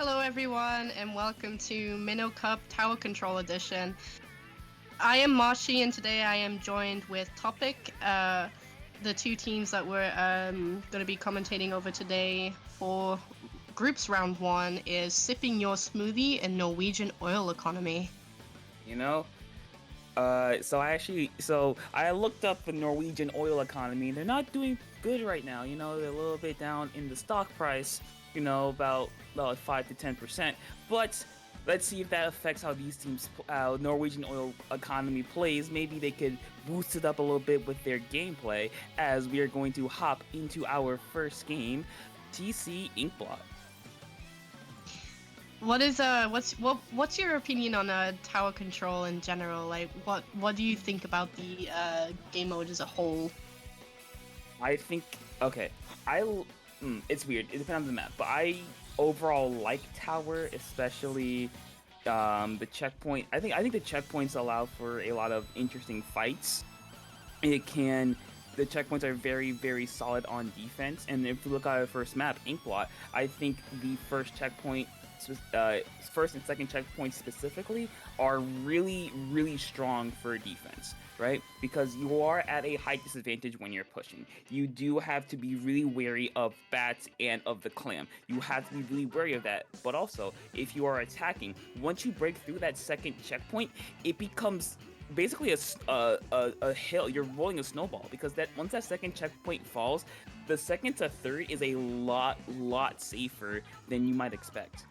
Hello, everyone, and welcome to Minnow Cup Tower Control Edition. I am Marshy, and today I am joined with Topic. The two teams that we're going to be commentating over today for Groups Round 1 is Sipping Your Smoothie and Norwegian Oil Economy. You know, so I looked up the Norwegian oil economy. They're not doing good right now. They're a little bit down in the stock price. About 5 to 10%. But let's see if that affects how these teams, Norwegian oil economy plays. Maybe they could boost it up a little bit with their gameplay. As we are going to hop into our first game, TC Inkblot. What's your opinion on tower control in general? Like, what do you think about the game mode as a whole? I think okay. It's weird. It depends on the map, but I overall like tower, especially the checkpoint. I think the checkpoints allow for a lot of interesting fights. The checkpoints are very, very solid on defense. And if we look at our first map, Inkblot, I think the first and second checkpoints specifically are really, really strong for defense, right? Because you are at a height disadvantage when you're pushing. You do have to be really wary of bats and of the clam. You have to be really wary of that. But also, if you are attacking, once you break through that second checkpoint, it becomes basically a hill. You're rolling a snowball because that once that second checkpoint falls, the second to third is a lot safer than you might expect.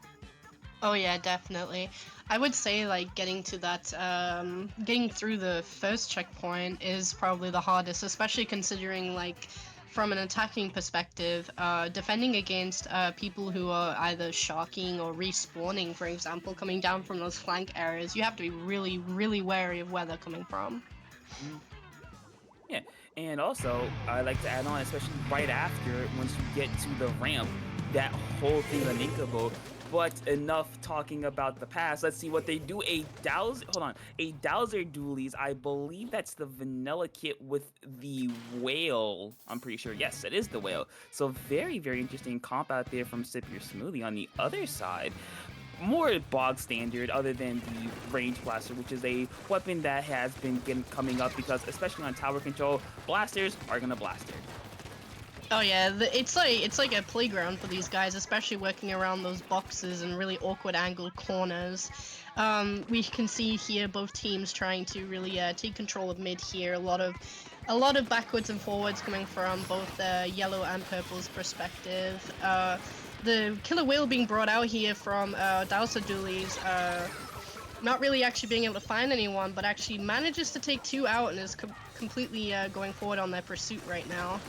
Oh yeah, definitely. I would say like getting to that, getting through the first checkpoint is probably the hardest, especially considering like from an attacking perspective, defending against people who are either shocking or respawning, for example, coming down from those flank areas. You have to be really, really wary of where they're coming from. Mm. Yeah, and also I like to add on, especially right after once you get to the ramp, that whole thing is uninkable. But enough talking about the past. Let's see what they do. A Dowser Dualies. I believe that's the vanilla kit with the whale. I'm pretty sure. Yes, it is the whale. So very, very interesting comp out there from Sip Your Smoothie. On the other side, more bog standard other than the range blaster, which is a weapon that has been coming up because especially on tower control, blasters are gonna blaster. Oh yeah, it's like a playground for these guys, especially working around those boxes and really awkward angled corners. We can see here both teams trying to really take control of mid here. A lot of backwards and forwards coming from both yellow and purple's perspective. The killer whale being brought out here from Dowser Doolies. Not really actually being able to find anyone, but actually manages to take two out and is completely going forward on their pursuit right now.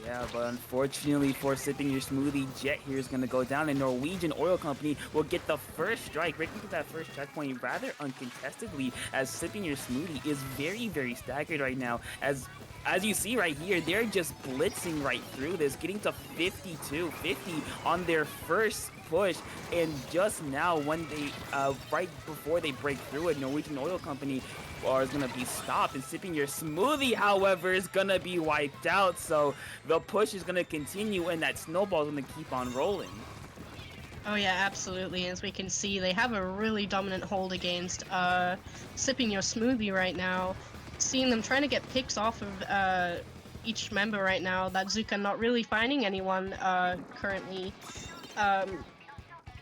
Yeah, but unfortunately for Sipping Your Smoothie, Jet here is going to go down, and Norwegian Oil Company will get the first strike, breaking through that first checkpoint rather uncontestedly, as Sipping Your Smoothie is very, very staggered right now. As you see right here, they're just blitzing right through this, getting to 52, 50 on their first push, and just now when they, right before they break through it, Norwegian Oil Company is gonna be stopped, and Sipping Your Smoothie, however, is gonna be wiped out, so the push is gonna continue, and that snowball is gonna keep on rolling. Oh yeah, absolutely. As we can see, they have a really dominant hold against Sipping Your Smoothie right now. Seeing them trying to get picks off of each member right now. That Zuka not really finding anyone currently. Um,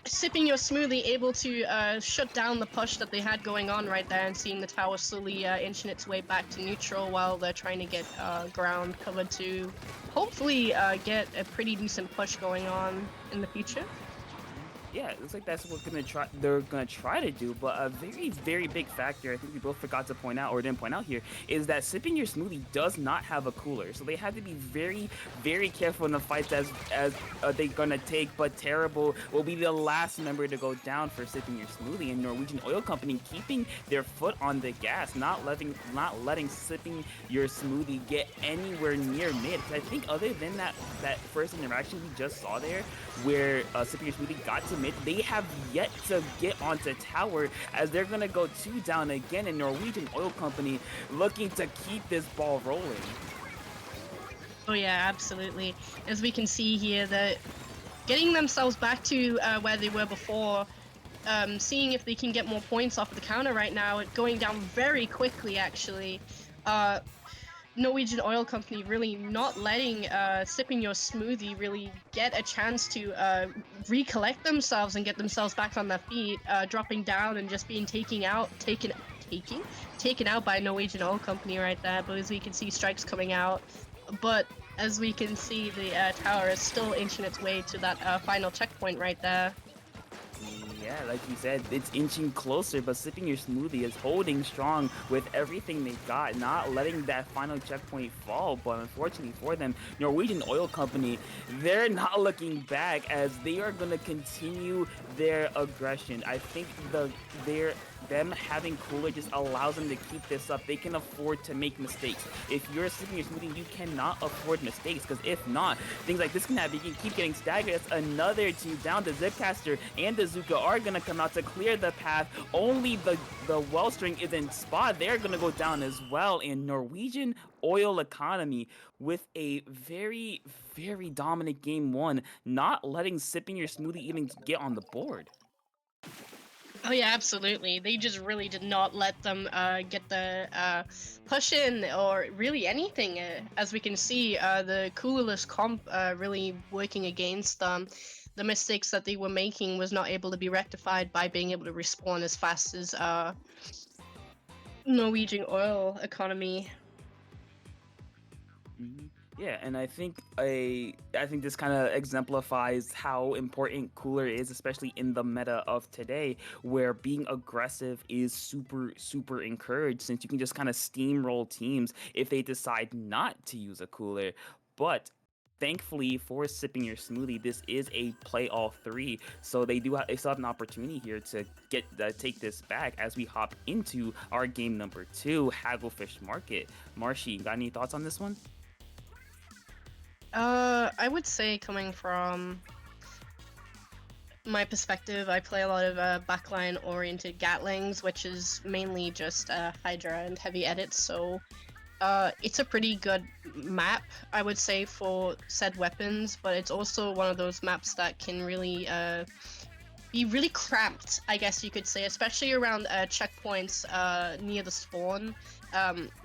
Sipping Your Smoothie able to shut down the push that they had going on right there, and seeing the tower slowly inching its way back to neutral while they're trying to get ground covered to hopefully get a pretty decent push going on in the future. Yeah, it looks like that's what they're gonna try to do, but a very, very big factor I think we both forgot to point out or didn't point out here is that Sipping Your Smoothie does not have a cooler, so they have to be very, very careful in the fights as they're gonna take. But Terrible will be the last member to go down for Sipping Your Smoothie, and Norwegian Oil Company keeping their foot on the gas, not letting Sipping Your Smoothie get anywhere near mid. I think other than that first interaction we just saw there, where Sipping Your Smoothie got to mid, they have yet to get onto tower, as they're gonna go two down again, and Norwegian Oil Company looking to keep this ball rolling. Oh yeah, absolutely. As we can see here, that getting themselves back to where they were before, seeing if they can get more points off of the counter right now. Going down very quickly, actually. Norwegian Oil Company really not letting Sipping Your Smoothie really get a chance to recollect themselves and get themselves back on their feet, dropping down and just being taken out by Norwegian Oil Company right there. But as we can see, strikes coming out. But as we can see, the tower is still inching its way to that final checkpoint right there. Yeah, like you said, it's inching closer, but Sipping Your Smoothie is holding strong with everything they got, not letting that final checkpoint fall. But unfortunately for them, Norwegian Oil Company, they're not looking back as they are going to continue their aggression. I think them having cooler just allows them to keep this up. They can afford to make mistakes. If you're Sipping Your Smoothie, you cannot afford mistakes, because if not, things like this can happen. You can keep getting staggered. That's another two down. The Zipcaster and the Zuka are going to come out to clear the path. Only the Wellstring is in spot. They're going to go down as well. And Norwegian Oil Economy with a very, very dominant game one, not letting Sipping Your Smoothie even get on the board. Oh yeah, absolutely. They just really did not let them get the push in or really anything. As we can see, the coolerless comp really working against them. The mistakes that they were making was not able to be rectified by being able to respawn as fast as Norwegian Oil Economy. Mm-hmm. Yeah, and I think this kind of exemplifies how important cooler is, especially in the meta of today, where being aggressive is super encouraged, since you can just kind of steamroll teams if they decide not to use a cooler. But thankfully for Sipping Your Smoothie, this is a play all three, so they still have an opportunity here to take this back as we hop into our game number 2, Hagglefish Market. Marshy, got any thoughts on this one? I would say, coming from my perspective, I play a lot of backline-oriented Gatlings, which is mainly just Hydra and heavy edits, so it's a pretty good map, I would say, for said weapons, but it's also one of those maps that can really be really cramped, I guess you could say, especially around checkpoints near the spawn.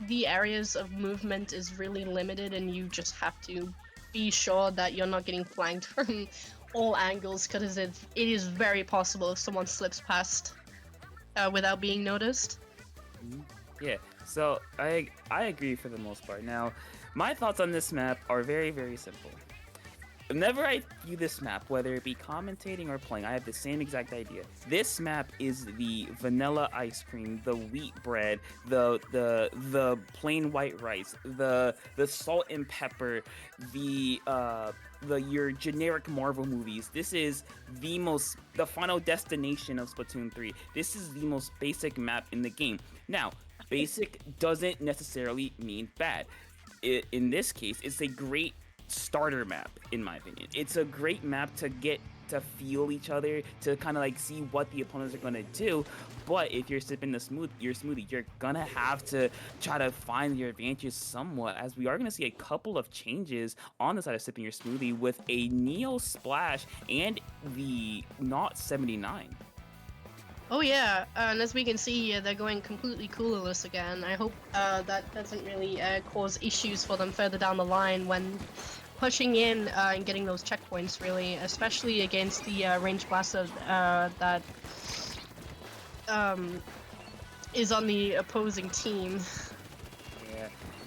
The areas of movement is really limited, and you just have to be sure that you're not getting flanked from all angles, because it is very possible if someone slips past without being noticed. Yeah, so I agree for the most part. Now, my thoughts on this map are very simple. Whenever I view this map, whether it be commentating or playing, I have the same exact idea. This map is the vanilla ice cream, the wheat bread, the plain white rice, the salt and pepper, your generic Marvel movies. This is the final destination of Splatoon 3. This is the most basic map in the game. Now, basic doesn't necessarily mean bad. In this case, it's a great starter map, in my opinion. It's a great map to get to feel each other, to kind of like see what the opponents are going to do. But if you're sipping your smoothie, you're gonna have to try to find your advantage somewhat, as we are going to see a couple of changes on the side of Sipping Your Smoothie with a Neo Splash and the Not 79. Oh yeah, and as we can see, they're going completely coolerless again. I hope that doesn't really cause issues for them further down the line when pushing in and getting those checkpoints, really, especially against the range blaster that is on the opposing team.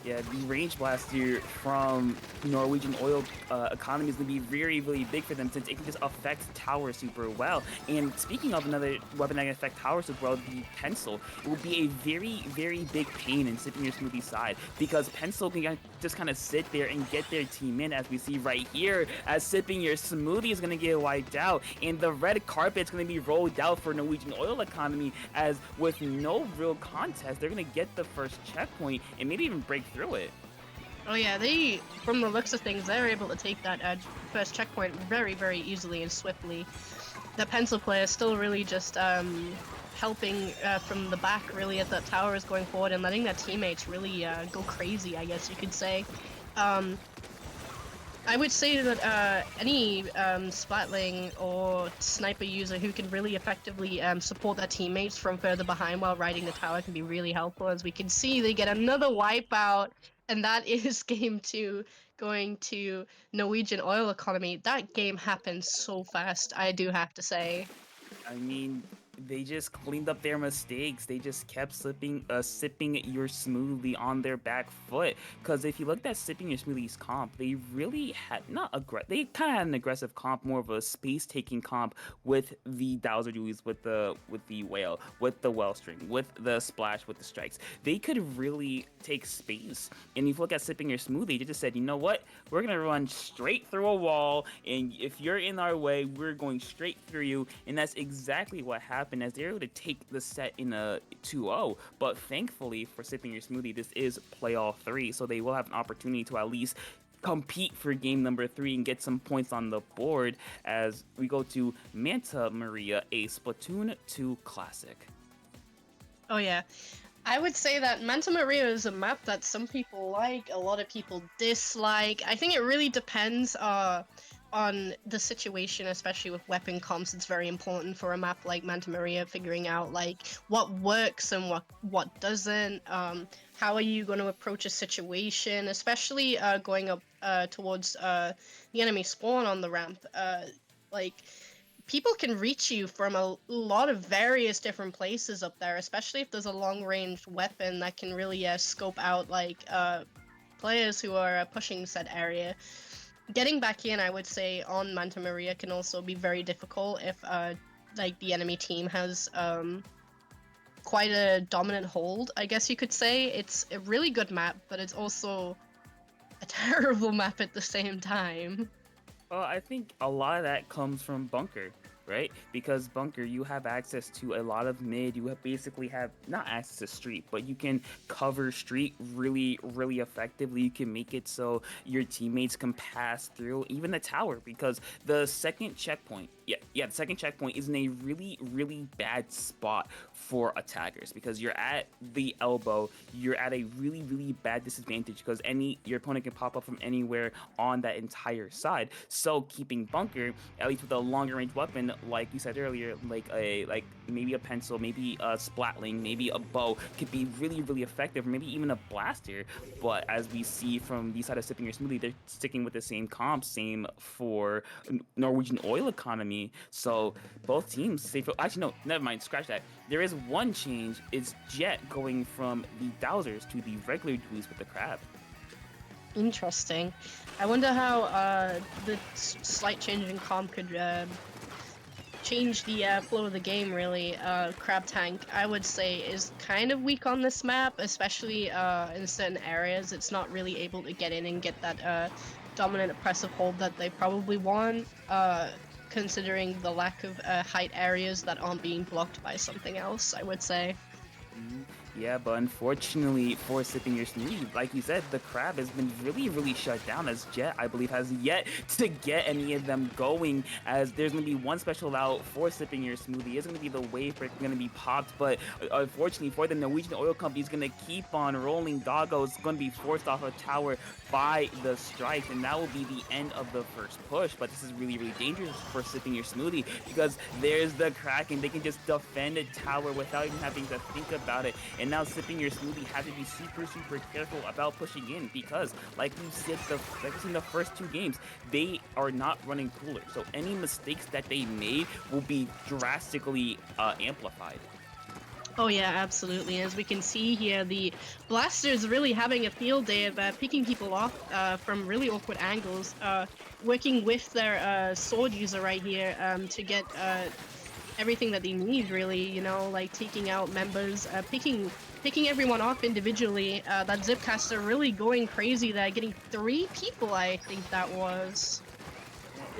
Yeah, the range blaster from Norwegian Oil Economy is going to be really big for them, since it can just affect towers super well. And speaking of another weapon that can affect towers super well, the pencil, it will be a very big pain in Sipping Your Smoothie side, because pencil can just kind of sit there and get their team in, as we see right here, as Sipping Your Smoothie is going to get wiped out, and the red carpet is going to be rolled out for Norwegian Oil Economy, as with no real contest, they're going to get the first checkpoint and maybe even break through it. Oh yeah, from the looks of things, they're able to take that first checkpoint very easily and swiftly. The pencil player is still really just helping from the back, really, as that tower is going forward, and letting their teammates really go crazy, I guess you could say. I would say that any splatling or sniper user who can really effectively support their teammates from further behind while riding the tower can be really helpful. As we can see, they get another wipeout, and that is game 2 going to Norwegian oil economy. That game happened so fast, I do have to say. I mean, they just cleaned up their mistakes. They just kept sipping your smoothie on their back foot. Because if you looked at sipping your smoothies comp, they really had not they kind of had an aggressive comp, more of a space taking comp with the Dowser dualies, with the whale, with the wellstring, with the splash, with the strikes. They could really take space. And if you look at sipping your smoothie, they just said, you know what? We're gonna run straight through a wall, and if you're in our way, we're going straight through you. And that's exactly what happened, as they're able to take the set in a 2-0. But thankfully for sipping your smoothie, this is playoff 3, so they will have an opportunity to at least compete for game number 3 and get some points on the board as we go to Manta Maria, a Splatoon 2 classic. Oh yeah. I would say that Manta Maria is a map that some people like, a lot of people dislike. I think it really depends on the situation, especially with weapon comps. It's very important for a map like Manta Maria, figuring out like what works and what doesn't. How are you going to approach a situation, especially going up towards the enemy spawn on the ramp? Like people can reach you from a lot of various different places up there, especially if there's a long-range weapon that can really scope out like players who are pushing said area. Getting back in, I would say, on Manta Maria can also be very difficult if like the enemy team has quite a dominant hold, I guess you could say. It's a really good map, but it's also a terrible map at the same time. Well, I think a lot of that comes from Bunker, right? Because Bunker, you have access to a lot of mid. You basically have not access to street, but you can cover street really, really effectively. You can make it so your teammates can pass through even the tower, because the second checkpoint, the second checkpoint is in a really, really bad spot for attackers, because you're at the elbow. You're at a really, really bad disadvantage because your opponent can pop up from anywhere on that entire side. So keeping Bunker, at least with a longer range weapon, like you said earlier, like maybe a pencil, maybe a splatling, maybe a bow, could be really, really effective, or maybe even a blaster. But as we see from the side of sipping your smoothie, they're sticking with the same comp, same for Norwegian oil economy. So both teams, actually no, never mind, scratch that. There is one change: is Jet going from the Dowsers to the regular duels with the crab. Interesting. I wonder how the slight change in comp could change the flow of the game, really. Crab Tank, I would say, is kind of weak on this map, especially in certain areas. It's not really able to get in and get that dominant oppressive hold that they probably want, considering the lack of height areas that aren't being blocked by something else, I would say. Yeah, but unfortunately for sipping your smoothie, like you said, the crab has been really, really shut down, as Jet, I believe, has yet to get any of them going, as there's going to be one special out for sipping your smoothie. It's going to be the wave break going to be popped, but unfortunately for the Norwegian oil company, is going to keep on rolling. Doggo is going to be forced off a tower by the strike, and that will be the end of the first push. But this is really, really dangerous for sipping your smoothie, because there's the Kraken. They can just defend a tower without even having to think about it. And now sipping your smoothie has to be super, super careful about pushing in, because like we've seen the first 2 games, they are not running cooler. So any mistakes that they made will be drastically amplified. Oh yeah, absolutely. As we can see here, the Blasters really having a field day of picking people off from really awkward angles, working with their sword user right here to get everything that they need, really, you know, like taking out members, picking everyone off individually. That Zipcaster really going crazy there, getting 3 people, I think that was.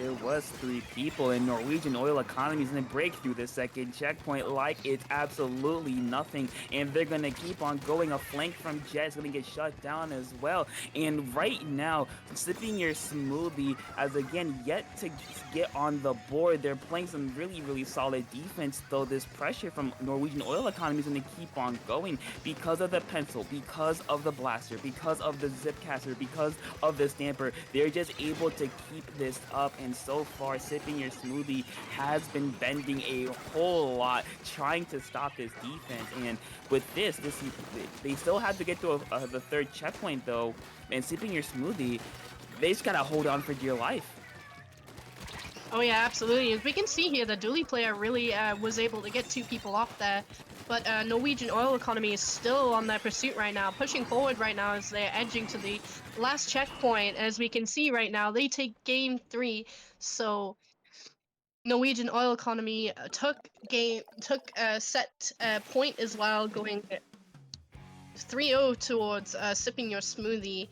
It was 3 people, and Norwegian Oil Economy is going to break through the second checkpoint like it's absolutely nothing, and they're going to keep on going. A flank from Jet is going to get shut down as well. And right now, sipping your smoothie as again yet to get on the board. They're playing some really, really solid defense, though this pressure from Norwegian Oil Economy is going to keep on going because of the pencil, because of the blaster, because of the zipcaster, because of the stamper. They're just able to keep this up, and so far, sipping your smoothie has been bending a whole lot, trying to stop this defense. And with this, they still have to get to the third checkpoint though, and sipping your smoothie, they just gotta hold on for dear life. Oh yeah, absolutely. As we can see here, the dually player really was able to get 2 people off there. But Norwegian Oil Economy is still on their pursuit right now, pushing forward right now as they're edging to the last checkpoint. As we can see right now, they take game 3. So Norwegian Oil Economy took set point as well, going 3-0 towards sipping your smoothie.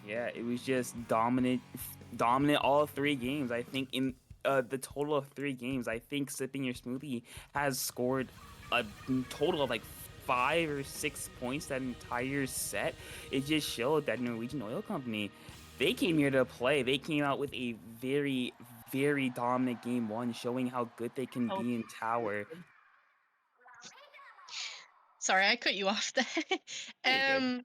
Yeah, it was just dominant all 3 games. I think in the total of 3 games, I think sipping your smoothie has scored a total of like 5 or 6 points that entire set. It just showed that Norwegian Oil Company, they came here to play. They came out with a very, very dominant game 1, showing how good they can be in tower. Sorry, I cut you off there. Very good.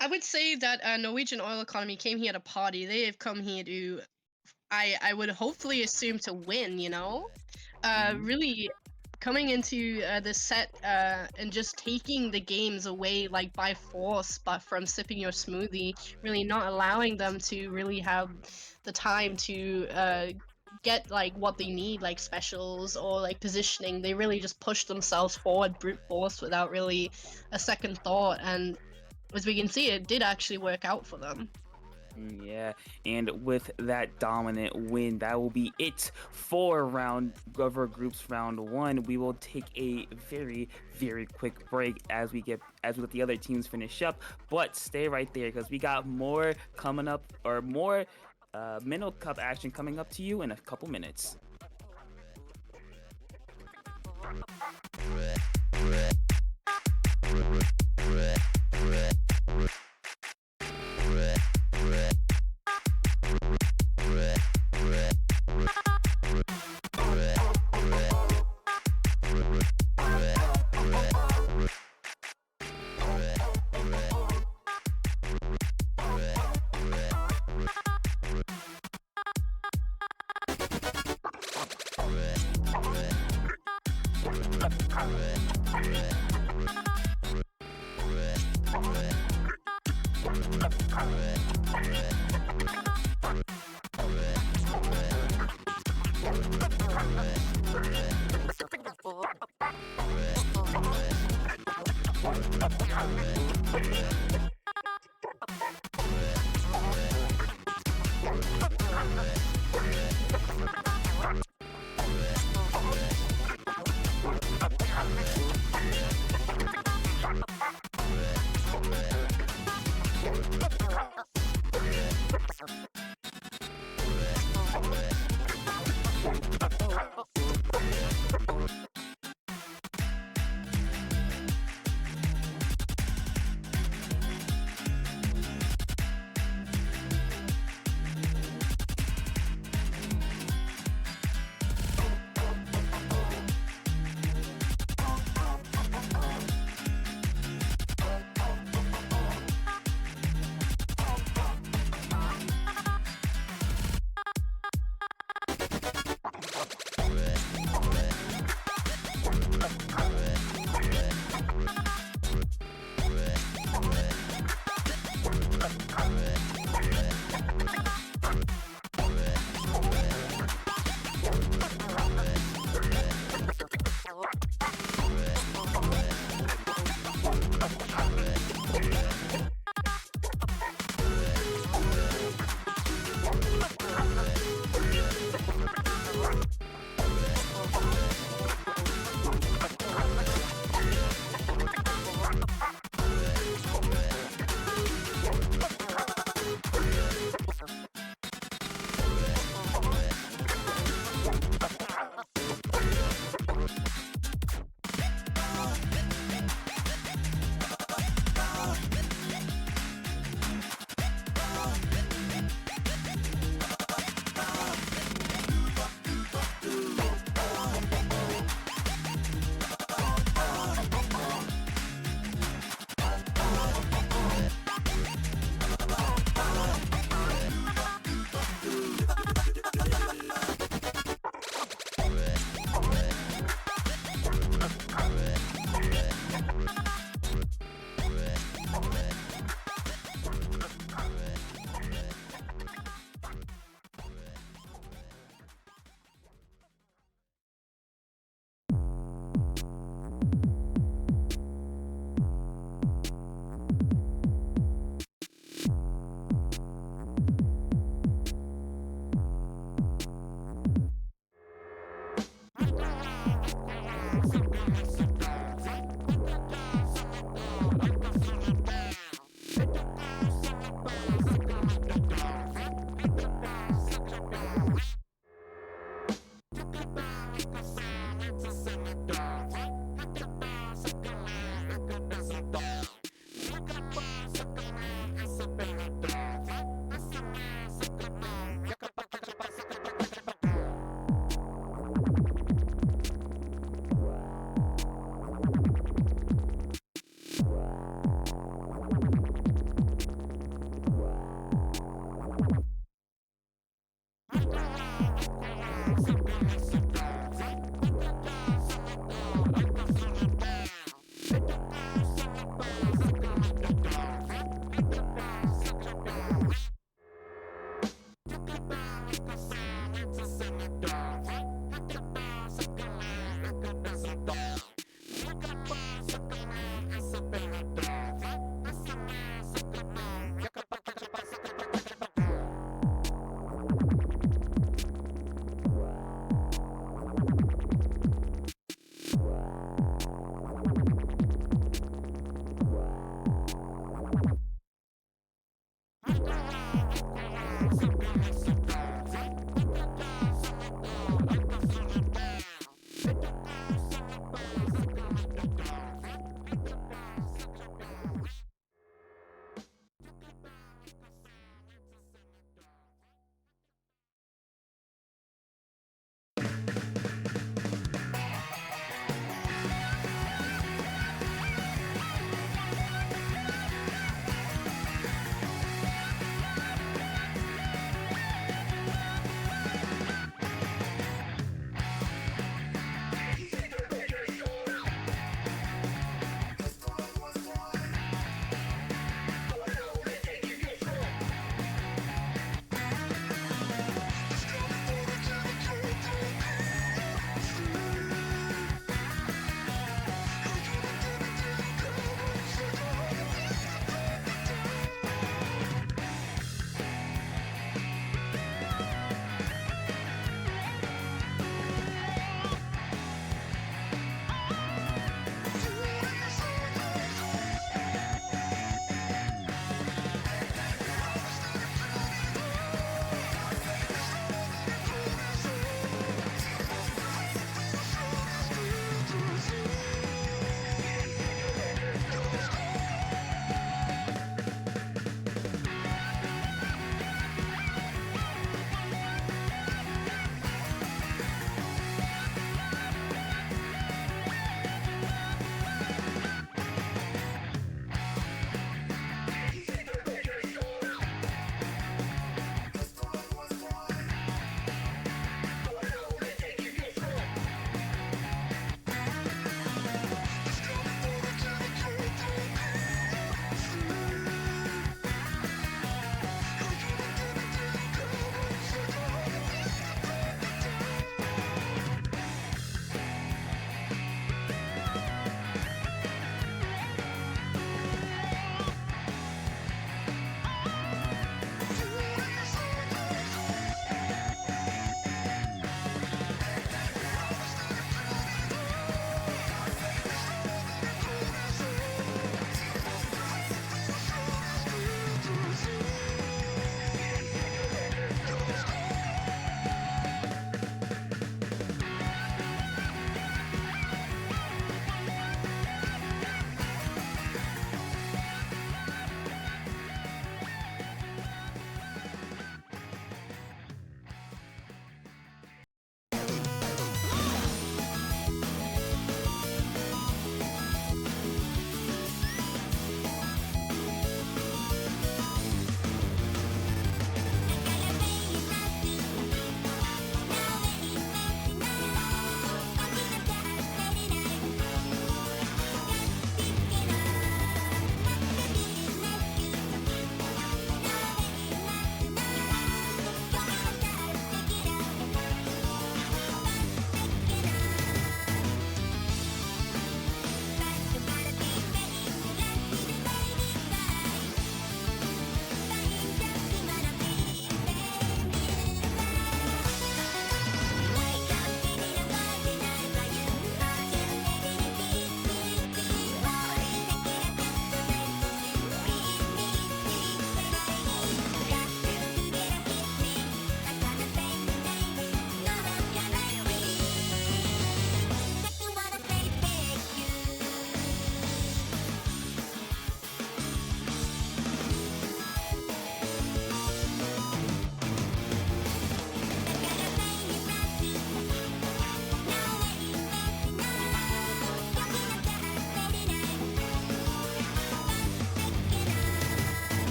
I would say that Norwegian Oil Economy came here to party. They have come here to, I would hopefully assume, to win, you know? Really coming into the set and just taking the games away like by force, but from sipping your smoothie, really not allowing them to really have the time to get like what they need, like specials or like positioning. They really just push themselves forward brute force without really a second thought, and as we can see, it did actually work out for them. Yeah, and with that dominant win, that will be it for round Gover Groups round 1. We will take a very, very quick break as we let the other teams finish up. But stay right there because we got more coming up, or more Minnow Cup action coming up to you in a couple minutes.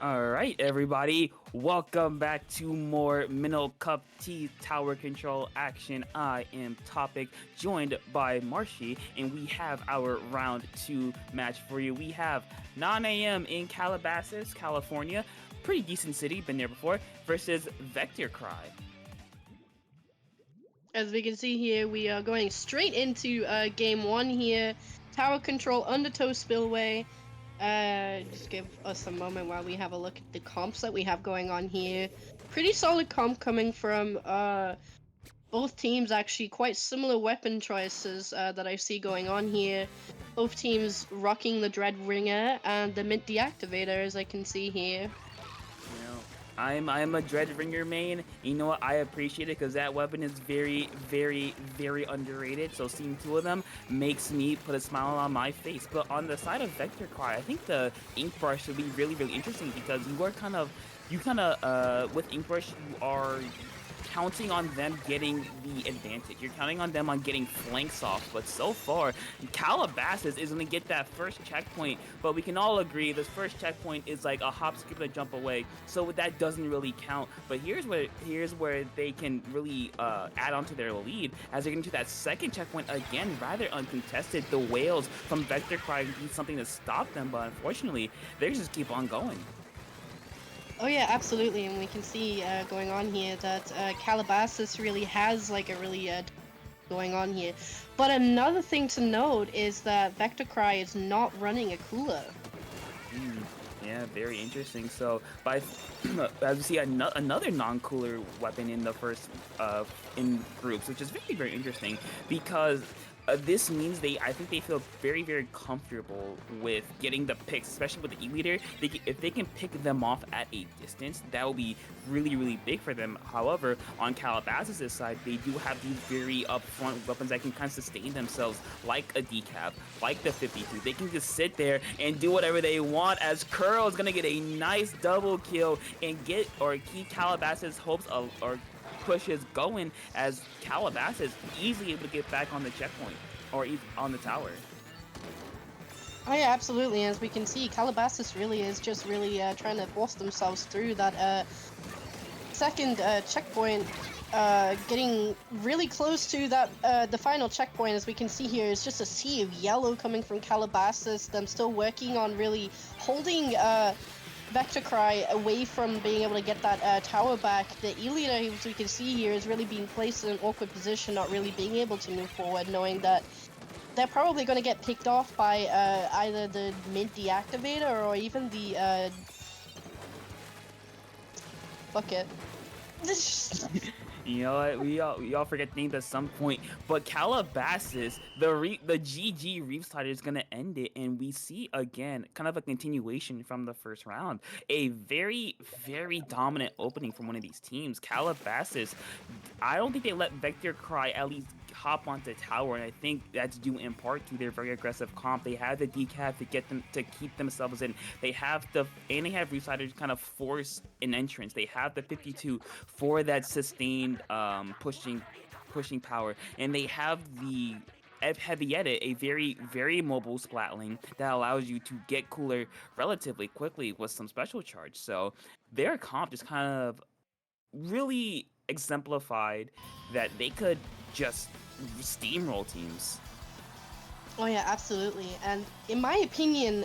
All right, everybody, welcome back to more Minnow Cup T Tower Control action. I am Topic, joined by Marshy, and we have our round 2 match for you. We have 9 a.m. in Calabasas, California, pretty decent city, been there before, versus Vector Cry. As we can see here, we are going straight into game 1 here. Tower control, undertow spillway. Just give us a moment while we have a look at the comps that we have going on here. Pretty solid comp coming from both teams, actually. Quite similar weapon choices that I see going on here. Both teams rocking the Dread Ringer and the Mint Deactivator, as I can see here. You know, I'm a Dreadringer main. You know what? I appreciate it because that weapon is very, very, very underrated. So seeing two of them makes me put a smile on my face. But on the side of Vector Cry, I think the Ink Brush would be really, really interesting because with Ink Brush, you are counting on them getting the advantage. You're counting on them on getting flanks off, but so far, Calabasas is going to get that first checkpoint, but we can all agree this first checkpoint is like a hop, skip, and a jump away, so that doesn't really count. But here's where they can really add on to their lead as they get into that second checkpoint again, rather uncontested. The whales from Vector Cry need something to stop them, but unfortunately, they just keep on going. Oh yeah, absolutely, and we can see going on here that Calabasas really has like a really going on here. But another thing to note is that Vector Cry is not running a cooler. Yeah, very interesting. So, as we see another non-cooler weapon in the first in groups, which is very, very interesting because this means I think they feel very, very comfortable with getting the picks, especially with the E-Leader. If they can pick them off at a distance, that will be really, really big for them. However, on Calabasas' side, they do have these very upfront weapons that can kind of sustain themselves, like a decap, like the 52. They can just sit there and do whatever they want, as Curl is going to get a nice double kill and keep Calabasas' hopes or pushes going, as Calabasas easily able to get back on the checkpoint or on the tower. Oh yeah, absolutely. As we can see, Calabasas really is just really trying to force themselves through that second checkpoint, getting really close to that the final checkpoint. As we can see here, is just a sea of yellow coming from Calabasas. Them still working on really holding Vector Cry away from being able to get that tower back. The E-Leader, as we can see here, is really being placed in an awkward position, not really being able to move forward, knowing that they're probably going to get picked off by either the Mint Deactivator or even the fuck it. You know what? We all forget things at some point. But Calabasas, the GG Reef Slider is gonna end it, and we see again kind of a continuation from the first round. A very, very dominant opening from one of these teams. Calabasas, I don't think they let Vector Cry at least hop onto tower, and I think that's due in part to their very aggressive comp. They have the decap to get them to keep themselves in. They have Reef Slider to kind of force an entrance. They have the 52 for that sustained pushing power, and they have the Heavy Edit, a very, very mobile splatling that allows you to get cooler relatively quickly with some special charge. So their comp just kind of really exemplified that they could just steamroll teams. Oh yeah, absolutely. And in my opinion,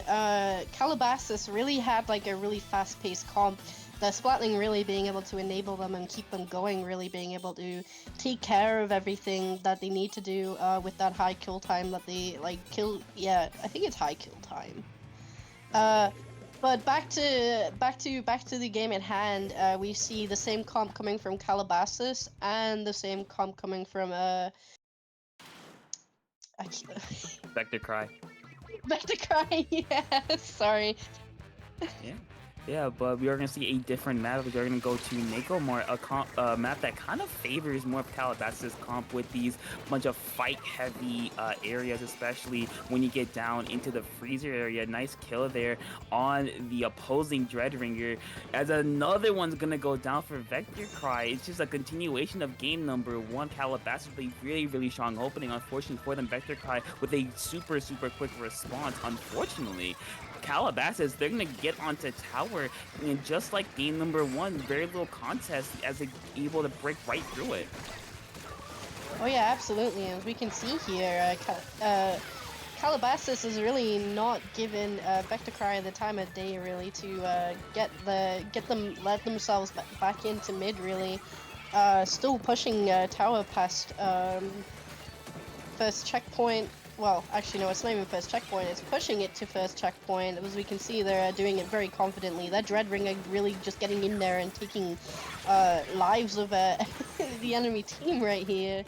Calabasas really had like a really fast-paced comp. The Splatling really being able to enable them and keep them going, really being able to take care of everything that they need to do with that high kill time that they like kill. Yeah, I think it's high kill time. But back to the game at hand. We see the same comp coming from Calabasas and the same comp coming from Vector Cry. Vector Cry. Yeah, sorry. Yeah. Yeah, but we are going to see a different map. We are going to go to Nagomar, a map that kind of favors more of Calabasas comp with these bunch of fight-heavy areas, especially when you get down into the freezer area. Nice kill there on the opposing Dreadringer. As another one's going to go down for Vector Cry. It's just a continuation of game number 1. Calabasas with a really, really strong opening. Unfortunately for them, Vector Cry with a super, super quick response. Unfortunately, Calabasas, they're gonna get onto tower, and just like game number one, very little contest as they're able to break right through it. Oh yeah, absolutely. As we can see here, Calabasas is really not given Vector Cry the time of day really to let themselves back into mid really. Still pushing tower past first checkpoint. Well, actually no, it's not even first checkpoint. It's pushing it to first checkpoint. As we can see, they're doing it very confidently. That Dreadringer really just getting in there and taking lives of the enemy team right here.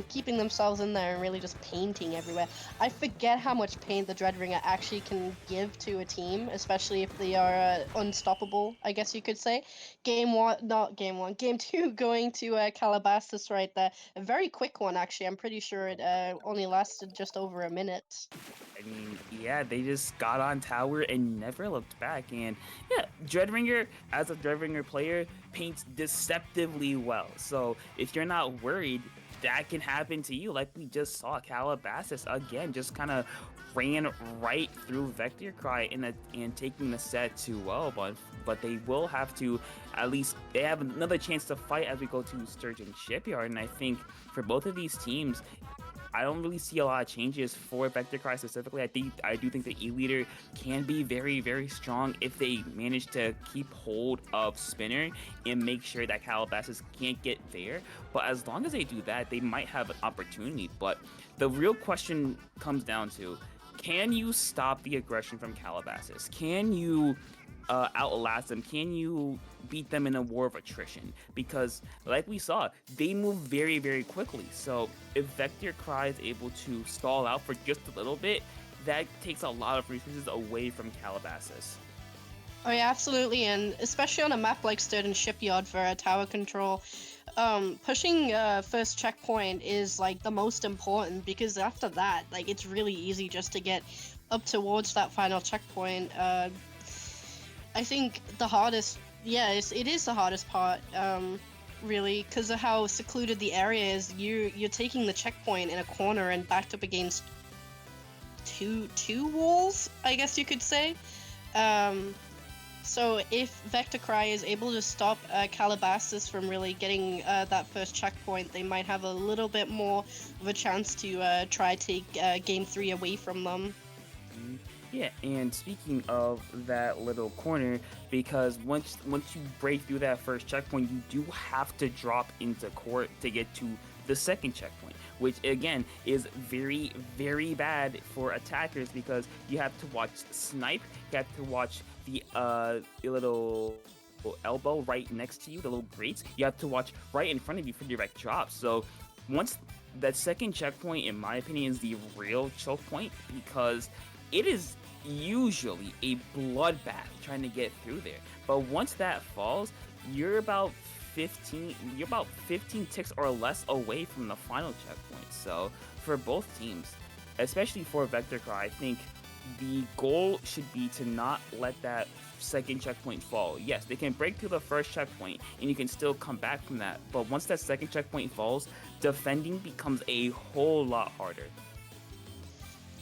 Keeping themselves in there and really just painting everywhere. I forget how much paint the Dreadringer actually can give to a team, especially if they are unstoppable, I guess you could say. Game one, game two going to Calabasas right there. A very quick one, actually. I'm pretty sure it only lasted just over a minute. I mean, yeah, they just got on tower and never looked back. And yeah, Dreadringer, as a Dreadringer player, paints deceptively well. So if you're not worried, that can happen to you. Like we just saw, Calabasas again just kind of ran right through Vector Cry and taking the set 2-0. But they will have to, at least they have another chance to fight as we go to Sturgeon Shipyard. And I think for both of these teams, I don't really see a lot of changes for Vector Cry specifically. I do think the E-Leader can be very, very strong if they manage to keep hold of Spinner and make sure that Calabasas can't get there. But as long as they do that, they might have an opportunity. But the real question comes down to, can you stop the aggression from Calabasas? Can you outlast them? Can you beat them in a war of attrition? Because, like we saw, they move very, very quickly. So, if Vector Cry is able to stall out for just a little bit, that takes a lot of resources away from Calabasas. Oh yeah, absolutely, and especially on a map like Sturgeon Shipyard for tower control, pushing first checkpoint is like the most important because after that, like it's really easy just to get up towards that final checkpoint. I think the hardest, yeah, it is the hardest part, really, because of how secluded the area is. You're taking the checkpoint in a corner and backed up against two walls, I guess you could say. So if Vector Cry is able to stop Calabasas from really getting that first checkpoint, they might have a little bit more of a chance to try take game 3 away from them. Yeah, and speaking of that little corner, because once you break through that first checkpoint, you do have to drop into court to get to the second checkpoint, which again is very, very bad for attackers because you have to watch snipe, you have to watch the little elbow right next to you, the little grates. You have to watch right in front of you for direct drops. So once that second checkpoint, in my opinion, is the real choke point because it is usually a bloodbath trying to get through there. But once that falls, you're about 15 ticks or less away from the final checkpoint. So for both teams, especially for Vector Cry, I think the goal should be to not let that second checkpoint fall. Yes, they can break through the first checkpoint and you can still come back from that. But once that second checkpoint falls, defending becomes a whole lot harder.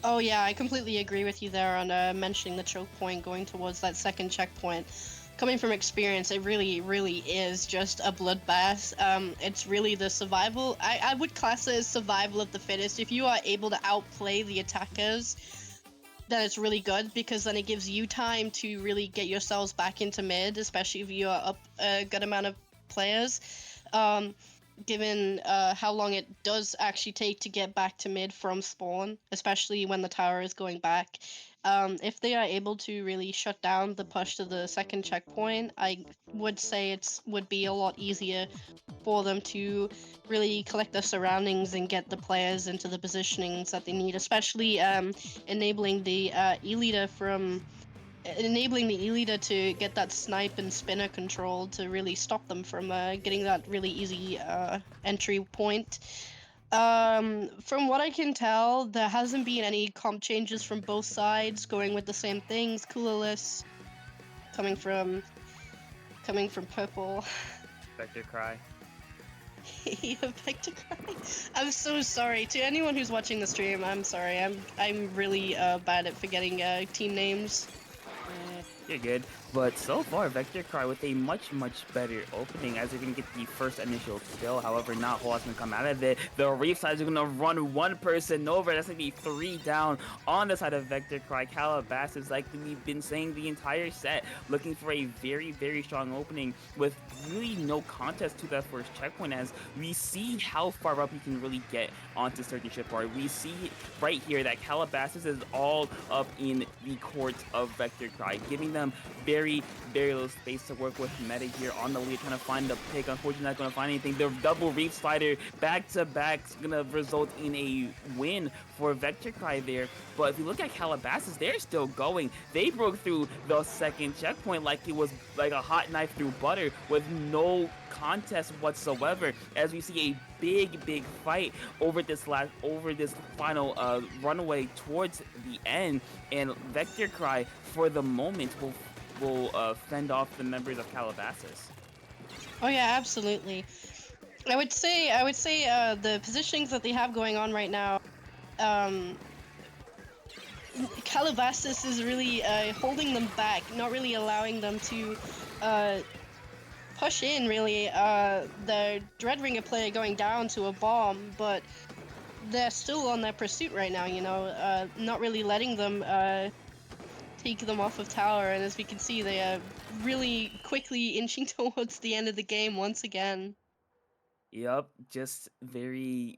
Oh yeah, I completely agree with you there on mentioning the choke point going towards that second checkpoint. Coming from experience, it really, really is just a bloodbath. It's really the survival. I would class it as survival of the fittest. If you are able to outplay the attackers, then it's really good because then it gives you time to really get yourselves back into mid, especially if you are up a good amount of players. Given how long it does actually take to get back to mid from spawn, especially when the tower is going back. If they are able to really shut down the push to the second checkpoint, I would say would be a lot easier for them to really collect their surroundings and get the players into the positionings that they need, especially enabling the E-Leader to get that snipe and spinner control to really stop them from getting that really easy entry point. From what I can tell, there hasn't been any comp changes from both sides, going with the same things. Coolerless coming from purple. Vector Cry. Yeah, Victor Cry. I'm so sorry to anyone who's watching the stream. I'm sorry. I'm really bad at forgetting team names. You're good. But so far, Vector Cry with a much better opening as they're going to get the first initial kill. However, not a whole lot's going to come out of it. The Reef sides are going to run one person over. That's going to be 3 down on the side of Vector Cry. Calabasas, like we've been saying the entire set, looking for a very strong opening with really no contest to that first checkpoint as we see how far up you can really get onto certain ship art. We see right here that Calabasas is all up in the court of Vector Cry, giving them very little space to work with meta here on the lead, trying to find the pick. Unfortunately, not going to find anything. The double reef slider back to back is going to result in a win for Vector Cry there. But if you look at Calabasas, they're still going. They broke through the second checkpoint like it was like a hot knife through butter with no contest whatsoever, as we see a big fight over this final runaway towards the end, and Vector Cry for the moment will fend off the members of Calabasas. Oh yeah, absolutely. I would say the positionings that they have going on right now, um, Calabasas is really holding them back, not really allowing them to uh, push in. Really, the Dreadringer player going down to a bomb, but they're still on their pursuit right now. You know, not really letting them take them off of tower, and as we can see, they are really quickly inching towards the end of the game once again. Yep, just very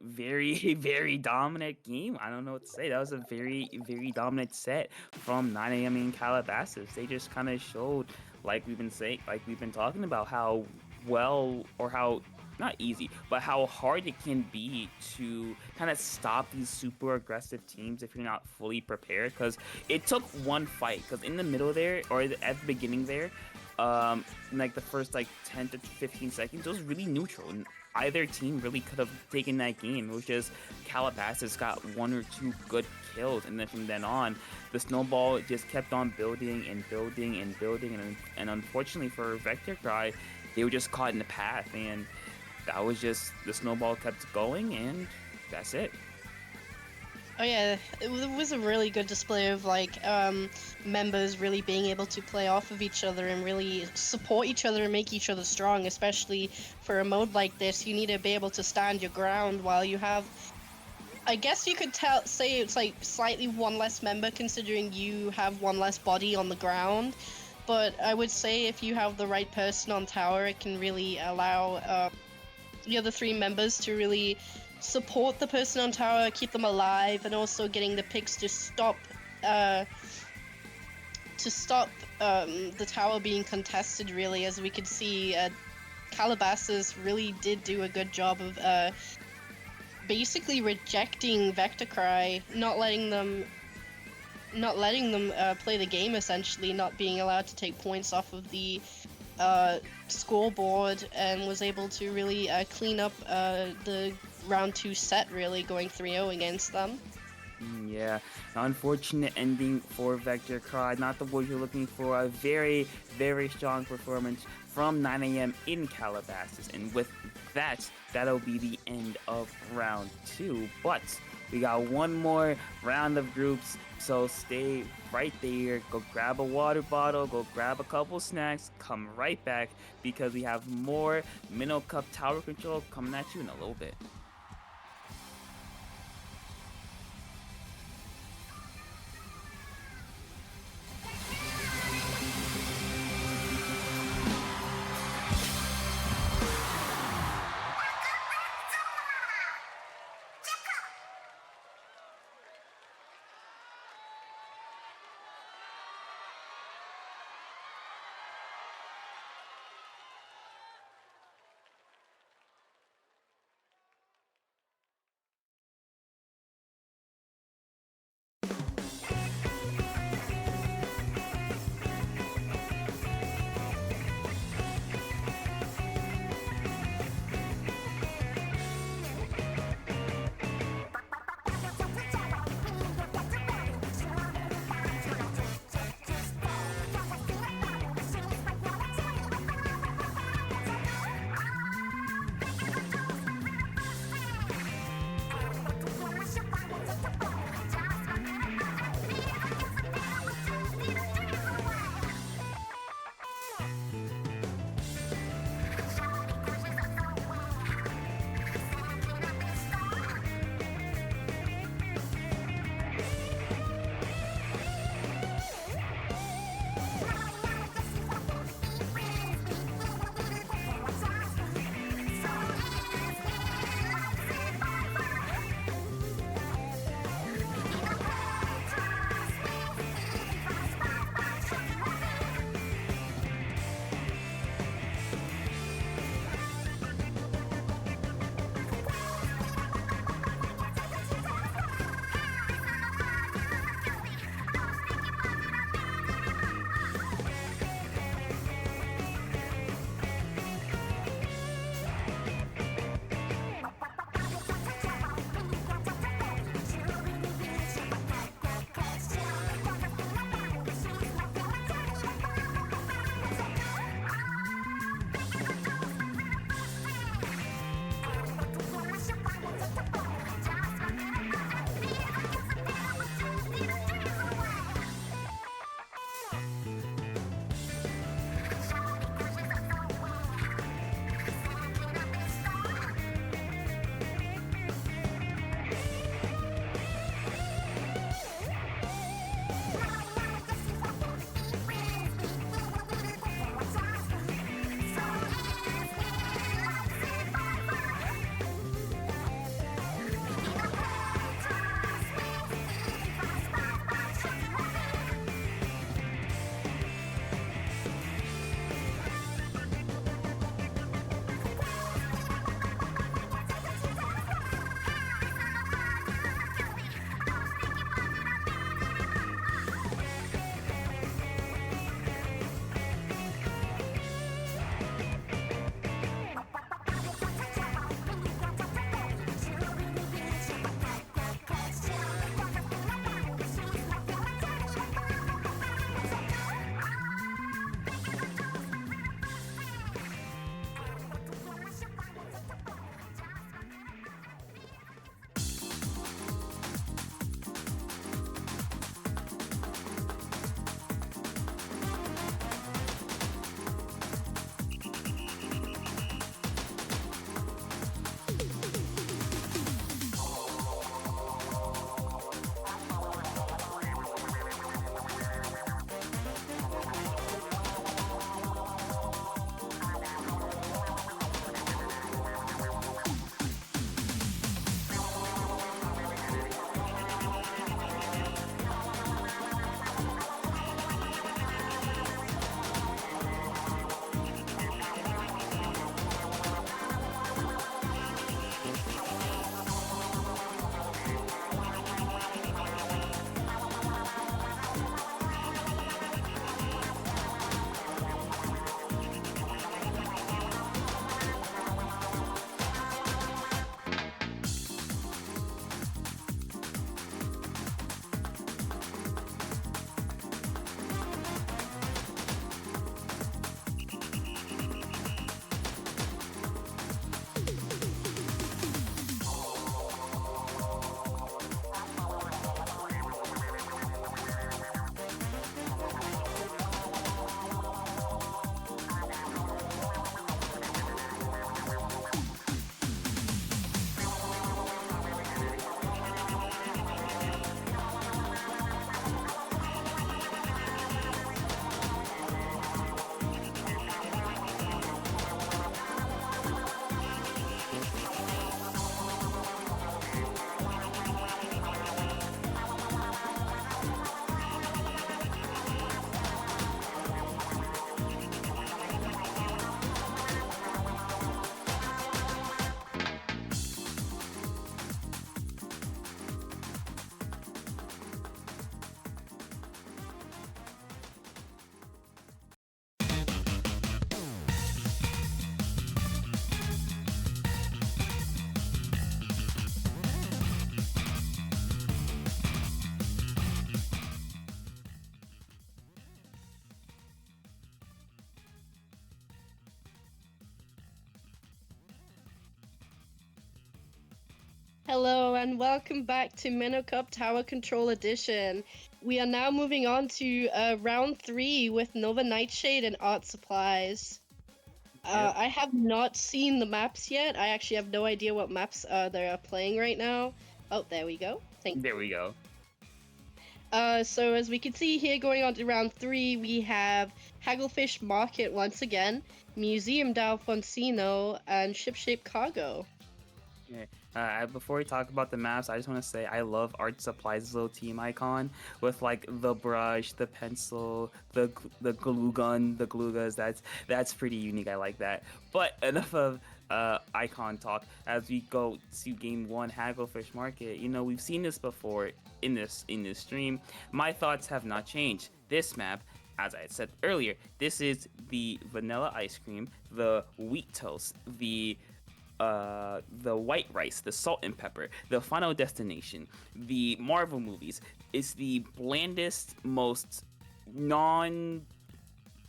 dominant game. I don't know what to say. That was a very dominant set from 9 a.m. in Calabasas. They just kind of showed, like we've been saying, like we've been talking about, how well or how not easy, but how hard it can be to kind of stop these super aggressive teams if you're not fully prepared. Because it took one fight. Because in the middle there, or at the beginning there, like the first like 10 to 15 seconds, it was really neutral. And either team really could have taken that game. It was just Calabasas got 1 or 2 good kills, and then from then on, the snowball just kept on building, and unfortunately for Vector Cry, they were just caught in the path, and that was just the snowball kept going, and that's it. Oh yeah, it was a really good display of like members really being able to play off of each other and really support each other and make each other strong. Especially for a mode like this, you need to be able to stand your ground while you have. I guess you could say it's like slightly one less member considering you have one less body on the ground. But I would say if you have the right person on tower, it can really allow the other 3 members to really support the person on tower, keep them alive, and also getting the picks to stop the tower being contested. Really, as we could see, Calabasas really did do a good job of basically rejecting Vector Cry, not letting them play the game, essentially not being allowed to take points off of the scoreboard, and was able to really clean up the round 2 set, really going 3-0 against them. Yeah, an unfortunate ending for Vector Cry. Not the word you're looking for. A very strong performance from 9 a.m. in Calabasas. And with that, that'll be the end of round 2. But we got one more round of groups, so stay right there. Go grab a water bottle, go grab a couple snacks, come right back because we have more Minnow Cup Tower Control coming at you in a little bit. Hello and welcome back to Minnow Cup Tower Control Edition. We are now moving on to round 3 with Nova Nightshade and Art Supplies. Yep. I have not seen the maps yet. I actually have no idea what maps they are playing right now. Oh, there we go. Thank There you. we go. So as we can see here, going on to round 3, we have Hagglefish Market once again, Museum d'Alfonsino, and Shipshape Cargo. Yeah. Before we talk about the maps, I just want to say I love Art Supply's little team icon with like the brush, the pencil, the glue gun, the glugas. That's pretty unique. I like that. But enough of icon talk. As we go to game one, Hagglefish Market. You know we've seen this before in this stream. My thoughts have not changed. This map, as I had said earlier, this is the vanilla ice cream, the wheat toast, the white rice, the salt and pepper, the Final Destination, the Marvel movies. It's the blandest, most non.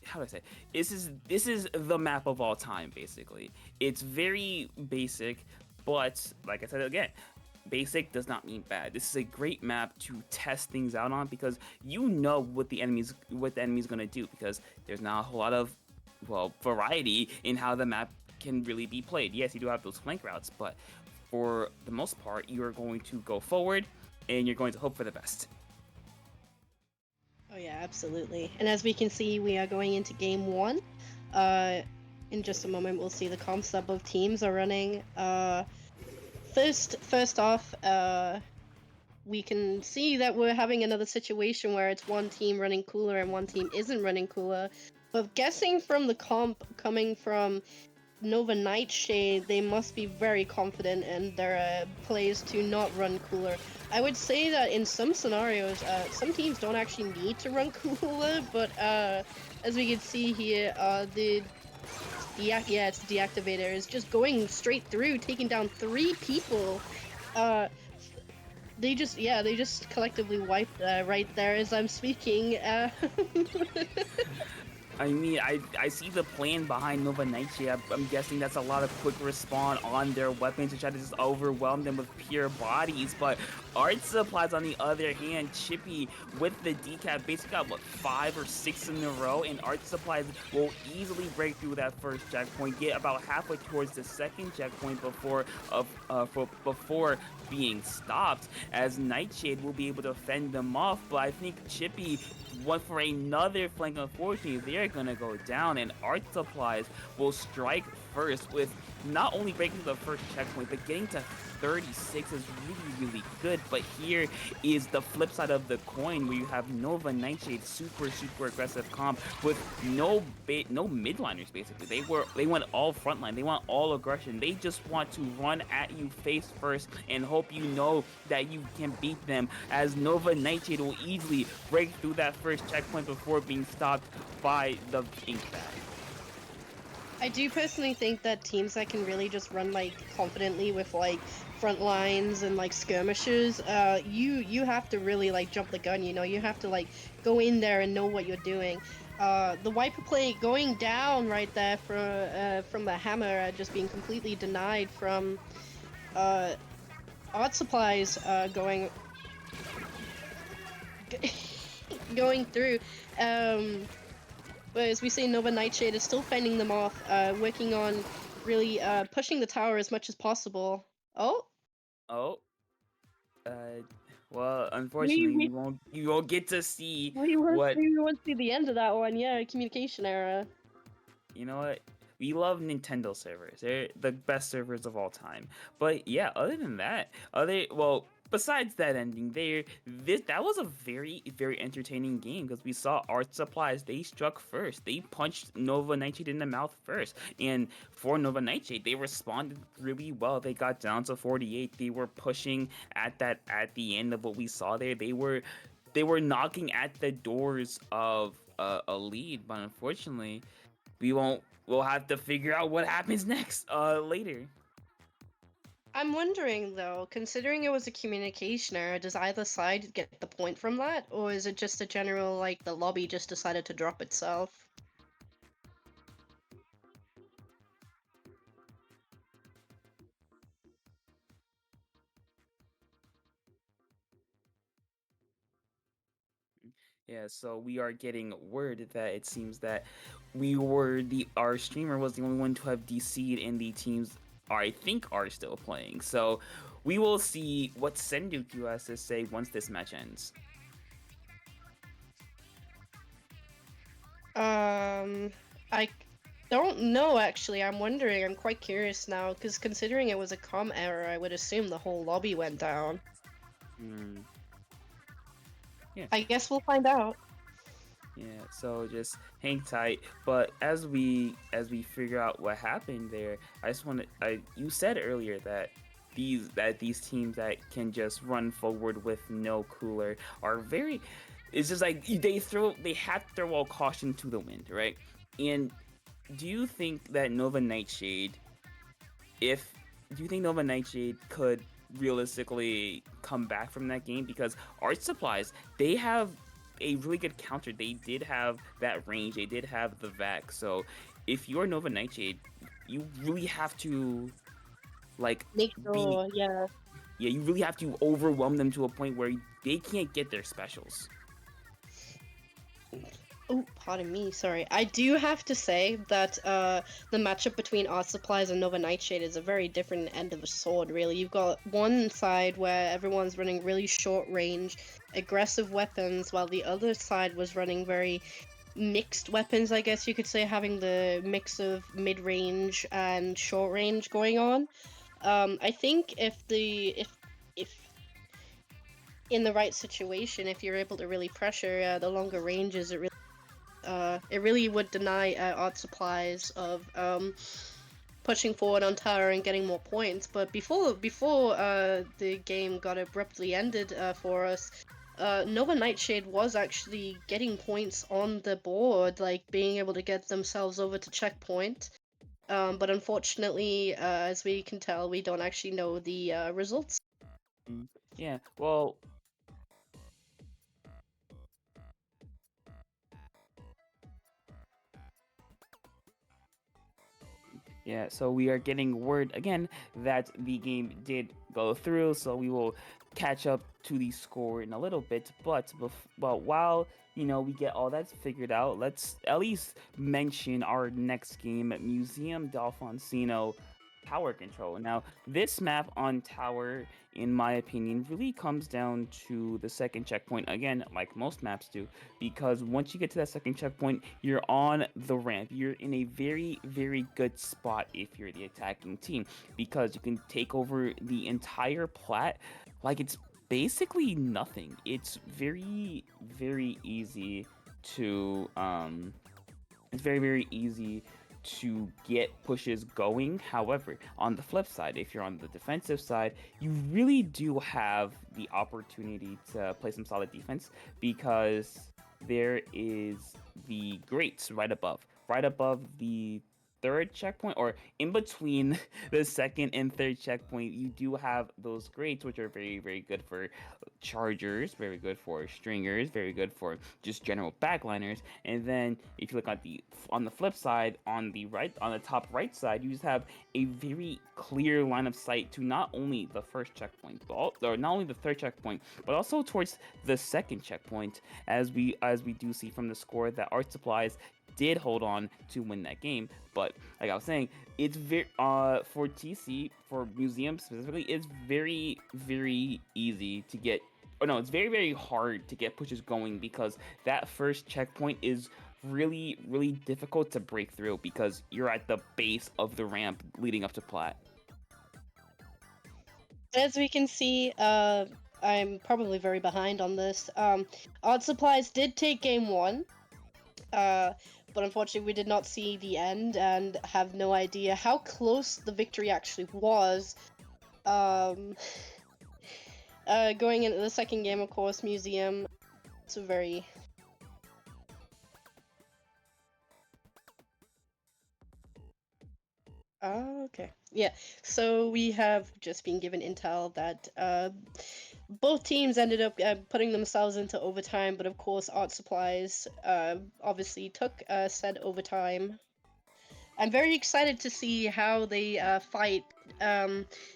How do I say? This is the map of all time. Basically, it's very basic, but like I said again, basic does not mean bad. This is a great map to test things out on because you know what the enemy's gonna do because there's not a whole lot of variety in how the map can really be played. Yes, you do have those flank routes, but for the most part, you are going to go forward and you're going to hope for the best. Oh yeah, absolutely. And as we can see, we are going into game 1. Uh, in just a moment, we'll see the comps that both teams are running. First off, we can see that we're having another situation where it's one team running cooler and one team isn't running cooler. But guessing from the comp coming from Nova Nightshade, they must be very confident in their plays to not run cooler. I would say that in some scenarios, some teams don't actually need to run cooler, but as we can see here, it's the deactivator is just going straight through, taking down 3 people. Uh, they just collectively wiped right there as I'm speaking. I mean, I see the plan behind Nova Nightshade. I'm guessing that's a lot of quick respawn on their weapons to try to just overwhelm them with pure bodies. But Art Supplies, on the other hand, Chippy with the decap basically got what 5 or 6 in a row, and Art Supplies will easily break through that first checkpoint, get about halfway towards the second checkpoint before being stopped, as Nightshade will be able to fend them off. But I think Chippy went for another flank. Unfortunately, they're gonna go down, and Art Supplies will strike first with not only breaking the first checkpoint, but getting to 36 is really good. But here is the flip side of the coin, where you have Nova Nightshade, super aggressive comp with no midliners. Basically, they went all frontline. They want all aggression. They just want to run at you face first and hope you know that you can beat them. As Nova Nightshade will easily break through that first checkpoint before being stopped by the ink bag. I do personally think that teams that can really just run like confidently with like front lines and like skirmishers, you have to really like jump the gun. You know, you have to like go in there and know what you're doing. The wiper play going down right there from the hammer, just being completely denied from uh, art supplies going through. But as we see, Nova Nightshade is still fending them off, working on really pushing the tower as much as possible. Oh, Oh, uh, well, we unfortunately, we you won't get to see what. we won't see the end of that one. Yeah, communication error. You know what? We love Nintendo servers. They're the best servers of all time. But yeah, other than that, besides that ending there, that was a very entertaining game because we saw Art Supplies. They struck first. They punched Nova Nightshade in the mouth first. And for Nova Nightshade, they responded really well. They got down to 48. They were pushing at the end of what we saw there. They were knocking at the doors of a lead, but unfortunately we'll have to figure out what happens next later. I'm wondering though, considering it was a communication error, does either side get the point from that, or is it just a general like the lobby just decided to drop itself? Yeah, so we are getting word that it seems that our streamer was the only one to have DC'd and the teams I think are still playing. So we will see what Senduku has to say once this match ends. I don't know actually. I'm wondering. I'm quite curious now because considering it was a com error, I would assume the whole lobby went down. Hmm. Yeah. I guess we'll find out. Yeah, so just hang tight. But as we figure out what happened there, I just want to. You said earlier that these teams that can just run forward with no cooler are very. It's just like they have to throw all caution to the wind, right? And do you think that Nova Nightshade, if do you think Nova Nightshade could realistically come back from that game? Because Art Supplies, they have a really good counter. They did have that range. They did have the vac. So if you're Nova Nightshade, you really have to like Make be sure, yeah. yeah, you really have to overwhelm them to a point where they can't get their specials. Oh, pardon me. Sorry. I do have to say that the matchup between Art Supplies and Nova Nightshade is a very different end of a sword. Really, you've got one side where everyone's running really short range, aggressive weapons, while the other side was running very mixed weapons. I guess you could say, having the mix of mid range and short range going on. I think if in the right situation, if you're able to really pressure the longer ranges, it really would deny Art Supplies of pushing forward on tower and getting more points. But before the game got abruptly ended for us, Nova Nightshade was actually getting points on the board, like being able to get themselves over to checkpoint. But unfortunately, as we can tell, we don't actually know the results. Mm, yeah, well, yeah, so we are getting word again that the game did go through, so we will catch up to the score in a little bit. But while we get all that figured out, let's at least mention our next game, Museum D'Alfonsino Tower Control. Now, this map on Tower, in my opinion, really comes down to the second checkpoint again, like most maps do, because once you get to that second checkpoint, you're on the ramp. You're in a very, very good spot if you're the attacking team because you can take over the entire plat like it's basically nothing. It's very, very easy to it's very, very easy to get pushes going. However, on the flip side, if you're on the defensive side, you really do have the opportunity to play some solid defense because there is the grates right above the third checkpoint, or in between the second and third checkpoint. You do have those grates, which are very, very good for chargers, very good for stringers, very good for just general backliners. And then if you look at on the flip side, on the top right side, you just have a very clear line of sight to not only the first checkpoint, or not only the third checkpoint, but also towards the second checkpoint, as we do see from the score that Art Supplies did hold on to win that game. But like I was saying, it's very for TC, for Museum specifically, it's very, very easy to get. Oh no, it's very, very hard to get pushes going because that first checkpoint is really, really difficult to break through because you're at the base of the ramp leading up to plat. As we can see, I'm probably very behind on this. Art Supplies did take game one, uh, but unfortunately we did not see the end and have no idea how close the victory actually was. Um, Going into the second game, of course, Museum. It's a very okay. Yeah. So we have just been given intel that both teams ended up putting themselves into overtime, but of course, Art Supplies obviously took said overtime. I'm very excited to see how they fight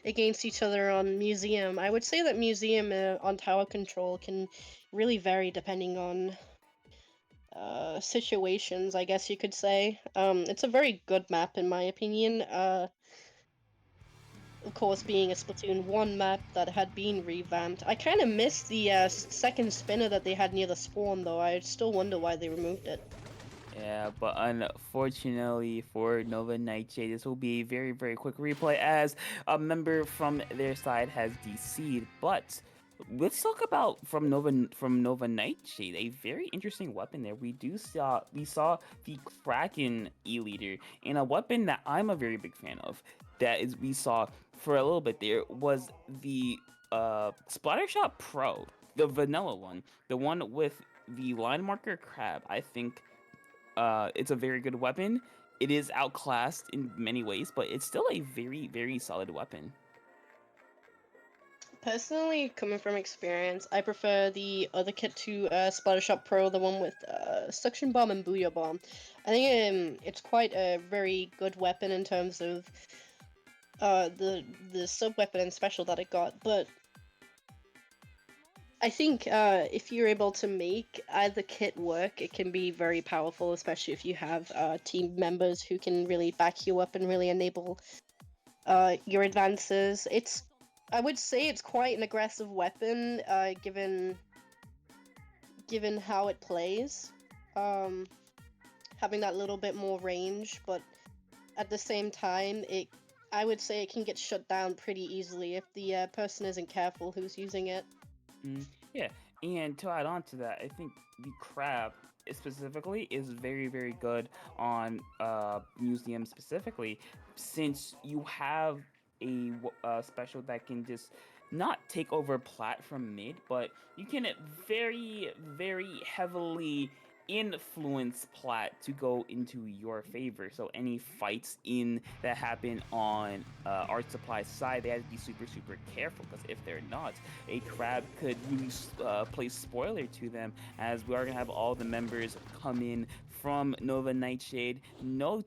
against each other on Museum. I would say that Museum on tower control can really vary depending on situations, I guess you could say. It's a very good map in my opinion. Of course, being a Splatoon 1 map that had been revamped. I kind of miss the second spinner that they had near the spawn, though. I still wonder why they removed it. Yeah, but unfortunately for Nova Nightshade, this will be a very, very quick replay as a member from their side has DC'd. But let's talk about from Nova Nightshade, a very interesting weapon there. We saw the Kraken E-Leader, and a weapon that I'm a very big fan of. That is, we saw for a little bit there was the Splattershot Pro, the vanilla one, the one with the line marker crab. I think it's a very good weapon. It is outclassed in many ways, but it's still a very, very solid weapon. Personally, coming from experience, I prefer the other kit to Splattershot Pro, the one with Suction Bomb and Booyah Bomb. I think it's quite a very good weapon in terms of the sub weapon and special that it got, but I think if you're able to make either kit work, it can be very powerful, especially if you have team members who can really back you up and really enable your advances. I would say it's quite an aggressive weapon, given how it plays, um, having that little bit more range, but at the same time, I would say it can get shut down pretty easily if the person isn't careful who's using it. Yeah, and to add on to that, I think the crab specifically is very, very good on museum specifically, since you have a special that can just not take over plat from mid, but you can very, very heavily influence plat to go into your favor. So any fights in that happen on art supply side, they have to be super, super careful, because if they're not, a crab could really play spoiler to them, as we are going to have all the members come in from Nova Nightshade. No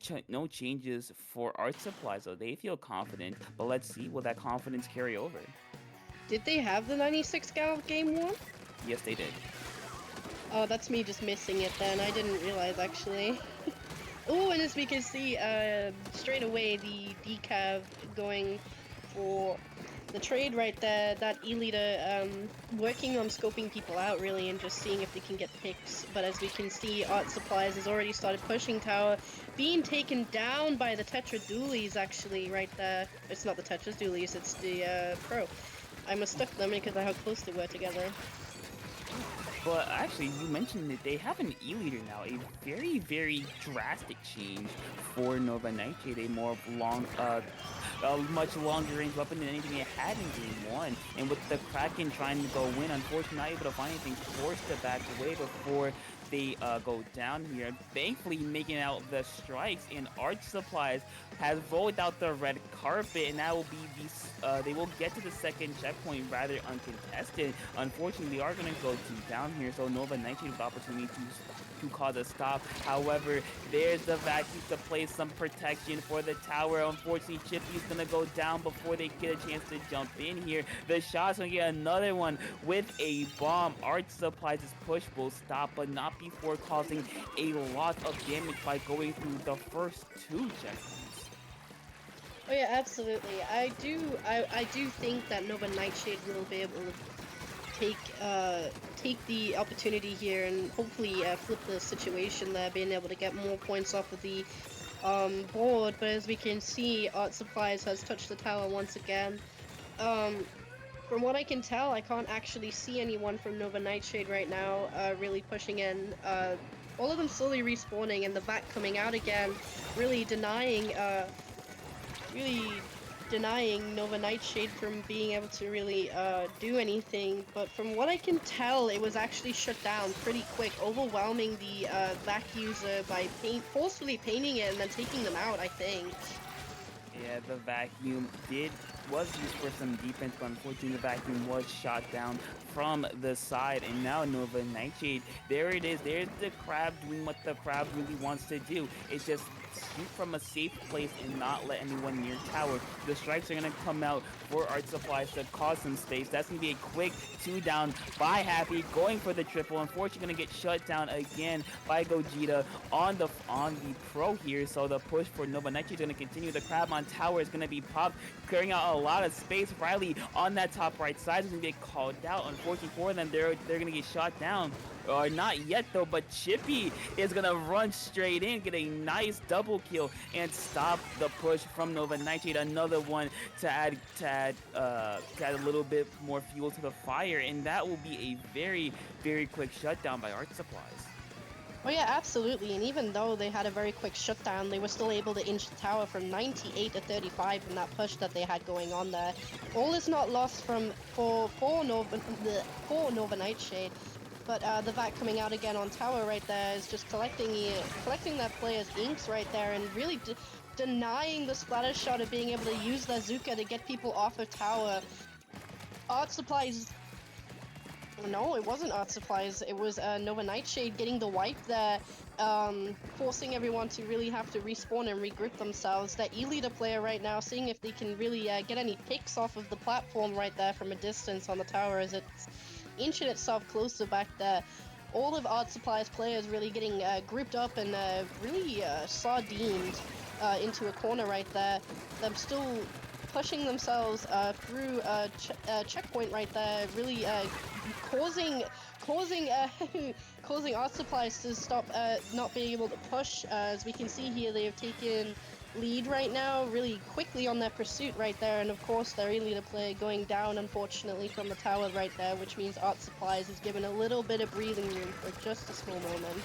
changes for art supplies, so they feel confident, but let's see, will that confidence carry over? Did they have the 96 gal game one? Yes, they did. Oh, that's me just missing it then. I didn't realize actually. Oh, and as we can see, straight away the decav going for the trade right there. That E-Leader working on scoping people out really and just seeing if they can get picks. But as we can see, Art Supplies has already started pushing tower, being taken down by the Tetra Dualies actually right there. It's not the Tetra Dualies, it's the Pro. I mistook them because of how close they were together. But actually, you mentioned that they have an E-Leader now, a very, very drastic change for Nova Nightshade, a much longer range weapon than anything they had in Game 1. And with the Kraken trying to go win, unfortunately not able to find anything, forced to back away before they go down here. Thankfully making out the strikes, and Art Supplies has rolled out the red carpet, and that will be they will get to the second checkpoint rather uncontested. Unfortunately, they are going to go down here, so Nova Nightshade with the opportunity to cause a stop. However, there's the vacuum to place some protection for the tower. Unfortunately, Chippy's going to go down before they get a chance to jump in here. The shot's going to get another one with a bomb. Art Supplies' push will stop, but not before causing a lot of damage by going through the first two checkpoints. Oh yeah, absolutely. I do think that Nova Nightshade will be able to take the opportunity here and hopefully flip the situation there, being able to get more points off of the board. But as we can see, Art Supplies has touched the tower once again. From what I can tell, I can't actually see anyone from Nova Nightshade right now really pushing in. All of them slowly respawning and the back coming out again, really denying Nova Nightshade from being able to really do anything. But from what I can tell, it was actually shut down pretty quick, overwhelming the vac user by forcefully painting it and then taking them out, I think. Yeah, the vacuum was used for some defense, but unfortunately the vacuum was shot down from the side. And now Nova Nightshade, there it is. There's the crab doing what the crab really wants to do. It's just shoot from a safe place and not let anyone near tower. The strikes are going to come out for Art Supplies to cause some space. That's going to be a quick 2 down by Happy, going for the triple. Unfortunately, going to get shut down again by Gogeta on the pro here. So the push for Nova Nightshade is going to continue. The crab on tower is going to be popped, clearing out a lot of space. Riley on that top right side is going to get called out. Unfortunately for them, they're going to get shot down. Or not yet though, but Chippy is gonna run straight in, get a nice double kill, and stop the push from Nova Nightshade. Another one to add a little bit more fuel to the fire, and that will be a very, very quick shutdown by Art Supplies. Oh yeah, absolutely. And even though they had a very quick shutdown, they were still able to inch the tower from 98 to 35 in that push that they had going on there. All is not lost for Nova Nightshade. But the VAC coming out again on tower right there is just collecting that player's inks right there and really denying the splatter shot of being able to use their Zuka to get people off of tower. Art Supplies... No, it wasn't Art Supplies. It was Nova Nightshade getting the wipe there, forcing everyone to really have to respawn and regroup themselves. That E-leader player right now, seeing if they can really get any picks off of the platform right there from a distance on the tower as it's inching itself closer back there. All of Art Supply's players really getting grouped up and really sardined into a corner right there. Them still pushing themselves through a checkpoint right there, really causing causing Art Supplies to stop not being able to push. As we can see here, they have taken lead right now really quickly on their pursuit right there, and of course their E-leader player going down unfortunately from the tower right there, which means Art Supplies is given a little bit of breathing room for just a small moment.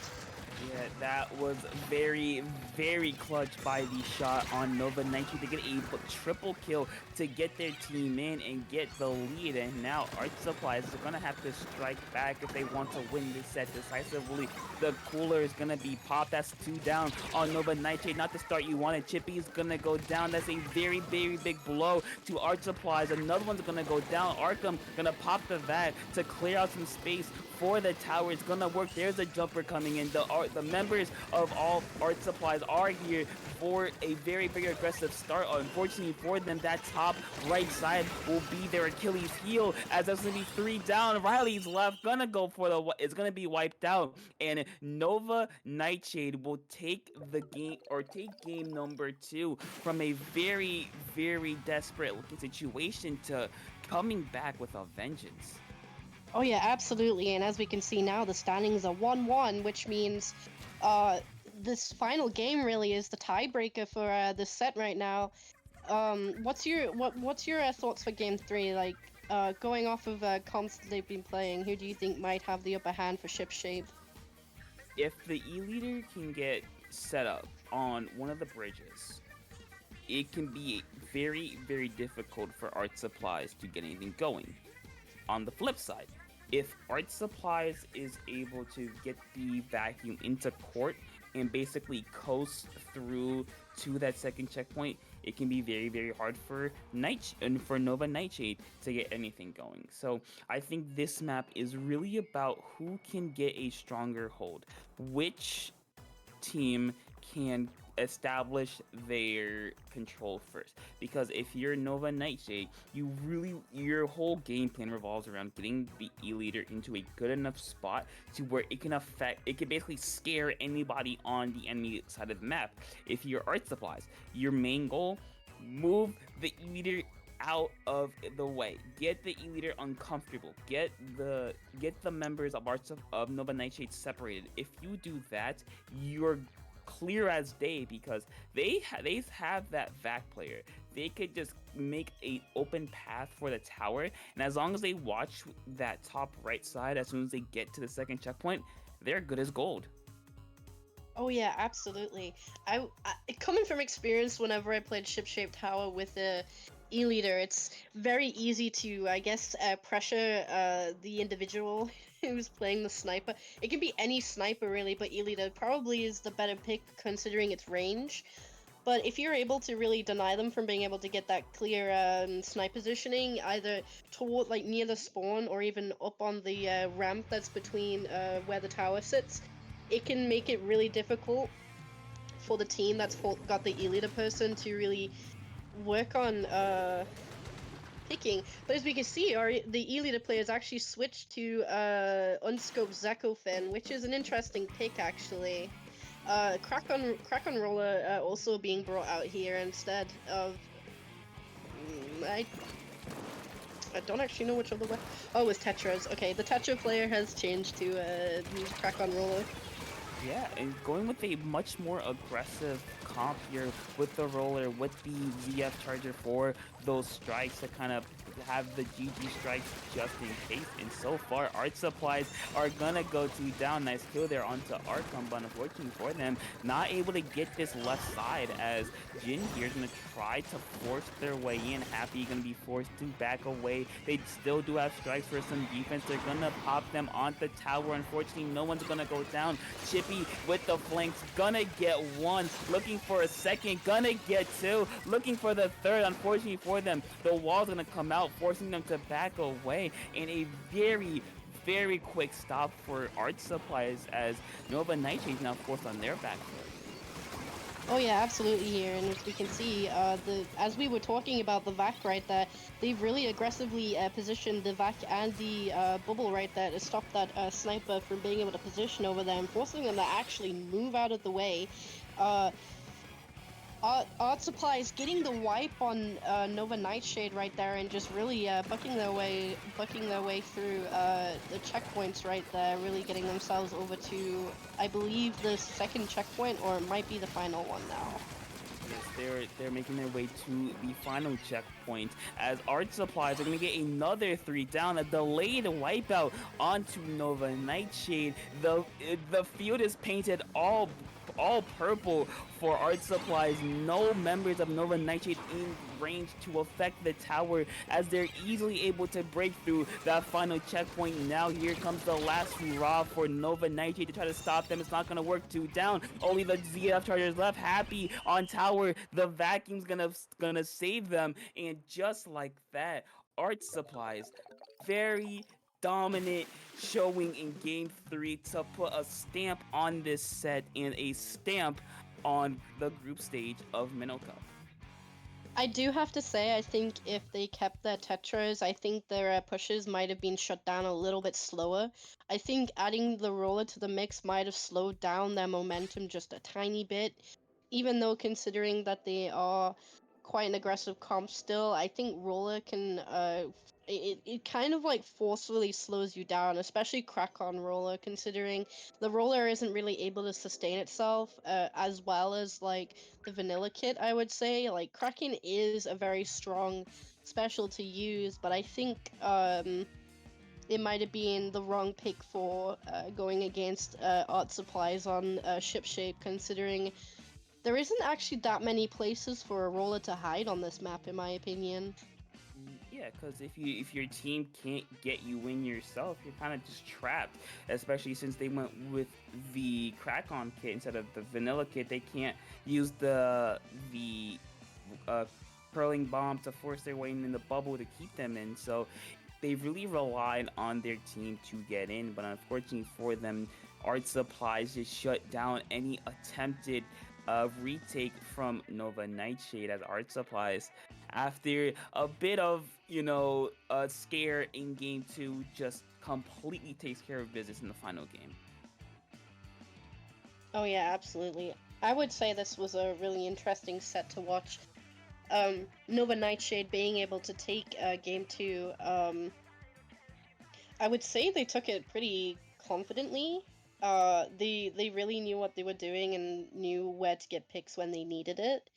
Yeah, that was very, very clutch by the shot on Nova Nightshade to get a triple kill to get their team in and get the lead. And now Art Supplies are going to have to strike back if they want to win this set decisively. The cooler is going to be popped. That's 2 down on Nova Nightshade. Not the start you wanted. Chippy is going to go down. That's a very, very big blow to Art Supplies. Another one's going to go down. Arkham going to pop the VAC to clear out some space for the tower. It's gonna work. There's a jumper coming in. The members of all Art Supplies are here for a very, very aggressive start. Unfortunately for them, that top right side will be their Achilles heel, as that's gonna be 3 down. Riley's left, gonna go for it's gonna be wiped out, and Nova Nightshade will take the game, or take game number 2 from a very, very desperate looking situation to coming back with a vengeance. Oh yeah, absolutely. And as we can see now, the standings are 1-1, which means this final game really is the tiebreaker for this set right now. What's your thoughts for game 3? Like, going off of comps that they've been playing, who do you think might have the upper hand for ship shape? If the E-leader can get set up on one of the bridges, it can be very, very difficult for Art Supplies to get anything going. On the flip side, if Art Supplies is able to get the vacuum into court and basically coast through to that second checkpoint, it can be very, very hard for Nova Nightshade to get anything going. So I think this map is really about who can get a stronger hold, which team can establish their control first. Because if you're Nova Nightshade, your whole game plan revolves around getting the E-leader into a good enough spot to where it can basically scare anybody on the enemy side of the map. If you're Art Supplies, your main goal, move the E-leader out of the way, get the E-leader uncomfortable, get the members of Nova Nightshade separated. If you do that, you're clear as day, because they have that VAC player. They could just make an open path for the tower, and as long as they watch that top right side, as soon as they get to the second checkpoint, they're good as gold. Oh yeah, absolutely. I coming from experience, whenever I played ship-shaped tower with a E-leader, it's very easy to, I guess, pressure the individual who's playing the sniper. It can be any sniper really, but E-leader probably is the better pick considering its range. But if you're able to really deny them from being able to get that clear snipe positioning, either toward, like, near the spawn or even up on the ramp that's between where the tower sits, it can make it really difficult for the team that's got the E-leader person to really work on picking. But as we can see, the E-leader players actually switched to unscoped Zekofin, which is an interesting pick actually. Crack on Roller also being brought out here instead of. I don't actually know which other way. Oh, it was Tetras. Okay, the Tetra player has changed to use Crack on Roller. Yeah, and going with a much more aggressive comp here with the roller, with the ZF charger for those strikes to kind of have the GG strikes just in case. And so far, Art Supplies are gonna go 2 down. Nice kill there onto Arkham, but unfortunately for them, not able to get this left side as Jin here is gonna try to force their way in. Happy gonna be forced to back away. They still do have strikes for some defense. They're gonna pop them on the tower. Unfortunately, no one's gonna go down. Chippy with the flanks, gonna get one, looking for a second, gonna get two, looking for the third. Unfortunately for them, the wall's gonna come out, forcing them to back away, and a very quick stop for Art Supplies as Nova Nightshade now forced on their back foot. Oh yeah, absolutely here, and as we can see, as we were talking about the VAC right there, they've really aggressively positioned the VAC and the bubble right there to stop that sniper from being able to position over them, forcing them to actually move out of the way. Art Supplies getting the wipe on Nova Nightshade right there, and just really bucking their way through the checkpoints right there, really getting themselves over to, I believe, the second checkpoint, or it might be the final one now. Yes, they're making their way to the final checkpoint as Art Supplies are going to get another 3 down, a delayed wipeout onto Nova Nightshade. The field is painted all purple for Art Supplies. No members of Nova Nightshade in range to affect the tower as they're easily able to break through that final checkpoint. Now here comes the last hurrah for Nova Nightshade to try to stop them. It's not going to work. 2 down. Only the ZF Chargers left. Happy on tower. The vacuum's gonna save them. And just like that, Art Supplies, very dominant showing in game 3 to put a stamp on this set and a stamp on the group stage of Minnow Cup. I do have to say, I think if they kept their Tetras, I think their pushes might have been shut down a little bit slower. I think adding the roller to the mix might have slowed down their momentum just a tiny bit. Even though considering that they are quite an aggressive comp still, I think roller can it kind of like forcefully slows you down, especially crack on roller, considering the roller isn't really able to sustain itself as well as like the vanilla kit, I would say. Like Kraken is a very strong special to use, but I think it might have been the wrong pick for going against Art Supplies on Ship Shape, considering there isn't actually that many places for a roller to hide on this map, in my opinion. Yeah, because if your team can't get you in yourself, you're kind of just trapped. Especially since they went with the crack-on kit instead of the vanilla kit, they can't use the uh, curling bomb to force their way in the bubble to keep them in. So they really relied on their team to get in, but unfortunately for them, Art Supplies just shut down any attempted retake from Nova Nightshade as Art Supplies, after a bit of, a scare in game 2, just completely takes care of business in the final game. Oh yeah, absolutely. I would say this was a really interesting set to watch. Nova Nightshade being able to take game 2, I would say they took it pretty confidently. They really knew what they were doing and knew where to get picks when they needed it.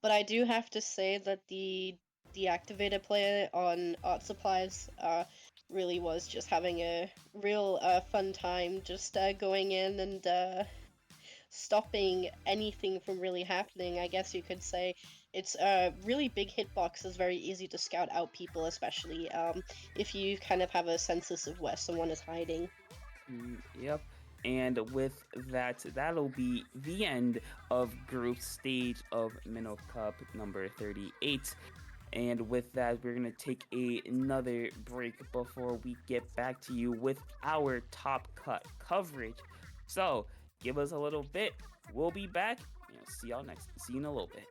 But I do have to say that the deactivated player on Art Supplies really was just having a real fun time, just going in and stopping anything from really happening, I guess you could say. It's a really big hitbox is very easy to scout out people, especially if you kind of have a census of where someone is hiding. Yep. And with that, that'll be the end of group stage of Minnow Cup number 38. And with that, we're going to take another break before we get back to you with our top cut coverage. So give us a little bit. We'll be back see y'all next. See you in a little bit.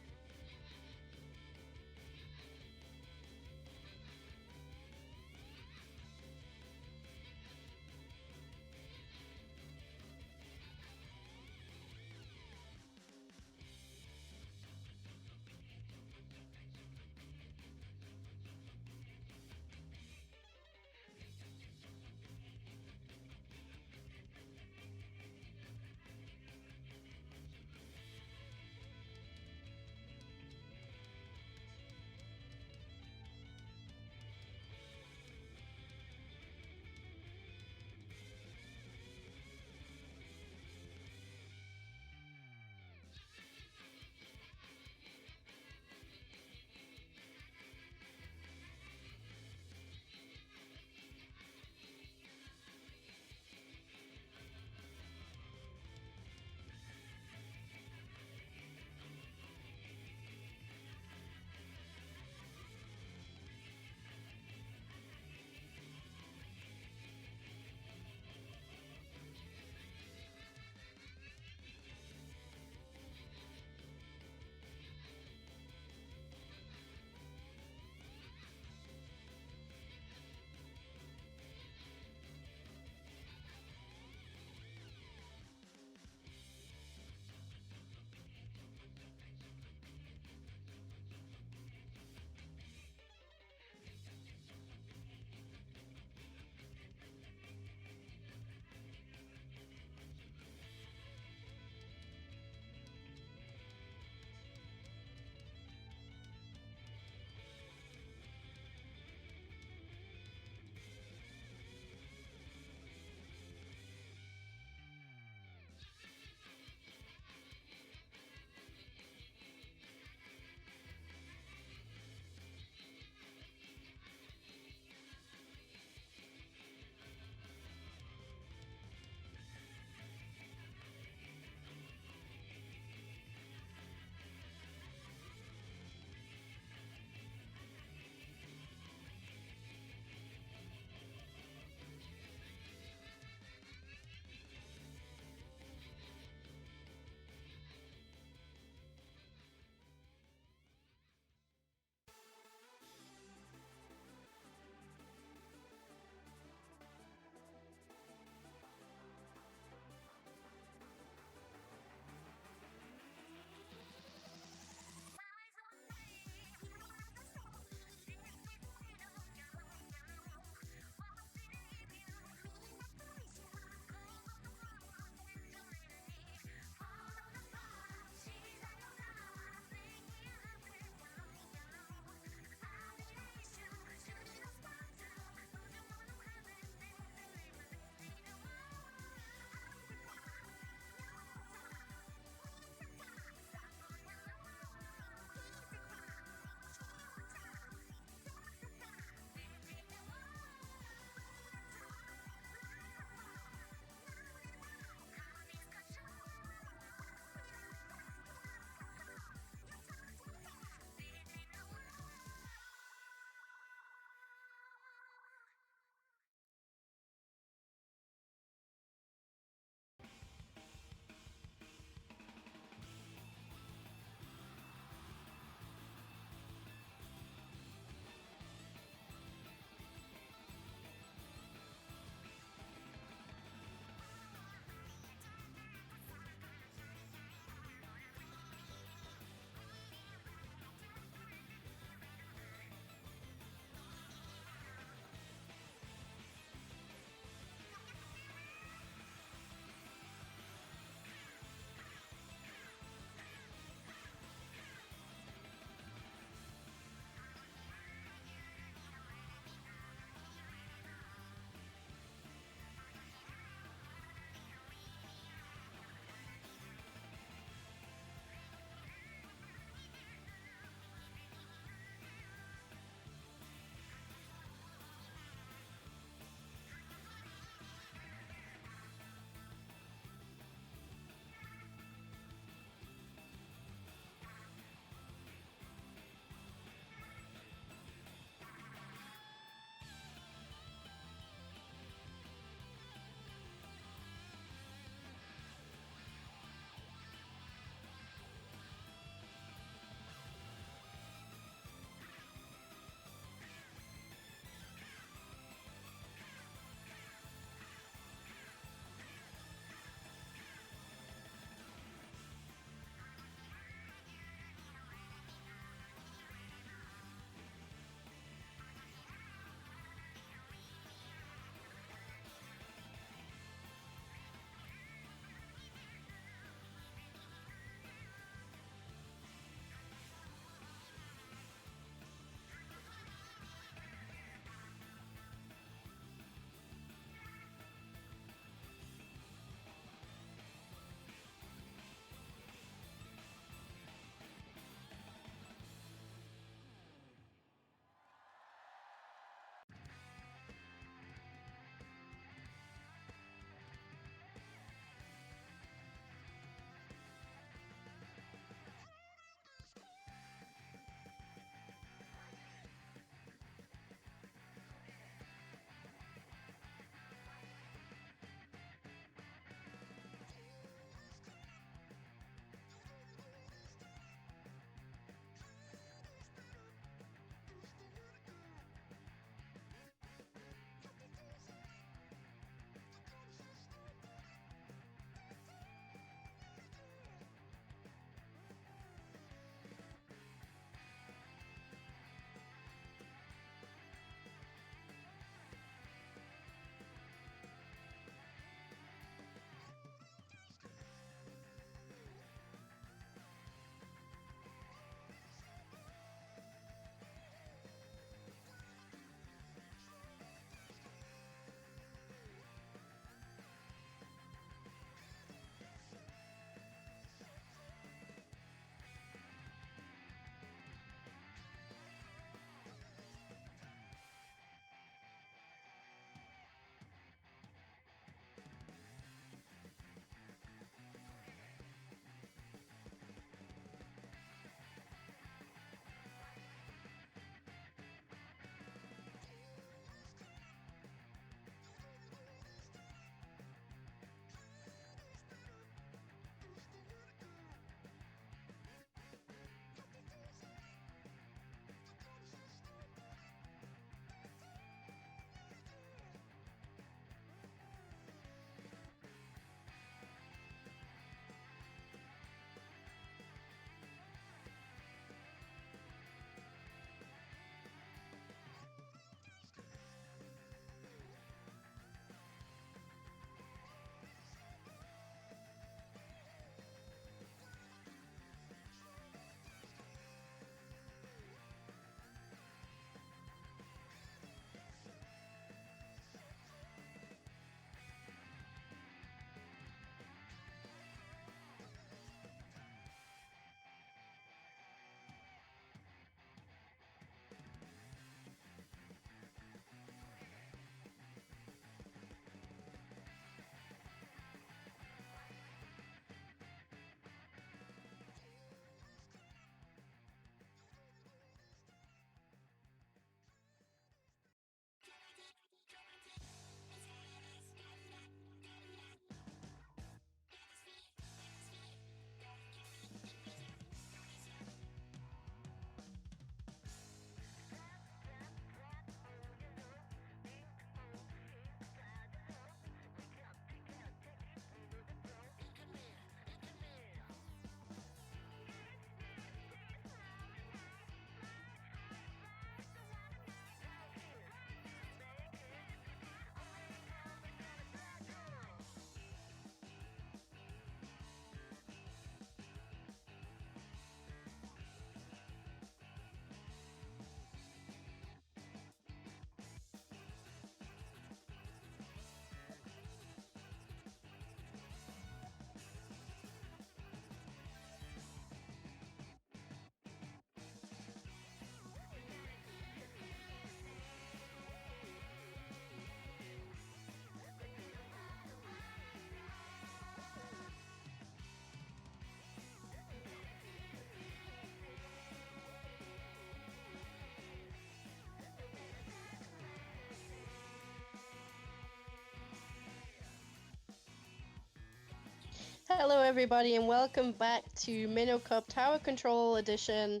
Hello, everybody, and welcome back to Minnow Cup Tower Control Edition.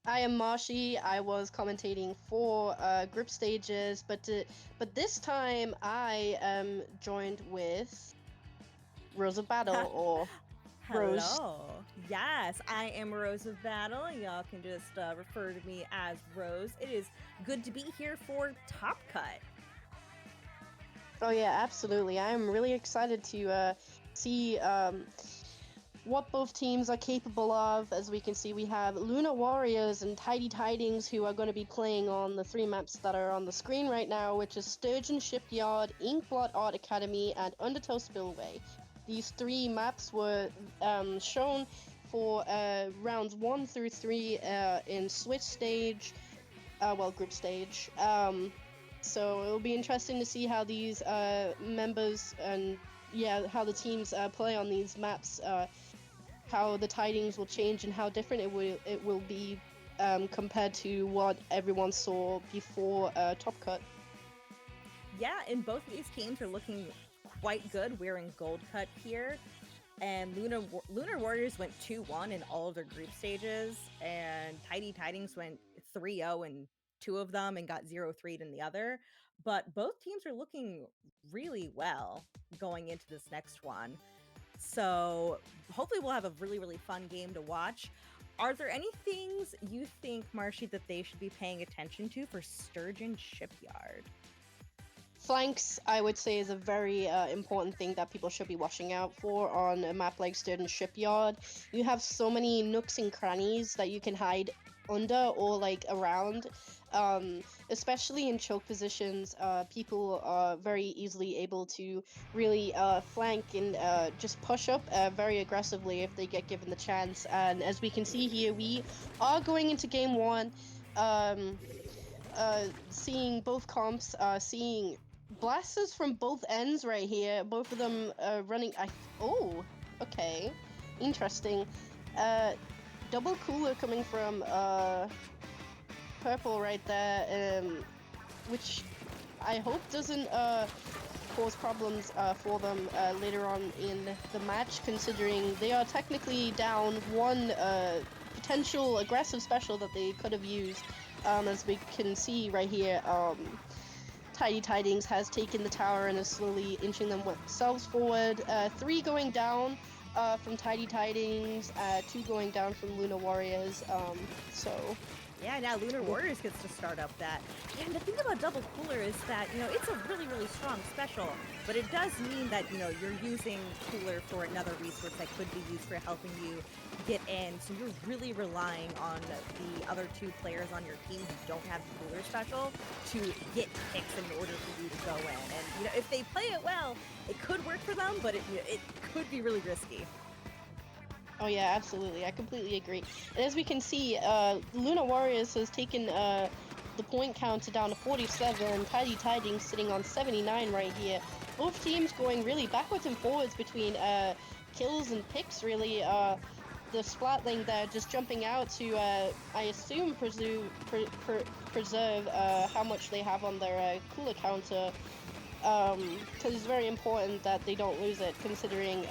I am Marshy. I was commentating for group stages, but this time I am joined with Rose of Battle, or Rose. Hello. Yes, I am Rose of Battle. Y'all can just refer to me as Rose. It is good to be here for Top Cut. Oh yeah, absolutely. I am really excited to see what both teams are capable of. As we can see, we have Luna Warriors and Tidy Tidings, who are going to be playing on the 3 maps that are on the screen right now, which is Sturgeon Shipyard, Inkblot Art Academy, and Undertow Spillway. These 3 maps were shown for rounds 1 through 3 in Switch stage, group stage. So it'll be interesting to see how these members and how the teams play on these maps. How the tidings will change and how different it will be compared to what everyone saw before Top Cut. Yeah, and both of these teams are looking quite good. We're in Gold Cut here. And Lunar Warriors went 2-1 in all of their group stages. And Tidy Tidings went 3-0 in 2 of them and got 0-3'd in the other. But both teams are looking really well going into this next one. So hopefully we'll have a really, really fun game to watch. Are there any things you think, Marshy, that they should be paying attention to for Sturgeon Shipyard? Flanks, I would say, is a very important thing that people should be watching out for on a map like Sturgeon Shipyard. You have so many nooks and crannies that you can hide under or like around. Especially in choke positions, people are very easily able to really flank and just push up very aggressively if they get given the chance. And as we can see here, we are going into game 1, seeing both comps, seeing blasters from both ends right here. Both of them running. Oh, okay, interesting. Double cooler coming from purple right there, which I hope doesn't cause problems for them later on in the match, considering they are technically down 1 potential aggressive special that they could have used. As we can see right here, Tidy Tidings has taken the tower and is slowly inching themselves forward. 3 going down from Tidy Tidings, 2 going down from Luna Warriors. So Yeah, now Lunar Warriors gets to start up that. And the thing about Double Cooler is that, it's a really, really strong special, but it does mean that, you're using Cooler for another resource that could be used for helping you get in. So you're really relying on the other 2 players on your team who don't have the Cooler special to get picks in order for you to go in. And, if they play it well, it could work for them, but it could be really risky. Oh yeah, absolutely. I completely agree. And as we can see, Luna Warriors has taken the point counter down to 47. Tidy Tidings sitting on 79 right here. Both teams going really backwards and forwards between kills and picks, really. The Splatling there just jumping out to, I assume, preserve how much they have on their cooler counter. Because it's very important that they don't lose it, considering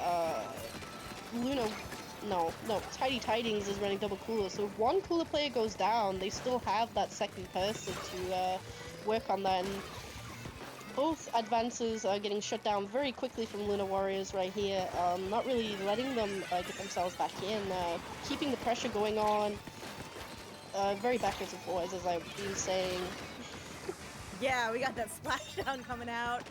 Tidy Tidings is running double cooler, so if 1 cooler player goes down, they still have that second person to work on that. And both advances are getting shut down very quickly from Luna Warriors right here, not really letting them get themselves back in, keeping the pressure going on, very backwards and forwards, as I've been saying. Yeah, we got that splashdown coming out.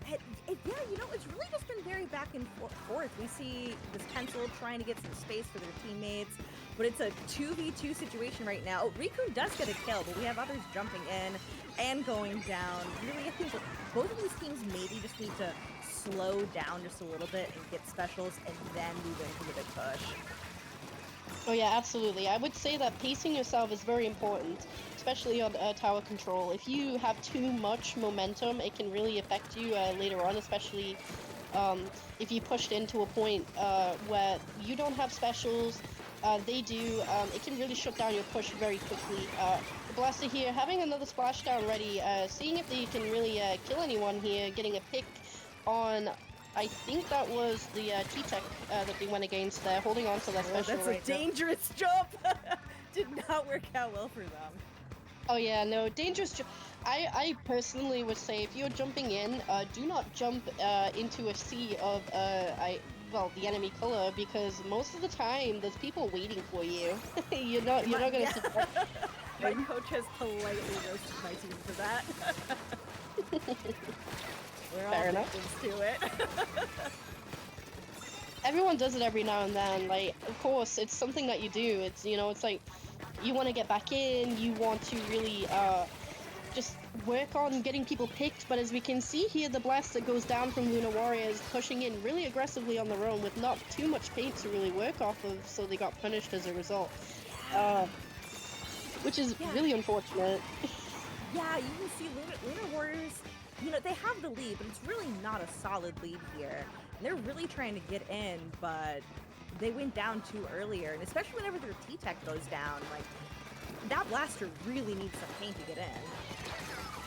And yeah, it's really just been very back and forth. We see this Pencil trying to get some space for their teammates, but it's a 2v2 situation right now. Riku does get a kill, but we have others jumping in and going down. Really, I think that both of these teams maybe just need to slow down just a little bit and get specials and then move into the big push. Oh yeah, absolutely. I would say that pacing yourself is very important, especially on tower control. If you have too much momentum, it can really affect you later on, especially if you pushed into a point where you don't have specials, they do. It can really shut down your push very quickly. The Blaster here having another splashdown ready, seeing if they can really kill anyone here, getting a pick on I think that was the T-Tech that they went against there, holding on to their Oh, special that's right a now. dangerous jump. Did not work out well for them. Oh yeah, no, dangerous. I personally would say if you're jumping in, do not jump into a sea of the enemy color, because most of the time there's people waiting for you. You're not gonna Yeah. see. My coach has politely roasted my team for that. We're all Fair enough. victims to it. Everyone does it every now and then. Like, of course, it's something that you do. It's it's like you want to get back in. You want to really just work on getting people picked, but as we can see here, the blast that goes down from Luna Warriors pushing in really aggressively on their own with not too much paint to really work off of, so they got punished as a result. Which is really unfortunate. Yeah, you can see Luna Warriors, they have the lead, but it's really not a solid lead here. And they're really trying to get in, but they went down too earlier, and especially whenever their T-Tech goes down, like, that blaster really needs some paint to get in.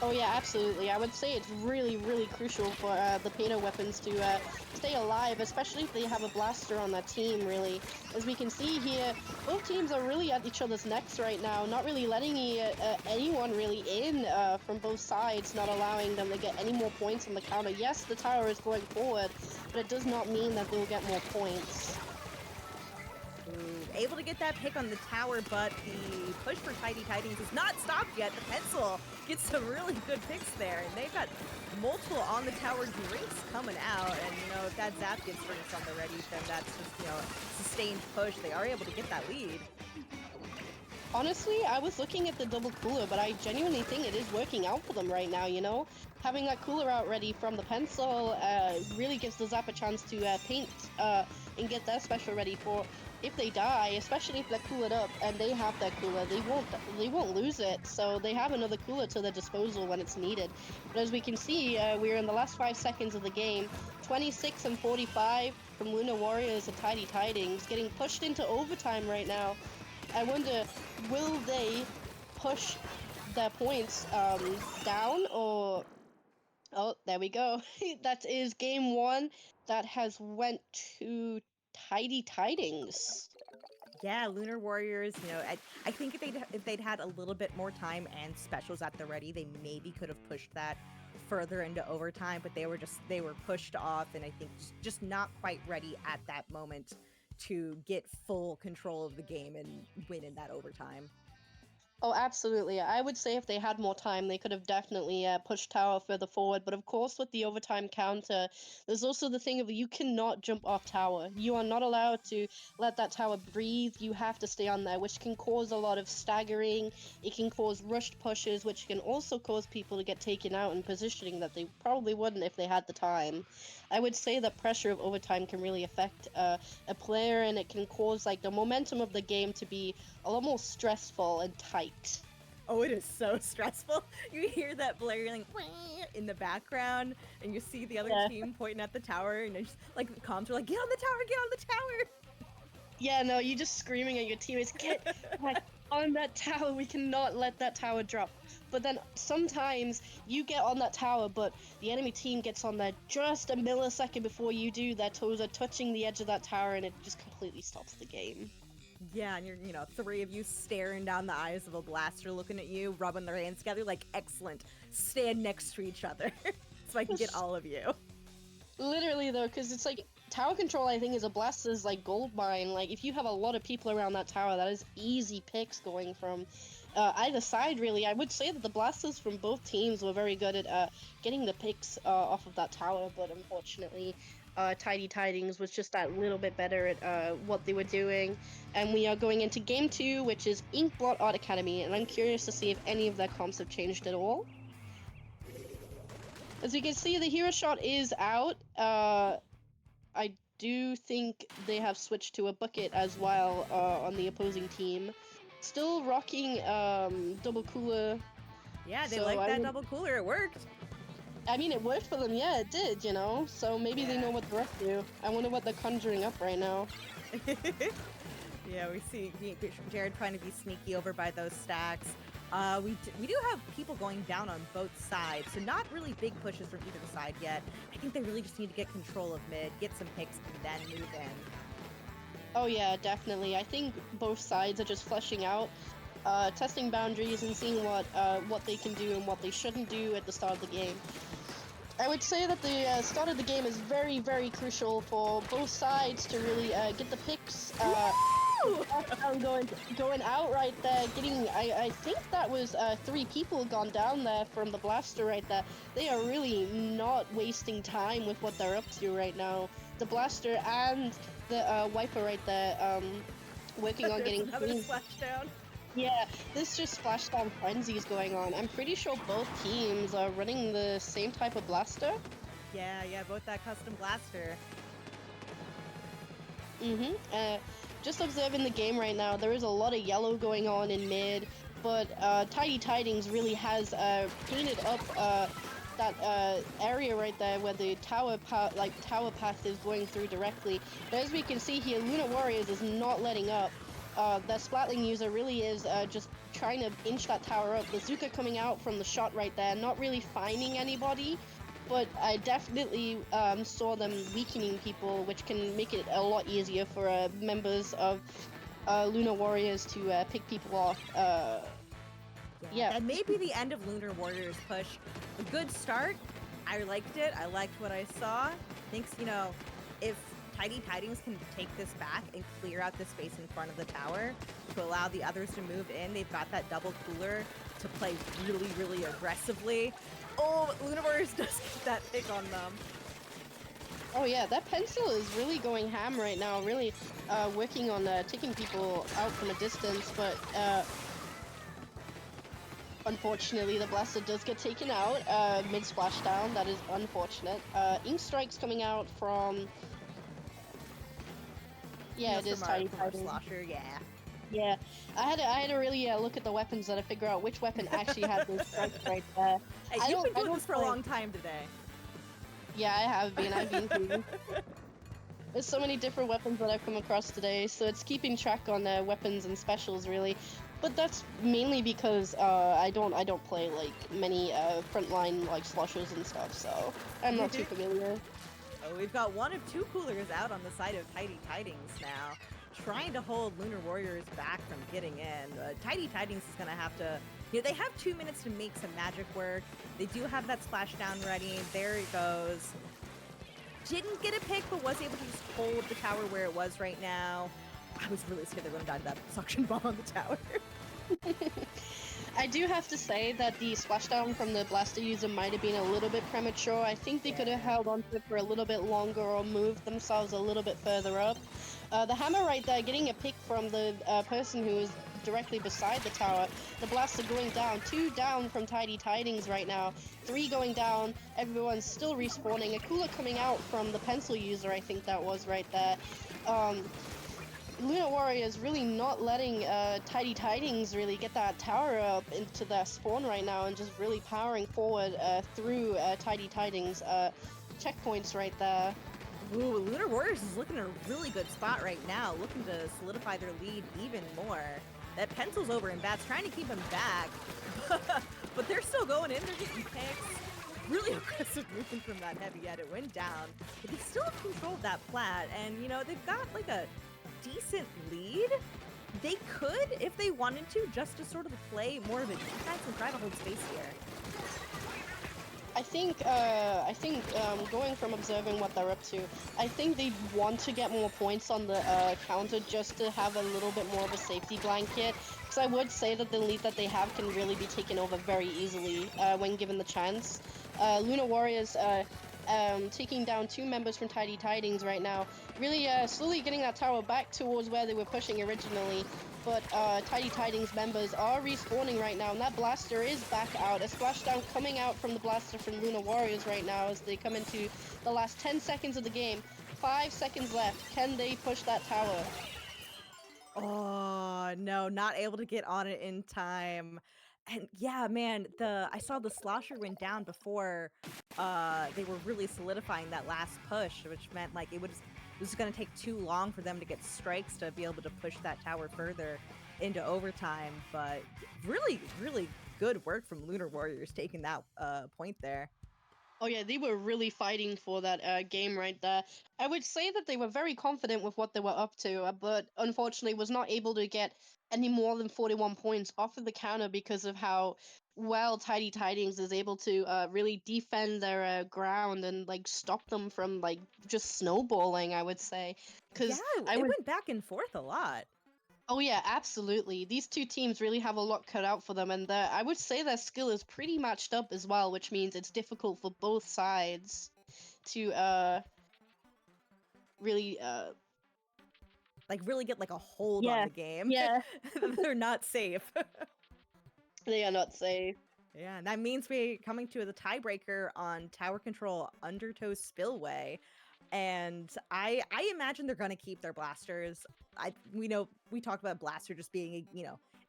Oh yeah, absolutely. I would say it's really, really crucial for the Painter weapons to stay alive, especially if they have a blaster on their team, really. As we can see here, both teams are really at each other's necks right now, not really letting anyone really in from both sides, not allowing them to get any more points on the counter. Yes, the tower is going forward, but it does not mean that they'll get more points. Ooh, able to get that pick on the tower, but the push for Tidy Tidings is not stopped yet. The pencil gets some really good picks there, and they've got multiple on the tower drinks coming out. And if that Zap gets drinks on the ready, then that's just sustained push. They are able to get that lead. Honestly, I was looking at the double cooler, but I genuinely think it is working out for them right now, Having that cooler out ready from the pencil really gives the Zap a chance to paint and get their special ready for if they die, especially if they're coolered up and they have their cooler, they won't lose it, so they have another cooler to their disposal when it's needed. But as we can see, we're in the last 5 seconds of the game, 26 and 45 from Luna Warriors and Tidy Tidings, getting pushed into overtime right now. I wonder, will they push their points down, or... Oh, there we go. That is game 1 that has went to Tidy Tidings. Yeah, Lunar Warriors, I think if they'd had a little bit more time and specials at the ready, they maybe could have pushed that further into overtime, but they were pushed off, and I think just not quite ready at that moment to get full control of the game and win in that overtime. Oh, absolutely. I would say if they had more time, they could have definitely pushed tower further forward. But of course, with the overtime counter, there's also the thing of you cannot jump off tower. You are not allowed to let that tower breathe. You have to stay on there, which can cause a lot of staggering. It can cause rushed pushes, which can also cause people to get taken out in positioning that they probably wouldn't if they had the time. I would say that pressure of overtime can really affect a player, and it can cause the momentum of the game to be a lot more stressful and tight. Oh, it is so stressful. You hear that blaring in the background, and you see the other team pointing at the tower, and just the comms are like, "Get on the tower! Get on the tower!" Yeah, no, you're just screaming at your teammates, "Get on that tower! We cannot let that tower drop." But then sometimes you get on that tower, but the enemy team gets on there just a millisecond before you do. Their toes are touching the edge of that tower, and it just completely stops the game. Yeah, and you're, 3 of you staring down the eyes of a blaster looking at you, rubbing their hands together, like, excellent. Stand next to each other so I can get all of you. Literally, though, because it's tower control, I think, is a blaster's gold mine. If you have a lot of people around that tower, that is easy picks going from either side, really. I would say that the blasters from both teams were very good at getting the picks off of that tower, but unfortunately, Tidy Tidings was just that little bit better at what they were doing. And we are going into game 2, which is Inkblot Art Academy, and I'm curious to see if any of their comps have changed at all. As you can see, the hero shot is out. I do think they have switched to a bucket as well on the opposing team. Still rocking double cooler. Yeah, they like that double cooler. It worked. I mean, it worked for them. Yeah, it did, So maybe they know what they're up to. I wonder what they're conjuring up right now. Yeah, we see Jared trying to be sneaky over by those stacks. We do have people going down on both sides, so not really big pushes from either side yet. I think they really just need to get control of mid, get some picks, and then move in. Oh yeah, definitely. I think both sides are just fleshing out, testing boundaries and seeing what they can do and what they shouldn't do at the start of the game. I would say that the start of the game is very, very crucial for both sides to really get the picks. Going out right there, getting. I think that was 3 people gone down there from the blaster right there. They are really not wasting time with what they're up to right now. The blaster and the wiper right there, working on getting. Another splashdown. Yeah, this just splashdown frenzy is going on. I'm pretty sure both teams are running the same type of blaster. Yeah, both that custom blaster. Just observing the game right now, there is a lot of yellow going on in mid, but Tidy Tidings really has painted up that area right there where the tower path is going through directly. But as we can see here, Luna Warriors is not letting up. The Splatling user really is just trying to inch that tower up. The Zuka coming out from the shot right there, not really finding anybody. But I definitely saw them weakening people, which can make it a lot easier for members of Lunar Warriors to pick people off. Yeah. That may be the end of Lunar Warriors push. A good start. I liked it. I liked what I saw. Thinks, if Tidy Tidings can take this back and clear out the space in front of the tower to allow the others to move in, they've got that double cooler to play really, really aggressively. Oh, Lunar Warriors does get that pick on them. Oh yeah, that pencil is really going ham right now, really working on taking people out from a distance, but unfortunately the blaster does get taken out mid splashdown. That is unfortunate. Ink Strike's coming out from... Yeah, it is Tidy Tidings. Slosher, yeah. Yeah, I had to really look at the weapons to figure out which weapon actually had those strikes right there. Hey, you've been doing this for a long time today. Yeah, I have been. I've been through. There's so many different weapons that I've come across today, so it's keeping track on weapons and specials really. But that's mainly because I don't play like many frontline like sloshers and stuff, so I'm not too familiar. Oh, we've got 1 of 2 coolers out on the side of Tidy Tidings now, trying to hold Lunar Warriors back from getting in. Tidy Tidings is going to have to... they have 2 minutes to make some magic work. They do have that splashdown ready. There it goes. Didn't get a pick, but was able to just hold the tower where it was right now. I was really scared they were going to die to that suction bomb on the tower. I do have to say that the splashdown from the blaster user might have been a little bit premature. I think they could have held on to it for a little bit longer or moved themselves a little bit further up. The hammer right there, getting a pick from the person who is directly beside the tower. The blaster going down. 2 down from Tidy Tidings right now. 3 going down. Everyone's still respawning. A cooler coming out from the pencil user, I think that was right there. Luna Warriors really not letting Tidy Tidings really get that tower up into their spawn right now and just really powering forward through Tidy Tidings checkpoints right there. Ooh, Lunar Warriors is looking in a really good spot right now, looking to solidify their lead even more. That pencil's over and Bat's trying to keep him back, but they're still going in, they're getting picks. Really aggressive movement from that heavy yet, it went down, but they still have control of that plat, and they've got like a decent lead. They could, if they wanted to, just to sort of play more of a defense and try to hold space here. I think going from observing what they're up to, I think they want to get more points on the counter just to have a little bit more of a safety blanket. Because I would say that the lead that they have can really be taken over very easily when given the chance. Luna Warriors taking down 2 members from Tidy Tidings right now, really slowly getting that tower back towards where they were pushing originally. But Tidy Tidings members are respawning right now, and that blaster is back out. A splashdown coming out from the blaster from Luna Warriors right now as they come into the last 10 seconds of the game. 5 seconds left. Can they push that tower? Oh, no, not able to get on it in time. And yeah, man, I saw the slosher went down before they were really solidifying that last push, which meant like it was going to take too long for them to get strikes to be able to push that tower further. into overtime, but really, really good work from Lunar Warriors taking that point there. Oh yeah, they were really fighting for that game right there. I would say that they were very confident with what they were up to, but unfortunately was not able to get any more than 41 points off of the counter because of how well Tidy Tidings is able to really defend their ground and like stop them from like just snowballing, I would say. Yeah, Because I it would went back and forth a lot. Oh yeah, absolutely. These two teams really have a lot cut out for them, and I would say their skill is pretty matched up as well, which means it's difficult for both sides to really Like really get like a hold on yeah, the game. yeah. They're not safe. They are not safe. Yeah, and that means we're coming to the tiebreaker on tower control Undertow Spillway. And I imagine they're gonna keep their blasters. We know we talk about blaster just being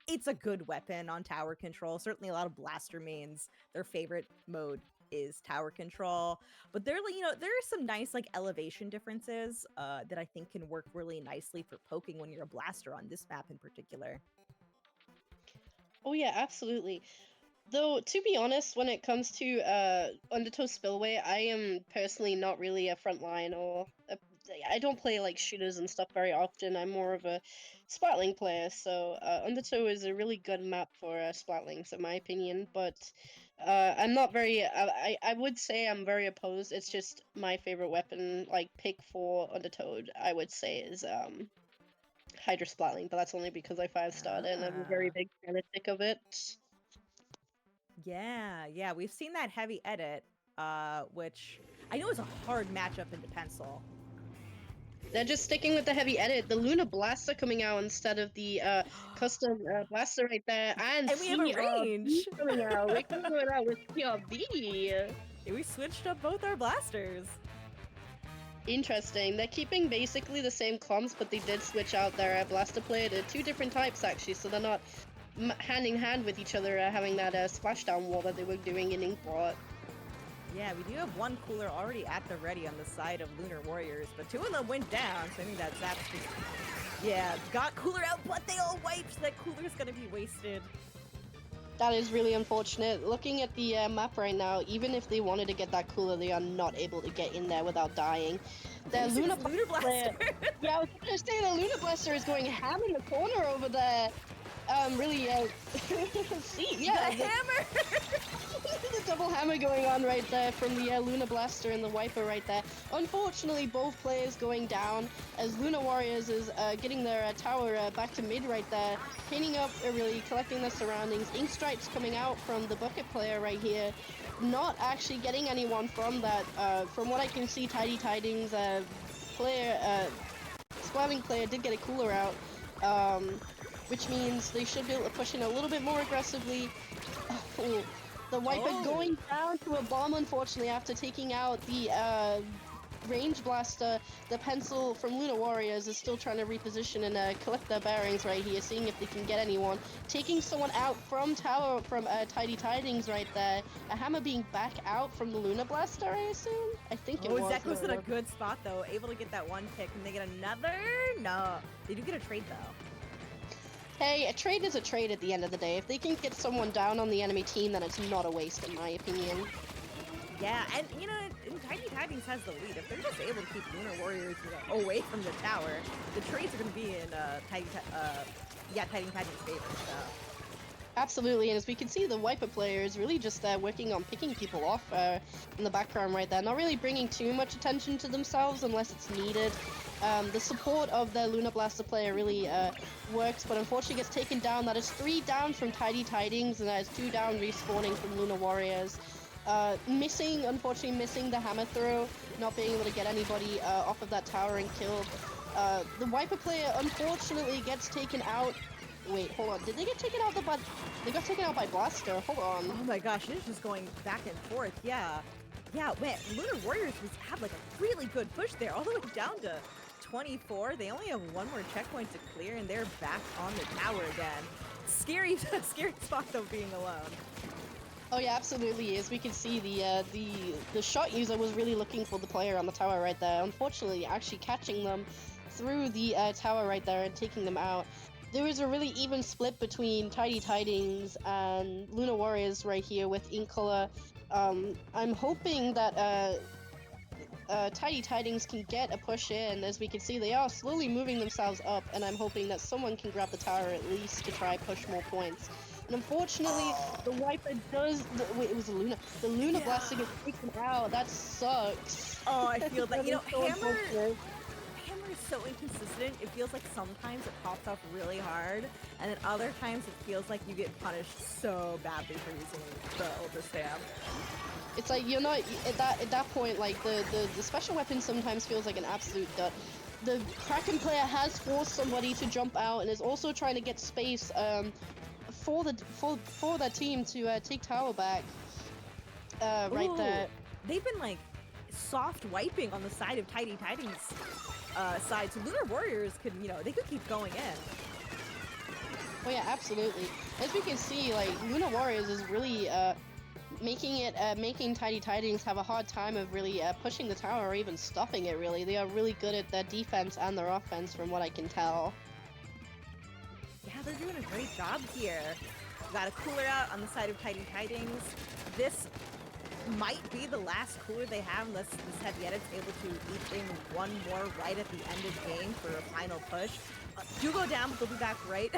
it's a good weapon on tower control. Certainly a lot of blaster mains, their favorite mode is tower control. But there there are some nice like elevation differences that I think can work really nicely for poking when you're a blaster on this map in particular. Oh yeah, absolutely. Though, to be honest, when it comes to Undertow Spillway, I am personally not really a frontline I don't play like shooters and stuff very often. I'm more of a Splatling player, so Undertow is a really good map for Splatlings, in my opinion. But I'm not very. I would say I'm very opposed. It's just my favorite weapon, like pick for Undertow. I would say is Hydra Splatling, but that's only because I 5-starred and I'm a very Ah. big fanatic of it. Yeah, we've seen that heavy edit, which I know is a hard matchup into pencil. They're just sticking with the heavy edit. The Luna Blaster coming out instead of the custom blaster right there, and And we have a range! coming out. We're coming out with CRB. We switched up both our blasters. Interesting. They're keeping basically the same comps, but they did switch out their blaster player to two different types actually, so they're not hand in hand with each other, having that splashdown wall that they were doing in Inkblot. Yeah, we do have one cooler already at the ready on the side of Lunar Warriors, but two of them went down, so I think that Zap's just... Yeah, got cooler out, but they all wiped, so that cooler's gonna be wasted. That is really unfortunate. Looking at the map right now, even if they wanted to get that cooler, they are not able to get in there without dying. The Lunar Blaster! Yeah, I was gonna say the Lunar Blaster is going ham in the corner over there. Really, see, yeah. The hammer! The double hammer going on right there from the Luna Blaster and the Wiper right there. Unfortunately, both players going down as Luna Warriors is getting their tower back to mid right there, cleaning up, really collecting their surroundings. Ink Stripes coming out from the bucket player right here, not actually getting anyone from that. From what I can see, Tidy Tidings Splatling player did get a cooler out, which means they should be able to push in a little bit more aggressively. The Wiper going down to a bomb, unfortunately, after taking out the range blaster. The pencil from Luna Warriors is still trying to reposition and collect their bearings right here, seeing if they can get anyone. Taking someone out from tower, from Tidy Tidings right there. A hammer being back out from the Luna Blaster, I assume? I think it was. Zeko's in a good spot, though. Able to get that one pick. Can they get another? No. They do get a trade, though. Hey, a trade is a trade at the end of the day. If they can get someone down on the enemy team, then it's not a waste, in my opinion. Yeah, and Tiny Tidings has the lead. If they're just able to keep Lunar Warriors away from the tower, the trades are going to be in Tiny Tidings' favor. So. Absolutely, and as we can see, the Wiper player is really just working on picking people off in the background right there. Not really bringing too much attention to themselves unless it's needed. The support of the Luna Blaster player really works, but unfortunately gets taken down. That is 3 down from Tidy Tidings, and that is 2 down respawning from Luna Warriors. Unfortunately missing the hammer throw, not being able to get anybody off of that tower and killed. The Wiper player unfortunately gets taken out. Wait, hold on. Did they get taken out they got taken out by Blaster. Hold on. Oh my gosh, it's just going back and forth. Yeah, man, Lunar Warriors had like a really good push there, all the way down to 24. They only have one more checkpoint to clear, and they're back on the tower again. Scary spot though, being alone. Oh yeah, absolutely. As we can see, the shot user was really looking for the player on the tower right there. Unfortunately, actually catching them through the tower right there and taking them out. there is a really even split between Tidy Tidings and Luna Warriors right here with Inkcolor. I'm hoping that Tidy Tidings can get a push in. As we can see, they are slowly moving themselves up, and I'm hoping that someone can grab the tower at least to try push more points. And unfortunately, the Wiper does. Wait, it was the Luna. The Luna Blaster gets taken out. That sucks. Oh, I feel that. You know, is so unfortunate. Hammer is so inconsistent. It feels like sometimes it pops off really hard, and then other times it feels like you get punished so badly for using the Ultra Stamp. It's like you're not at that point. Like the special weapon sometimes feels like an absolute dud. The Kraken player has forced somebody to jump out and is also trying to get space for that team to take tower back. Right there. They've been like soft wiping on the side of Tidy Tidings side, so Lunar Warriors could, you know, they could keep going in. Oh yeah, absolutely. As we can see, like Luna Warriors is really making Tidy Tidings have a hard time of really pushing the tower or even stopping it. Really, they are really good at their defense and their offense, from what I can tell. Yeah, they're doing a great job here. Got a cooler out on the side of Tidy Tidings. This might be the last cooler they have unless this Heavy Edit's able to each in one more right at the end of the game for a final push. Do go down, but they'll be back right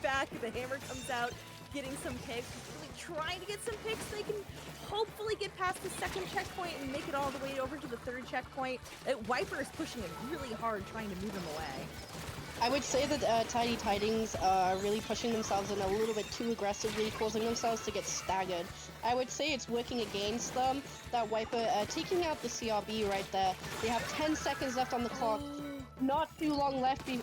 back. The hammer comes out, getting some picks. Really trying to get some picks. They can hopefully get past the second checkpoint and make it all the way over to the third checkpoint. Wiper is pushing him really hard, trying to move him away. I would say that Tidy Tidings are really pushing themselves in a little bit too aggressively, causing themselves to get staggered. I would say it's working against them. That Wiper taking out the CRB right there. They have 10 seconds left on the clock. Not too long left to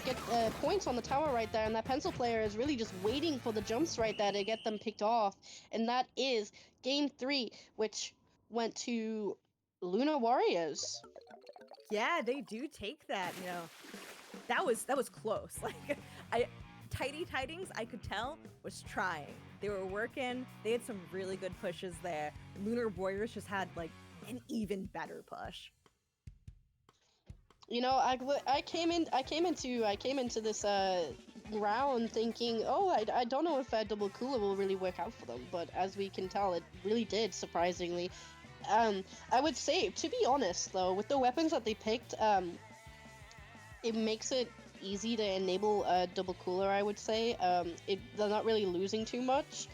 get points on the tower right there, and that pencil player is really just waiting for the jumps right there to get them picked off. And that is game 3, which went to Luna Warriors. Yeah, they do take that, you know. That was close. Like Tidy Tidings, I could tell, was trying. They were working. They had some really good pushes there. Lunar Warriors just had like an even better push. You know, I came into this round thinking, oh, I don't know if double cooler will really work out for them, but as we can tell, it really did, surprisingly. I would say, to be honest though, with the weapons that they picked, it makes it easy to enable double cooler, I would say. They're not really losing too much,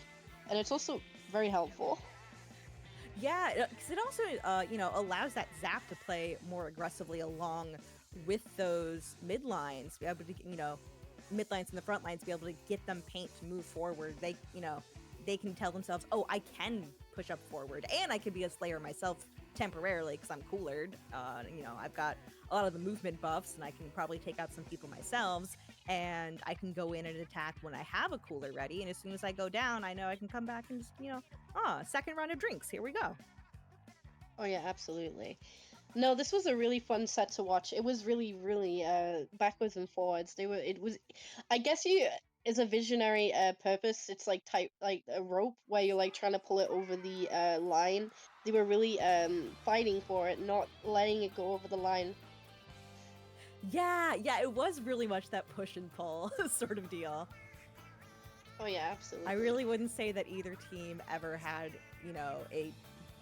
and it's also very helpful. Yeah, because it also, you know, allows that Zap to play more aggressively along with those mid lines, be able to, you know, mid lines and the front lines, be able to get them paint to move forward. They, you know, they can tell themselves, oh, I can push up forward, and I can be a Slayer myself temporarily because I'm coolered. You know, I've got a lot of the movement buffs, and I can probably take out some people myself, and I can go in and attack when I have a cooler ready, and as soon as I go down, I know I can come back and just, you know, second round of drinks, here we go. Oh yeah, absolutely. No, this was a really fun set to watch. It was really, really backwards and forwards. It was, I guess as a visionary purpose, it's like like a rope where you're like trying to pull it over the line. They were really fighting for it, not letting it go over the line. Yeah, it was really much that push and pull sort of deal. Oh yeah, absolutely. I really wouldn't say that either team ever had, you know, a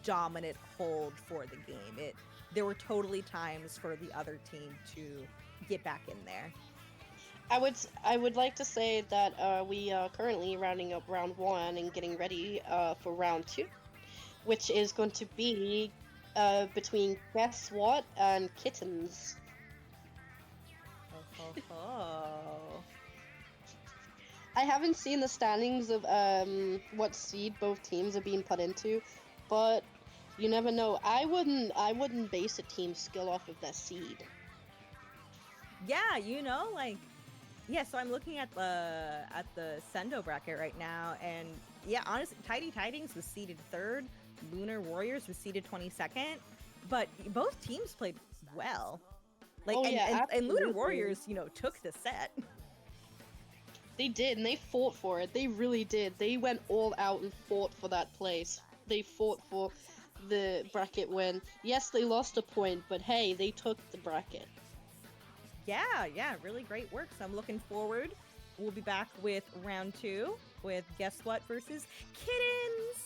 dominant hold for the game. There were totally times for the other team to get back in there. I would like to say that we are currently rounding up round 1 and getting ready for round 2, which is going to be between Guess What and Kittens. I haven't seen the standings of what seed both teams are being put into, but you never know. I wouldn't base a team's skill off of their seed. Yeah, you know, like, yeah, so I'm looking at the Sendo bracket right now, and yeah, honestly, Tidy Tidings was seeded 3rd, Lunar Warriors was seeded 22nd, but both teams played well. Like, and Lunar Warriors, you know, took the set. They did, and they fought for it. They really did. They went all out and fought for that place. They fought for the bracket win. Yes, they lost a point, but hey, they took the bracket. Yeah, really great work. So I'm looking forward. We'll be back with round 2 with Guess What versus Kittens.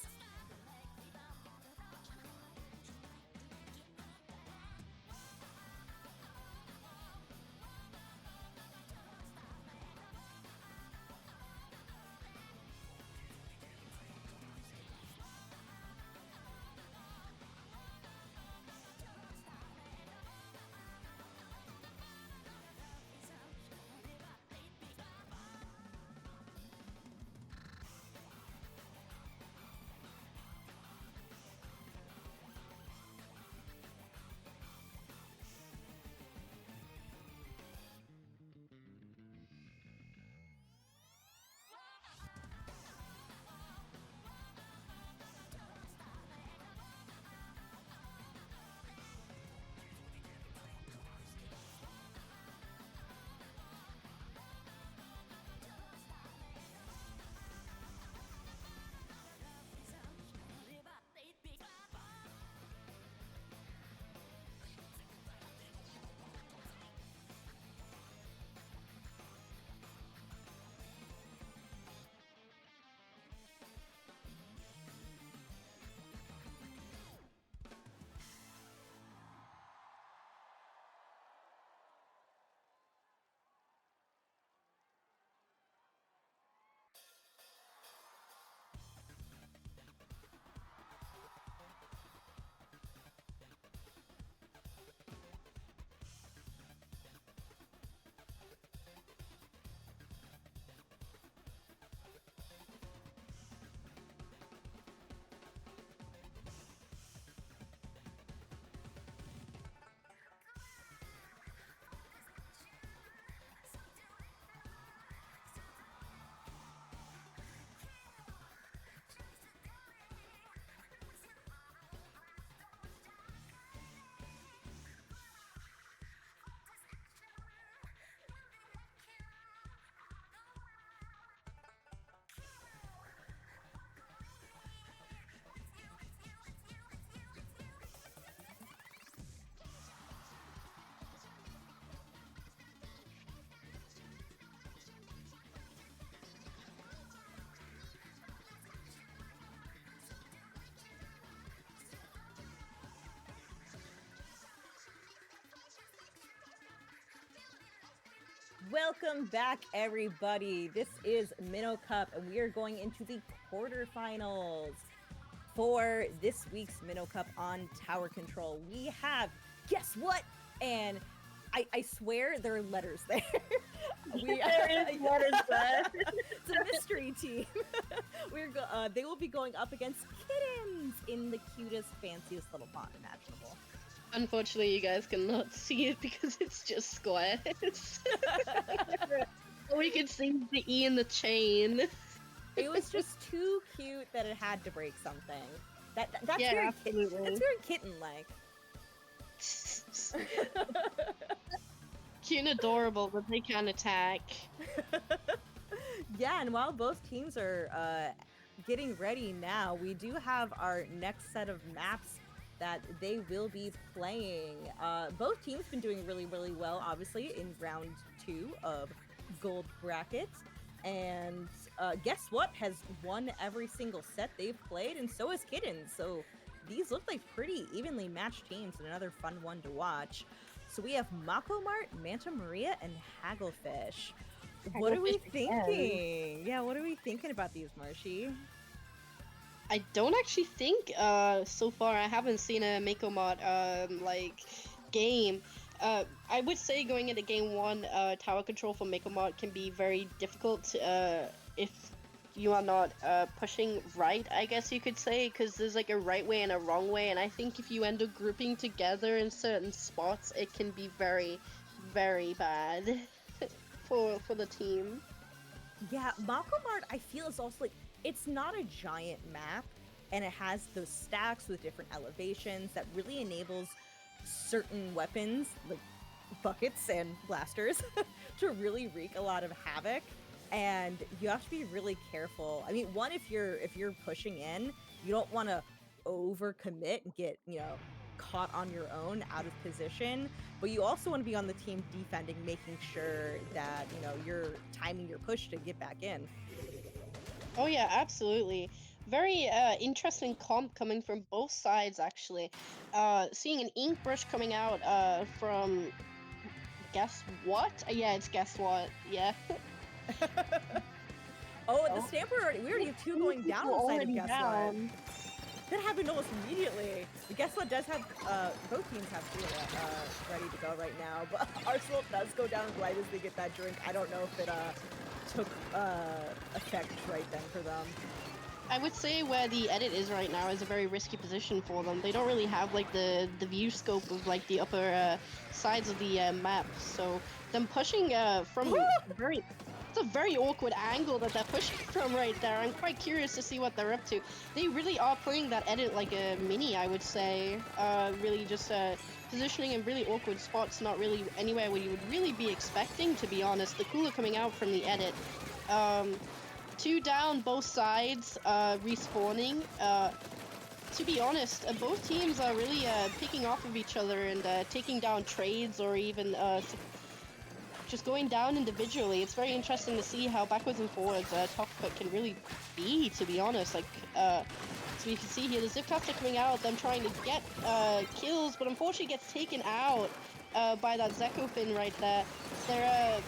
Welcome back, everybody. This is Minnow Cup, and we are going into the quarterfinals for this week's Minnow Cup on Tower Control. We have Guess What? And I swear there are letters there. There is letters there. It's a mystery team. They will be going up against Kittens in the cutest, fanciest little font imaginable. Unfortunately, you guys cannot see it because it's just squares. We can see the E in the chain. It was just too cute that it had to break something. That's Yeah, very absolutely. that's very kitten-like. Cute and adorable, but they can attack. Yeah, and while both teams are getting ready now, we do have our next set of maps that they will be playing. Both teams been doing really, really well, obviously, in round 2 of Gold Bracket. And Guess What has won every single set they've played, and so has Kittens. So these look like pretty evenly matched teams, and another fun one to watch. So we have Mako Mart, Manta Maria, and Hagglefish. What are we thinking? Yeah, what are we thinking about these, Marshy? I don't actually think so far I haven't seen a Makomot like game. I would say going into game 1, tower control for Makomot can be very difficult if you are not pushing right, I guess you could say, because there's like a right way and a wrong way, and I think if you end up grouping together in certain spots, it can be very, very bad for the team. Yeah, Mako Mart, I feel, is also like, it's not a giant map, and it has those stacks with different elevations that really enables certain weapons, like buckets and blasters, to really wreak a lot of havoc. And you have to be really careful. I mean, one, if you're pushing in, you don't want to overcommit and get, caught on your own out of position, but you also want to be on the team defending, making sure that, you know, you're timing your push to get back in. Oh yeah, absolutely. Very interesting comp coming from both sides actually. Seeing an ink brush coming out from guess what? Yeah, it's guess what. Yeah. Oh, and the Oh. Stamper already, we already have two Two going down people on the side of already Guess What. down. That happened almost immediately. But Guess What does have, both teams have two ready to go right now, but Arsenal does go down right as they get that drink. I don't know if it took effect right then for them. I would say where the edit is right now is a very risky position for them. They don't really have like the view scope of like the upper sides of the map, so them pushing from very it's a very awkward angle that they're pushing from right there. I'm quite curious to see what they're up to. They really are playing that edit like a mini, I would say. Really just positioning in really awkward spots, not really anywhere where you would really be expecting, to be honest. The cooler coming out from the edit. Two down, both sides, respawning. To be honest, both teams are really picking off of each other and taking down trades or even just going down individually. It's very interesting to see how backwards and forwards Top can really be, to be honest. Like, so you can see here the Zipcaster coming out, them trying to get kills, but unfortunately gets taken out by that Zekofin right there. They're,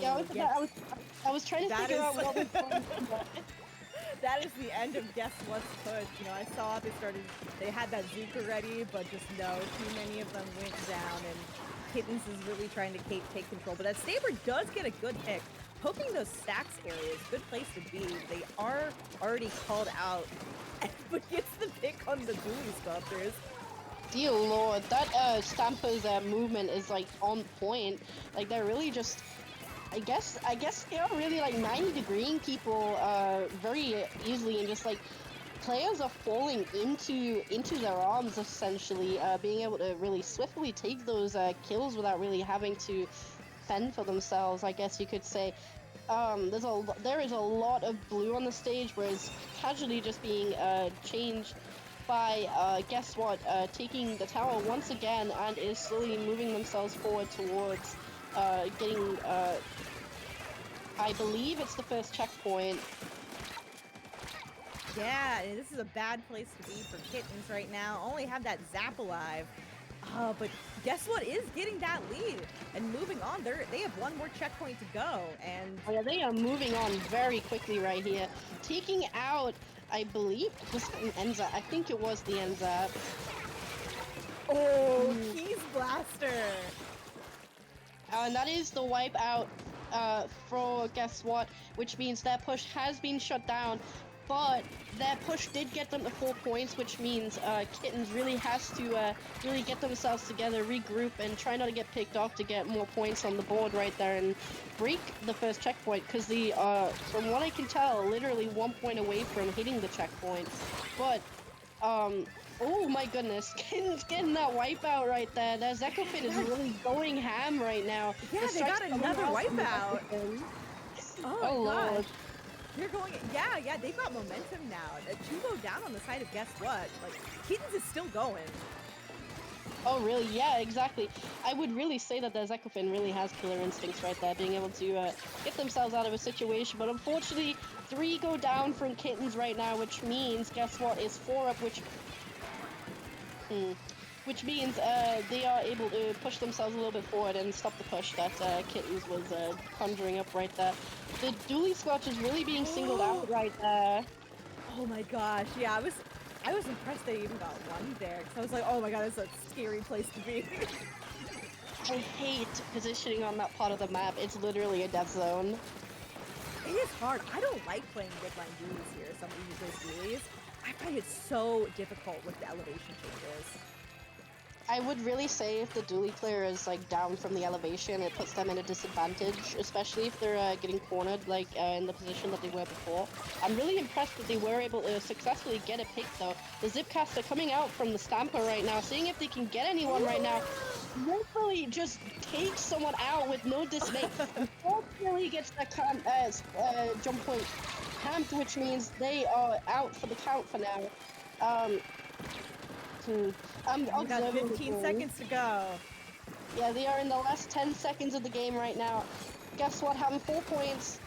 yeah, I was trying to figure out what was going on. That is the end of Guess What's push. You know, I saw they had that Zuka ready, but just no, too many of them went down, and Kittens is really trying to take control. But that Saber does get a good pick. Poking those stacks areas, good place to be. They are already called out, but gets the pick on the dually sculptors. Dear lord, that Stamper's movement is like on point. Like they're really just, I guess they're really like 90-degreeing people very easily, and just like players are falling into their arms essentially, being able to really swiftly take those kills without really having to fend for themselves, I guess you could say. There is a lot of blue on the stage, whereas casually just being changed by guess what, taking the tower once again, and is slowly moving themselves forward towards getting I believe it's the first checkpoint. Yeah, this is a bad place to be for Kittens right now. Only have that Zap alive. But guess what is getting that lead and moving on. They have one more checkpoint to go, and oh, yeah, they are moving on very quickly right here, taking out, I believe, was it an Enza? I think it was the Enza. oh, Keys Blaster. And that is the wipeout for guess what, which means their push has been shut down. But their push did get them to 4 points, which means Kittens really has to really get themselves together, regroup, and try not to get picked off to get more points on the board right there and break the first checkpoint, because the from what I can tell, literally 1 point away from hitting the checkpoint. But oh my goodness, Kittens getting that wipeout right there. That Zekofin is really going ham right now. Yeah, they got another wipeout. Oh my gosh. Lord. They're going, yeah, they've got momentum now. Two go down on the side of guess what? Like, Kittens is still going. Oh, really? Yeah, exactly. I would really say that the Zekofin really has killer instincts right there, being able to get themselves out of a situation. But unfortunately, 3 go down from Kittens right now, which means, guess what, is 4 up, which means they are able to push themselves a little bit forward and stop the push that Kittens was conjuring up right there. The dually squatch is really being singled out right there. Oh my gosh, yeah, I was impressed they even got one there, because I was like, oh my god, that's a scary place to be. I hate positioning on that part of the map. It's literally a death zone. It is hard. I don't like playing midline dualies here, some of these dualies. I find it so difficult with the elevation changes. I would really say if the dually player is like down from the elevation, it puts them in a disadvantage, especially if they're getting cornered like in the position that they were before. I'm really impressed that they were able to successfully get a pick though. The Zipcaster coming out from the Stamper right now, seeing if they can get anyone right now. Literally just takes someone out with no dismay. Unfortunately gets that jump point camped, which means they are out for the count for now. I'm We got observing the 15 game. seconds to go. Yeah, they are in the last 10 seconds of the game right now. Guess what? Having 4 points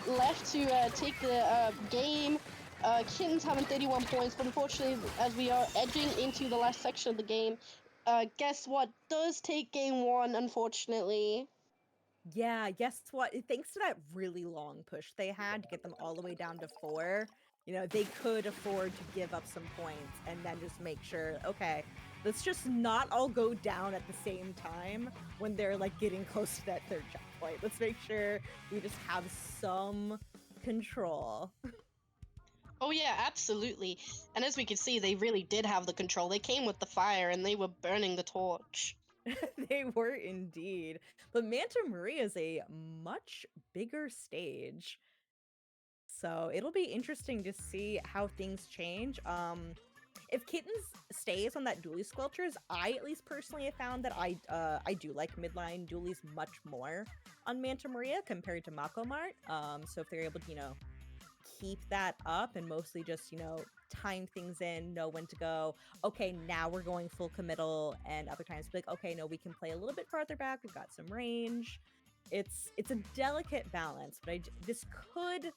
left to take the game. Kittens having 31 points, but unfortunately, as we are edging into the last section of the game, guess what? Does take game 1, unfortunately. Yeah, guess what? Thanks to that really long push they had to get them all the way down to 4, you know, they could afford to give up some points and then just make sure, okay, let's just not all go down at the same time when they're like getting close to that third checkpoint. Let's make sure we just have some control. Oh yeah, absolutely. And as we can see, they really did have the control. They came with the fire and they were burning the torch. They were indeed. But Manta Maria is a much bigger stage. So it'll be interesting to see how things change. If Kittens stays on that dually squelchers, I at least personally have found that I do like midline dualies much more on Manta Maria compared to Mako Mart. So if they're able to, you know, keep that up and mostly just, you know, time things in, know when to go. Okay, now we're going full committal, and other times be like, okay, no, we can play a little bit farther back. We've got some range. It's a delicate balance, but this could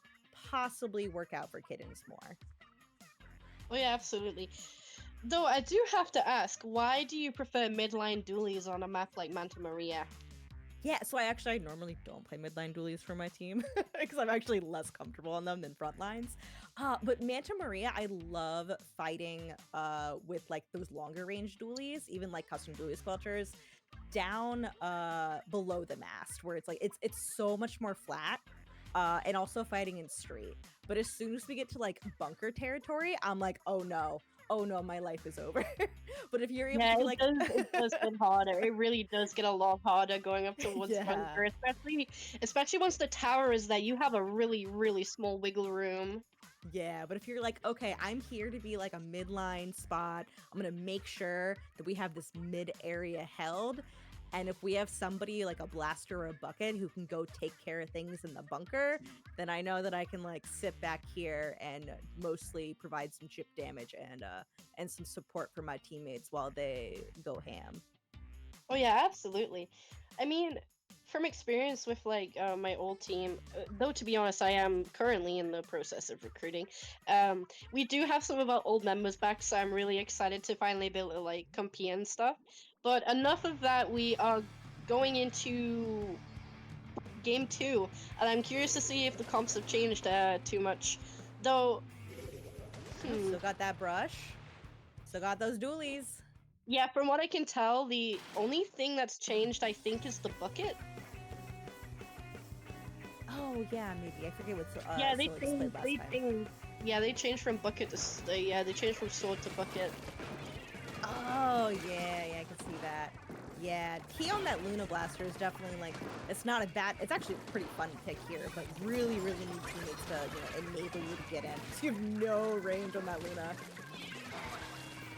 possibly work out for Kittens more. Oh yeah, absolutely. Though I do have to ask, why do you prefer midline dualies on a map like Manta Maria? Yeah, so I normally don't play midline dualies for my team because I'm actually less comfortable on them than front lines. But Manta Maria, I love fighting with like those longer range dualies, even like custom dually squelchers, down below the mast, where it's like it's so much more flat. And also fighting in street. But as soon as we get to like bunker territory, I'm like, oh no, my life is over. But if you're able to be like, it does get harder. It really does get a lot harder going up towards Yeah. bunker, especially once the tower is that you have a really, really small wiggle room. Yeah, but if you're like, okay, I'm here to be like a midline spot, I'm gonna make sure that we have this mid area held. And if we have somebody like a blaster or a bucket who can go take care of things in the bunker, then I know that I can like sit back here and mostly provide some chip damage and some support for my teammates while they go ham. Oh yeah, absolutely. I mean, from experience with like my old team, though to be honest, I am currently in the process of recruiting. We do have some of our old members back, so I'm really excited to finally be able to like compete and stuff. But enough of that. We are going into game 2, and I'm curious to see if the comps have changed too much. Though, Still got that brush. Still got those dualies. yeah, from what I can tell, the only thing that's changed, I think, is the bucket. Oh yeah, maybe I forget what's Yeah, they Solar displayed changed. last They time. changed. Yeah, they changed from bucket to yeah, they changed from sword to bucket. Oh yeah, I can see that. Yeah, T on that Luna Blaster is definitely like, it's not a bad, it's actually a pretty fun pick here, but really need teammates to, you know, enable you to get in. Because you have no range on that Luna.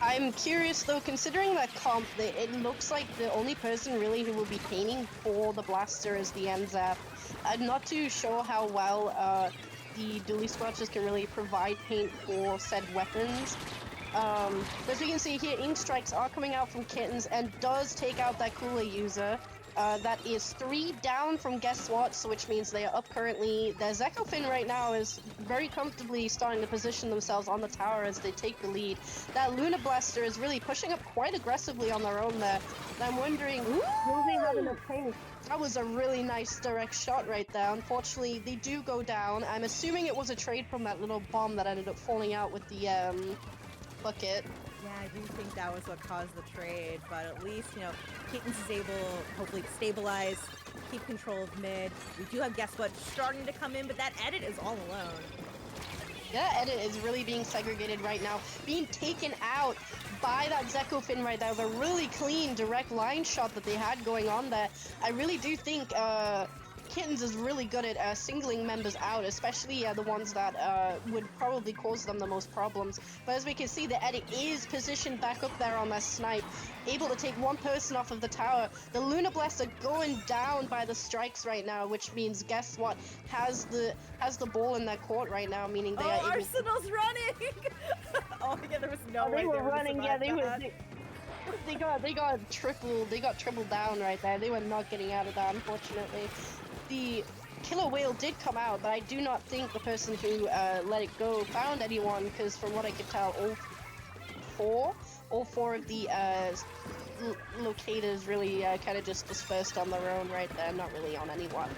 I'm curious though, considering that comp, it looks like the only person really who will be painting for the blaster is the NZAP. I'm not too sure how well the dually squelchers can really provide paint for said weapons. As we can see here, ink strikes are coming out from Kittens and does take out that cooler user. That is 3 down from Guess What, so which means they are up currently. Their Zekofin right now is very comfortably starting to position themselves on the tower as they take the lead. That Luna Blaster is really pushing up quite aggressively on their own there. And I'm wondering, will they have enough paint? That was a really nice direct shot right there. Unfortunately, they do go down. I'm assuming it was a trade from that little bomb that ended up falling out with the bucket. Yeah, I do think that was what caused the trade, but at least, you know, Kittens is able, hopefully, to stabilize, keep control of mid. We do have Guess What starting to come in, but that edit is all alone. Yeah, edit is really being segregated right now, being taken out by that Zekofin right there, the really clean direct line shot that they had going on there. I really do think Kittens is really good at singling members out, especially the ones that would probably cause them the most problems. But as we can see, the edit is positioned back up there on their snipe, able to take one person off of the tower. The Lunar Blast are going down by the strikes right now, which means, guess what, has the ball in their court right now, meaning they are able. Arsenal's running! Oh yeah, there was no way they were would running. Yeah, survive that. they got tripled down right there. They were not getting out of that, unfortunately. The killer whale did come out, but I do not think the person who let it go found anyone, because from what I could tell, all four of the locators really kind of just dispersed on their own right there, not really on anyone.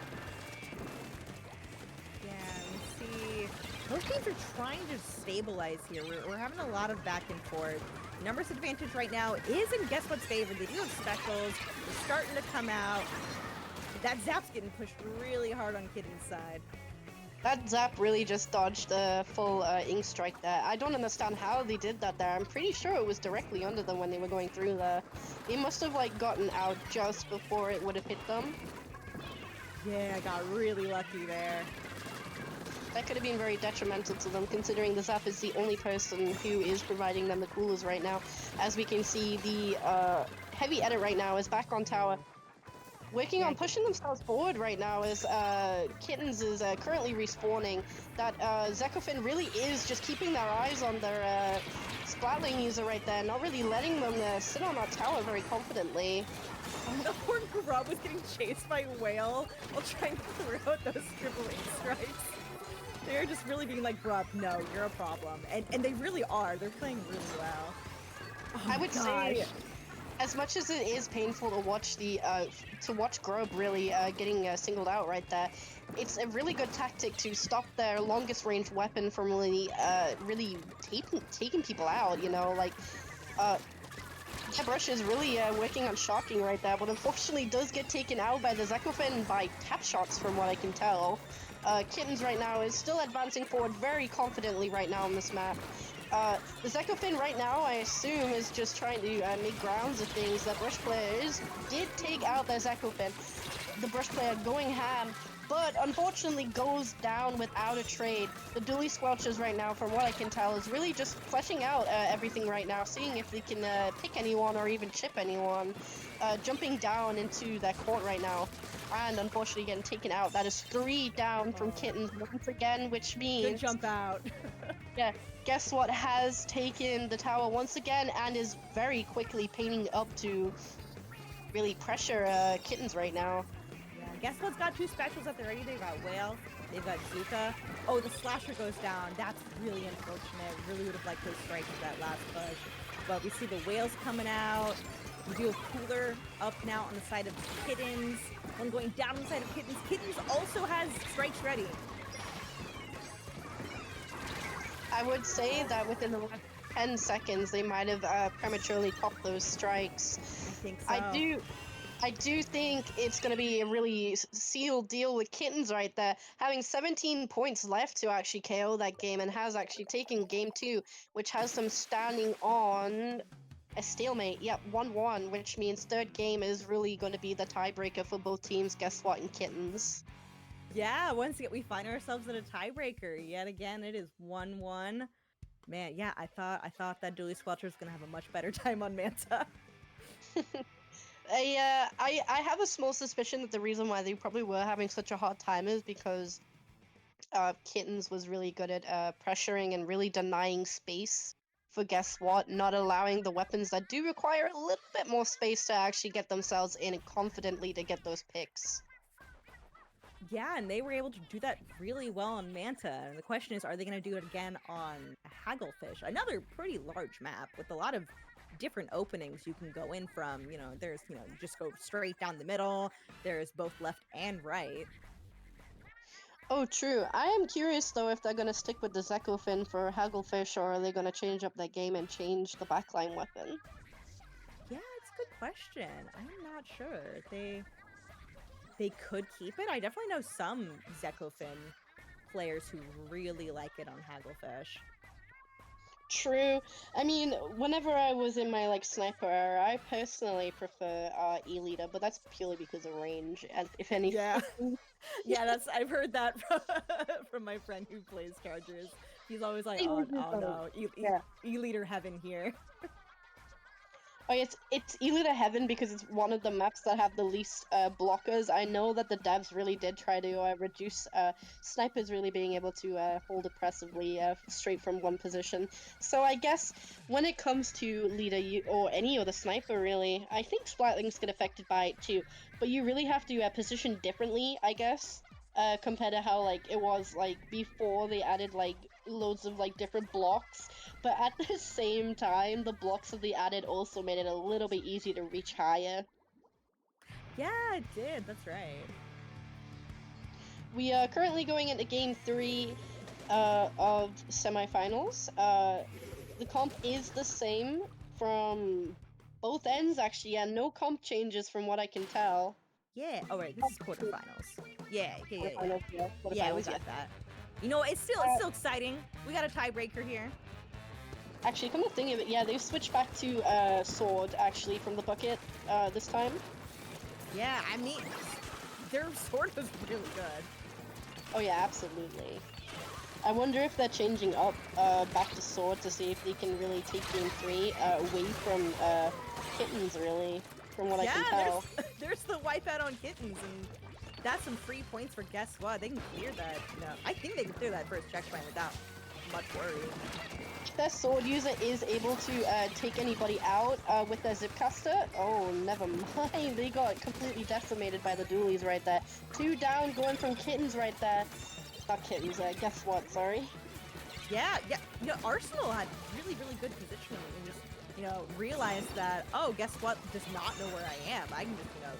Yeah, we see both teams are trying to stabilize here. We're having a lot of back and forth. Numbers advantage right now is in guess what's favored. They do have specials. They're starting to come out. That Zap's getting pushed really hard on Kitten's side. That Zap really just dodged a full ink strike there. I don't understand how they did that there. I'm pretty sure it was directly under them when they were going through there. They must have like gotten out just before it would have hit them. Yeah, I got really lucky there. That could have been very detrimental to them, considering the Zap is the only person who is providing them the coolers right now. As we can see, the heavy edit right now is back on tower. Working on pushing themselves forward right now as Kittens is currently respawning. That Zekofin really is just keeping their eyes on their Splatling user right there, not really letting them sit on that tower very confidently. The poor Grub was getting chased by a whale while trying to throw out those triple ink strikes. They're just really being like, Grub, no, you're a problem. And they really are. They're playing really well. Oh, I would say, as much as it is painful to watch Grub really getting singled out right there, it's a really good tactic to stop their longest range weapon from really taking people out. You know, like Brush is really working on shocking right there, but unfortunately does get taken out by the Zekofin by tap shots from what I can tell. Kittens right now is still advancing forward very confidently right now on this map. The Zekofin right now, I assume, is just trying to make grounds of things. The Brush players did take out their Zekofin. The Brush player going ham, but unfortunately goes down without a trade. The Dually Squelchers right now, from what I can tell, is really just fleshing out everything right now, seeing if they can pick anyone or even chip anyone. Jumping down into that court right now, and unfortunately getting taken out. That is 3 down from Kittens once again, which means... Good jump out. Yeah, guess what has taken the tower once again and is very quickly painting up to really pressure Kittens right now. Yeah, guess what's got 2 specials at the ready? They've got Whale, they've got Zuka. Oh, the Slasher goes down. That's really unfortunate. Really would have liked those strikes with that last push. But we see the Whales coming out. We do a cooler up now on the side of Kittens. One going down on the side of Kittens. Kittens also has strikes ready. I would say that within the last 10 seconds, they might have prematurely popped those strikes. I think so. I do think it's going to be a really sealed deal with Kittens right there, having 17 points left to actually KO that game, and has actually taken game 2, which has them standing on a stalemate. Yep, 1-1, which means third game is really going to be the tiebreaker for both teams. Guess what, in Kittens? Yeah, once again, we find ourselves at a tiebreaker. Yet again, it is 1-1. Man, yeah, I thought that Dually Squelcher was gonna have a much better time on Manta. I have a small suspicion that the reason why they probably were having such a hard time is because Kittens was really good at pressuring and really denying space for guess what, not allowing the weapons that do require a little bit more space to actually get themselves in confidently to get those picks. Yeah, and they were able to do that really well on Manta. And the question is, are they going to do it again on Hagglefish? Another pretty large map with a lot of different openings you can go in from. You know, there's, you just go straight down the middle. There's both left and right. Oh, true. I am curious, though, if they're going to stick with the Zekofin for Hagglefish, or are they going to change up their game and change the backline weapon? Yeah, it's a good question. I'm not sure. They could keep it. I definitely know some Zekofin players who really like it on Hagglefish. True. I mean, whenever I was in my sniper era, I personally prefer E-Leader, but that's purely because of range, as if anything. Yeah. Yeah, I've heard that from my friend who plays characters. He's always like, They oh, were just, oh no, yeah. E-leader heaven here. Oh, it's Elu to Heaven because it's one of the maps that have the least blockers. I know that the devs really did try to reduce snipers really being able to hold oppressively straight from one position. So I guess when it comes to leader or any other sniper really, I think Splatlings get affected by it too. But you really have to position differently, I guess. Compared to how like it was like before they added like loads of like different blocks, but at the same time the blocks that they added also made it a little bit easier to reach higher. Yeah, it did. That's right. We are currently going into game 3 of semifinals. The comp is the same from both ends actually, and no comp changes from what I can tell. Yeah. Oh right, this is quarterfinals. Yeah. Quarterfinals, yeah. Yeah, we Quarterfinals, yeah. got that. You know, it's still exciting. We got a tiebreaker here. Actually, come to think of it, yeah, they've switched back to sword actually from the bucket this time. Yeah, I mean, their sword was really good. Oh yeah, absolutely. I wonder if they're changing up back to sword to see if they can really take game 3 away from kittens, really, from what I can tell. There's the wipeout on kittens, and that's some free points for guess what? They can clear that. You know, I think they can clear that first checkpoint without much worry. Their sword user is able to take anybody out with their zipcaster. Oh, never mind. They got completely decimated by the dualies right there. 2 down, going from kittens right there. Not kittens, guess what? Sorry. Yeah. You know, Arsenal had really good positioning and just, you know, realized that, oh, guess what? Does not know where I am. I can just, you know,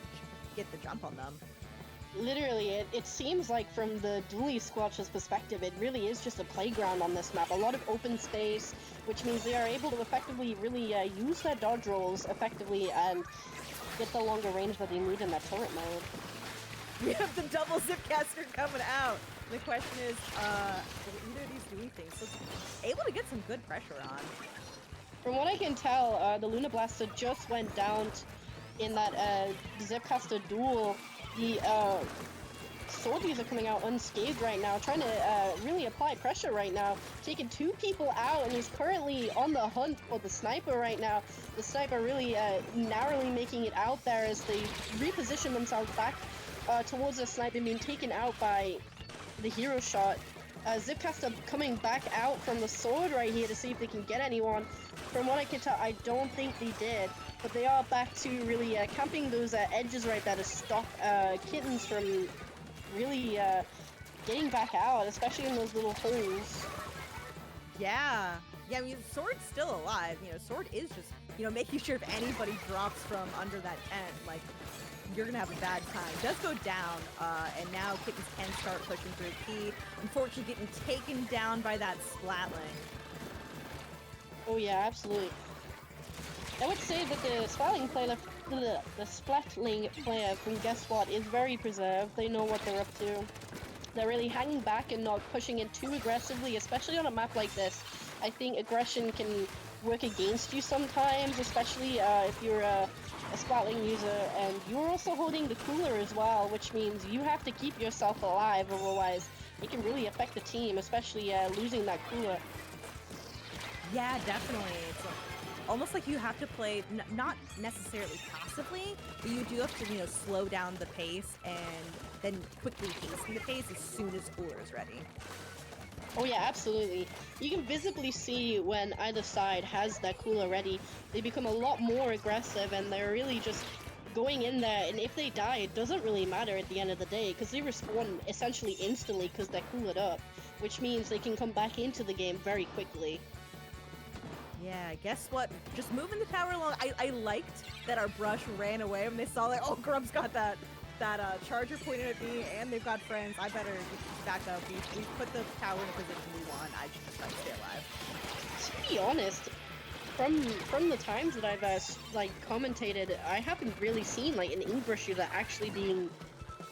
get the jump on them. Literally, it seems like from the dually squatch's perspective, it really is just a playground on this map. A lot of open space, which means they are able to effectively really use their dodge rolls effectively and get the longer range that they need in that turret mode. We have the double zipcaster coming out. The question is, will either of these do anything? So it's able to get some good pressure on. From what I can tell, the Luna Blaster just went down in that zipcaster duel. The sword user coming out unscathed right now, trying to really apply pressure right now, taking 2 people out, and he's currently on the hunt for the sniper right now. The sniper really narrowly making it out there as they reposition themselves back towards the sniper being taken out by the hero shot. Zipcaster coming back out from the sword right here to see if they can get anyone. From what I can tell, I don't think they did, but they are back to really camping those edges right there to stop kittens from really getting back out, especially in those little holes. Yeah, I mean, Sword's still alive. You know, Sword is just, you know, making sure if anybody drops from under that tent, like, you're gonna have a bad time. It does go down, and now kittens can start pushing through P. Unfortunately, getting taken down by that Splatling. Oh yeah, absolutely. I would say that the Splatling player from Guess What is very preserved. They know what they're up to. They're really hanging back and not pushing in too aggressively, especially on a map like this. I think aggression can work against you sometimes, especially if you're a Splatling user, and you're also holding the cooler as well, which means you have to keep yourself alive, otherwise it can really affect the team, especially losing that cooler. Yeah, definitely. It's almost like you have to play, not necessarily passively, but you do have to, you know, slow down the pace and then quickly hasten the pace as soon as cooler is ready. Oh yeah, absolutely. You can visibly see when either side has that cooler ready, they become a lot more aggressive and they're really just going in there, and if they die, it doesn't really matter at the end of the day, because they respawn essentially instantly because they're cooled up, which means they can come back into the game very quickly. Yeah, guess what? Just moving the tower along. I liked that our brush ran away when they saw, like, oh, Grub's got that charger pointed at me, and they've got friends. I better back up. We put the tower in a position we want. I should just, like, stay alive. To be honest, from the times that I've like commentated, I haven't really seen like an English user actually being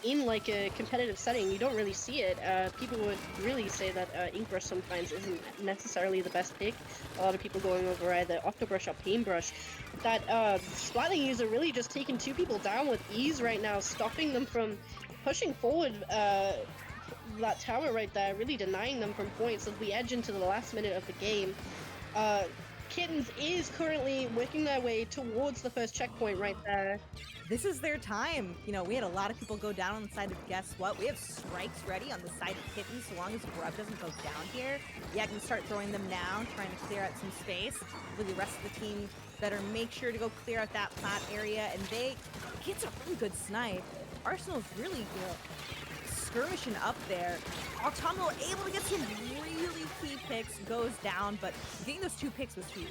in like a competitive setting. You don't really see it. People would really say that Inkbrush sometimes isn't necessarily the best pick. A lot of people going over either Octobrush or Paintbrush. That Splatling user really just taking 2 people down with ease right now, stopping them from pushing forward that tower right there, really denying them from points as we edge into the last minute of the game. Kittens is currently working their way towards the first checkpoint right there. This is their time. You know, we had a lot of people go down on the side of Guess What? We have strikes ready on the side of Kittens. So long as Grub doesn't go down here, yeah, I can start throwing them down, trying to clear out some space. With the rest of the team better make sure to go clear out that plat area. And it's a really good snipe. Arsenal's really, skirmishing up there. Autumnal able to get some really key picks, goes down, but getting those 2 picks was huge.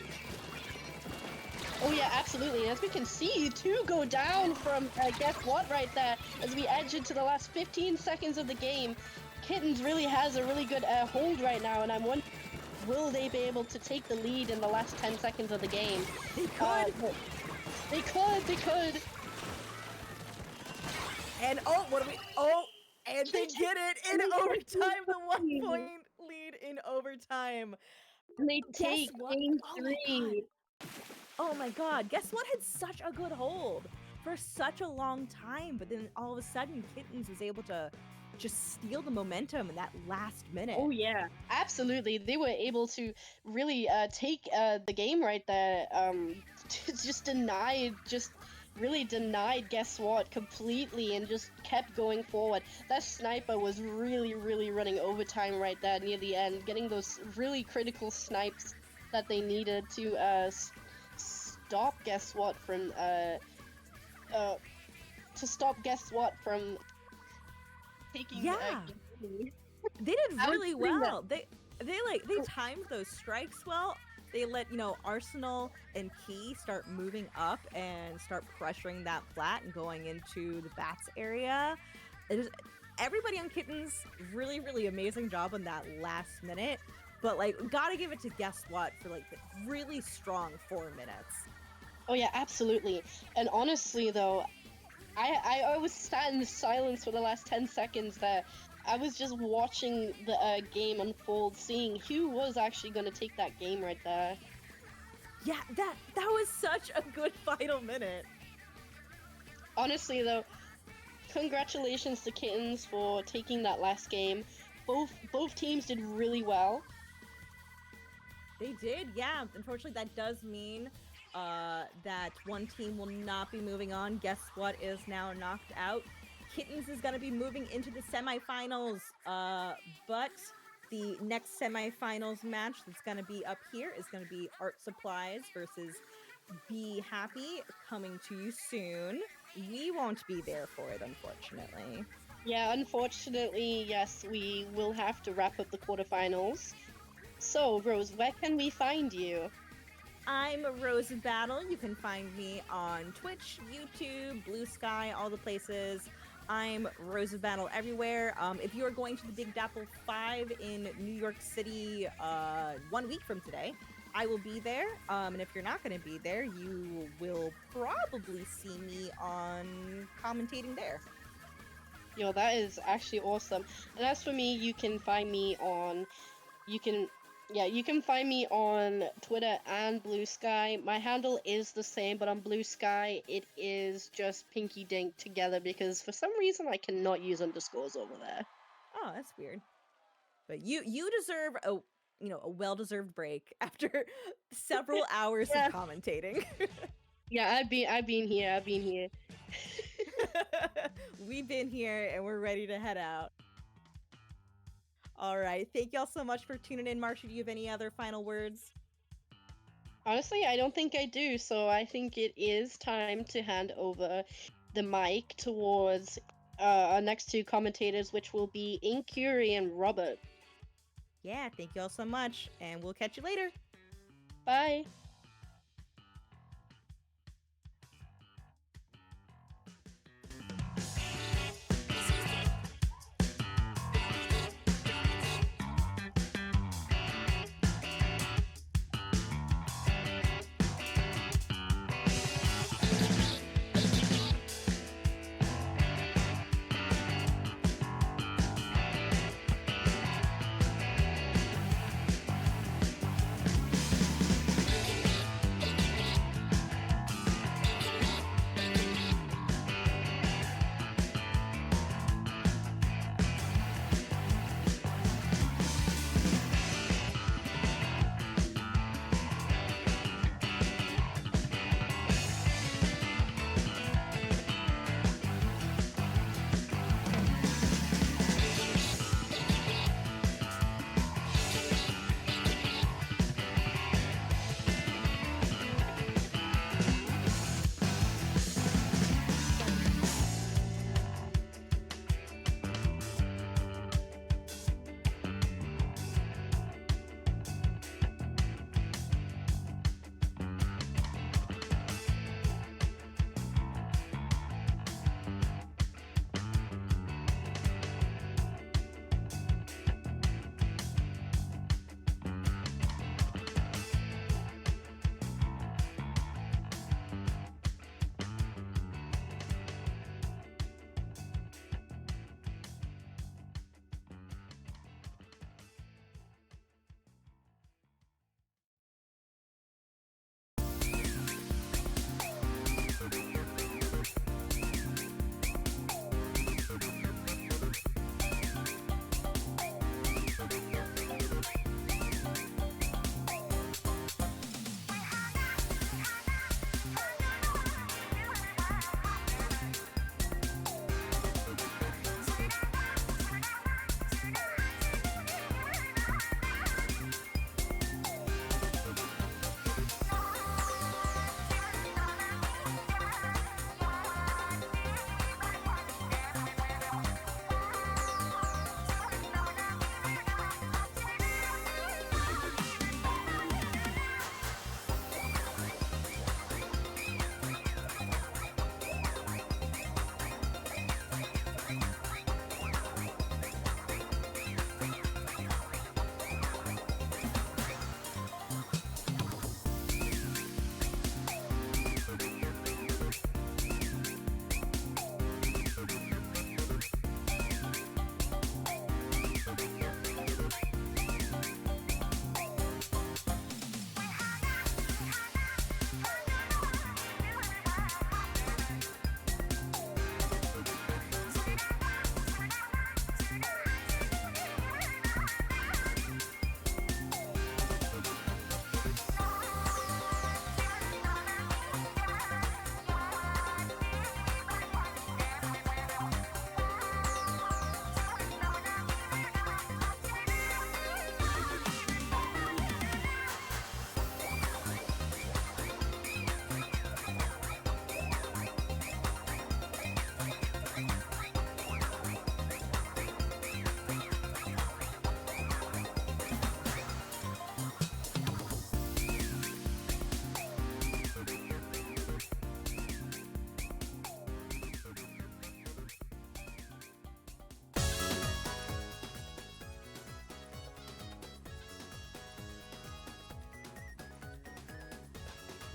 Oh yeah, absolutely. As we can see, 2 go down from Guess What right there as we edge into the last 15 seconds of the game. Kittens really has a really good hold right now, and I'm wondering, will they be able to take the lead in the last 10 seconds of the game? They could! They could! And and they get it in overtime, the 1 point lead in overtime. And they take game 3. Oh my god, Guess What had such a good hold for such a long time, but then all of a sudden Kittens was able to just steal the momentum in that last minute. Oh yeah, absolutely. They were able to really take the game right there. Really denied Guess What completely and just kept going forward. That sniper was really running overtime right there near the end, getting those really critical snipes that they needed to stop Guess What from taking. Yeah, they did really well. They timed those strikes well. They let Arsenal and Key start moving up and start pressuring that flat and going into the bats area. Everybody on Kittens really amazing job on that last minute. But gotta give it to Guess What for the really strong 4 minutes. Oh yeah, absolutely. And honestly though, I was sat in silence for the last 10 seconds there. I was just watching the game unfold, seeing who was actually going to take that game right there. Yeah, that was such a good final minute. Honestly though, congratulations to Kittens for taking that last game. Both teams did really well. They did, yeah. Unfortunately, that does mean that one team will not be moving on. Guess What is now knocked out. Kittens is going to be moving into the semifinals, but the next semifinals match that's going to be up here is going to be Art Supplies versus Be Happy, coming to you soon. We won't be there for it, unfortunately. Yeah, unfortunately, yes, we will have to wrap up the quarterfinals. So, Rose, where can we find you? I'm Rose of Battle. You can find me on Twitch, YouTube, Blue Sky, all the places. I'm Rose of Battle everywhere. If you are going to the Big Dapple 5 in New York City 1 week from today, I will be there. And if you're not going to be there, you will probably see me on commentating there. Yo, that is actually awesome. And as for me, you can find me on Twitter and Blue Sky. My handle is the same, but on Blue Sky, it is just Pinky Dink together because for some reason I cannot use underscores over there. Oh, that's weird. But you deserve a well-deserved break after several hours of commentating. Yeah, I've been here. We've been here and we're ready to head out. All right. Thank y'all so much for tuning in. Marsha, do you have any other final words? Honestly, I don't think I do. So I think it is time to hand over the mic towards our next 2 commentators, which will be Incurie and Robert. Yeah, thank y'all so much. And we'll catch you later. Bye.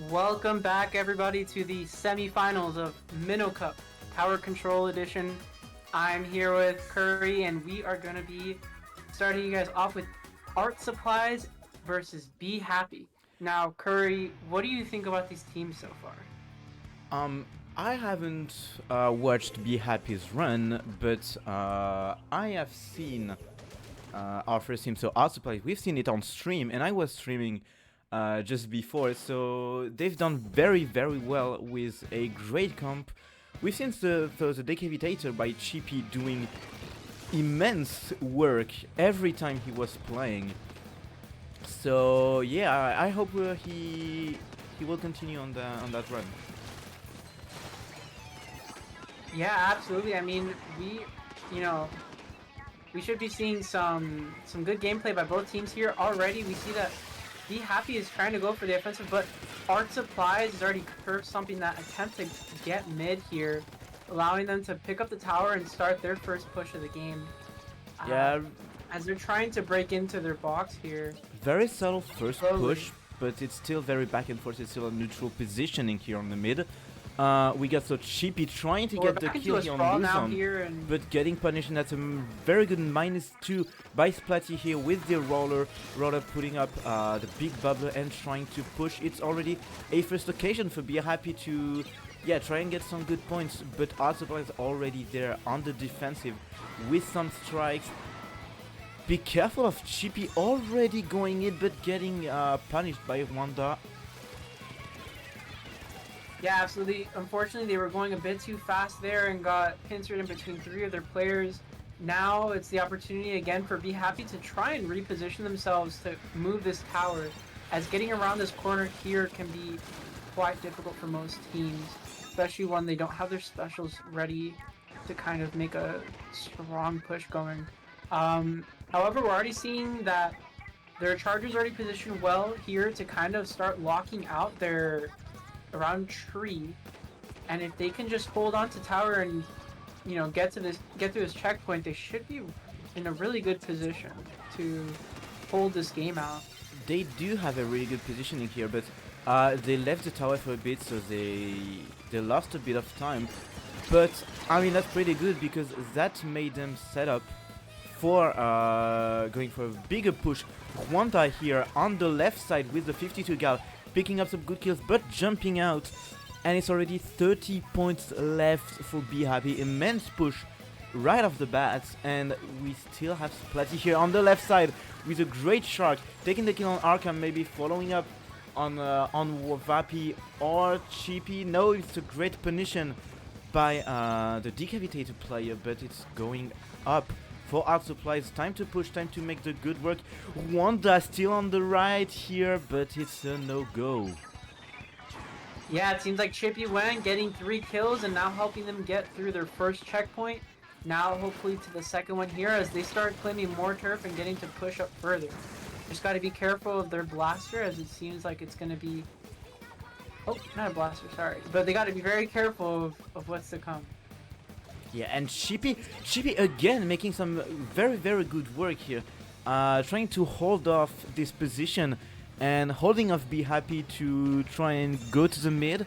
Welcome back, everybody, to the semifinals of Minnow Cup Tower Control Edition. I'm here with Curry, and we are going to be starting you guys off with Art Supplies versus Be Happy. Now, Curry, what do you think about these teams so far? I haven't watched Be Happy's run, but I have seen our first team, so Art Supplies. We've seen it on stream, and I was streaming just before, so they've done very, very well with a great comp. We've seen the Decapitator by Chippy doing immense work every time he was playing. So yeah, I hope he will continue on that run. Yeah, absolutely. I mean, we should be seeing some good gameplay by both teams here already. We see that Be Happy is trying to go for the offensive, but Art Supplies is already curved something that attempt to get mid here, allowing them to pick up the tower and start their first push of the game. Yeah. As they're trying to break into their box here. Very subtle first push, but it's still very back and forth. It's still a neutral positioning here on the mid. We got so Chippy trying to get the kill here on Luzon, but getting punished, and that's a very good -2 by Splatty here with the roller putting up the big bubbler and trying to push. It's already a first occasion for Be Happy to try and get some good points, but Art Supply is already there on the defensive with some strikes. Be careful of Chippy already going in, but getting punished by Wanda. Yeah, absolutely. Unfortunately, they were going a bit too fast there and got pincered in between 3 of their players. Now it's the opportunity again for Be Happy to try and reposition themselves to move this tower, as getting around this corner here can be quite difficult for most teams, especially when they don't have their specials ready to kind of make a strong push going. However, we're already seeing that their chargers already positioned well here to kind of start locking out their around tree, and if they can just hold on to tower and get through this checkpoint, they should be in a really good position to hold this game out. They do have a really good positioning here, but they left the tower for a bit, so they lost a bit of time. But I mean, that's pretty good because that made them set up for going for a bigger push. Wanda here on the left side with the 52 gal, picking up some good kills, but jumping out, and it's already 30 points left for Be Happy. Immense push right off the bat, and we still have Splatty here on the left side with a great shark, taking the kill on Arkham, maybe following up on Vapi or Chippy. No, it's a great punition by the Decapitator player, but it's going up for Art Supplies. Time to push, time to make the good work. Wanda still on the right here, but it's a no-go. Yeah, it seems like Chippy went, getting 3 kills, and now helping them get through their first checkpoint. Now, hopefully, to the second one here as they start claiming more turf and getting to push up further. Just got to be careful of their blaster, as it seems like it's going to be... Oh, not a blaster, sorry. But they got to be very careful of what's to come. Yeah, and Chippy again making some very, very good work here. Trying to hold off this position and holding off Be Happy to try and go to the mid.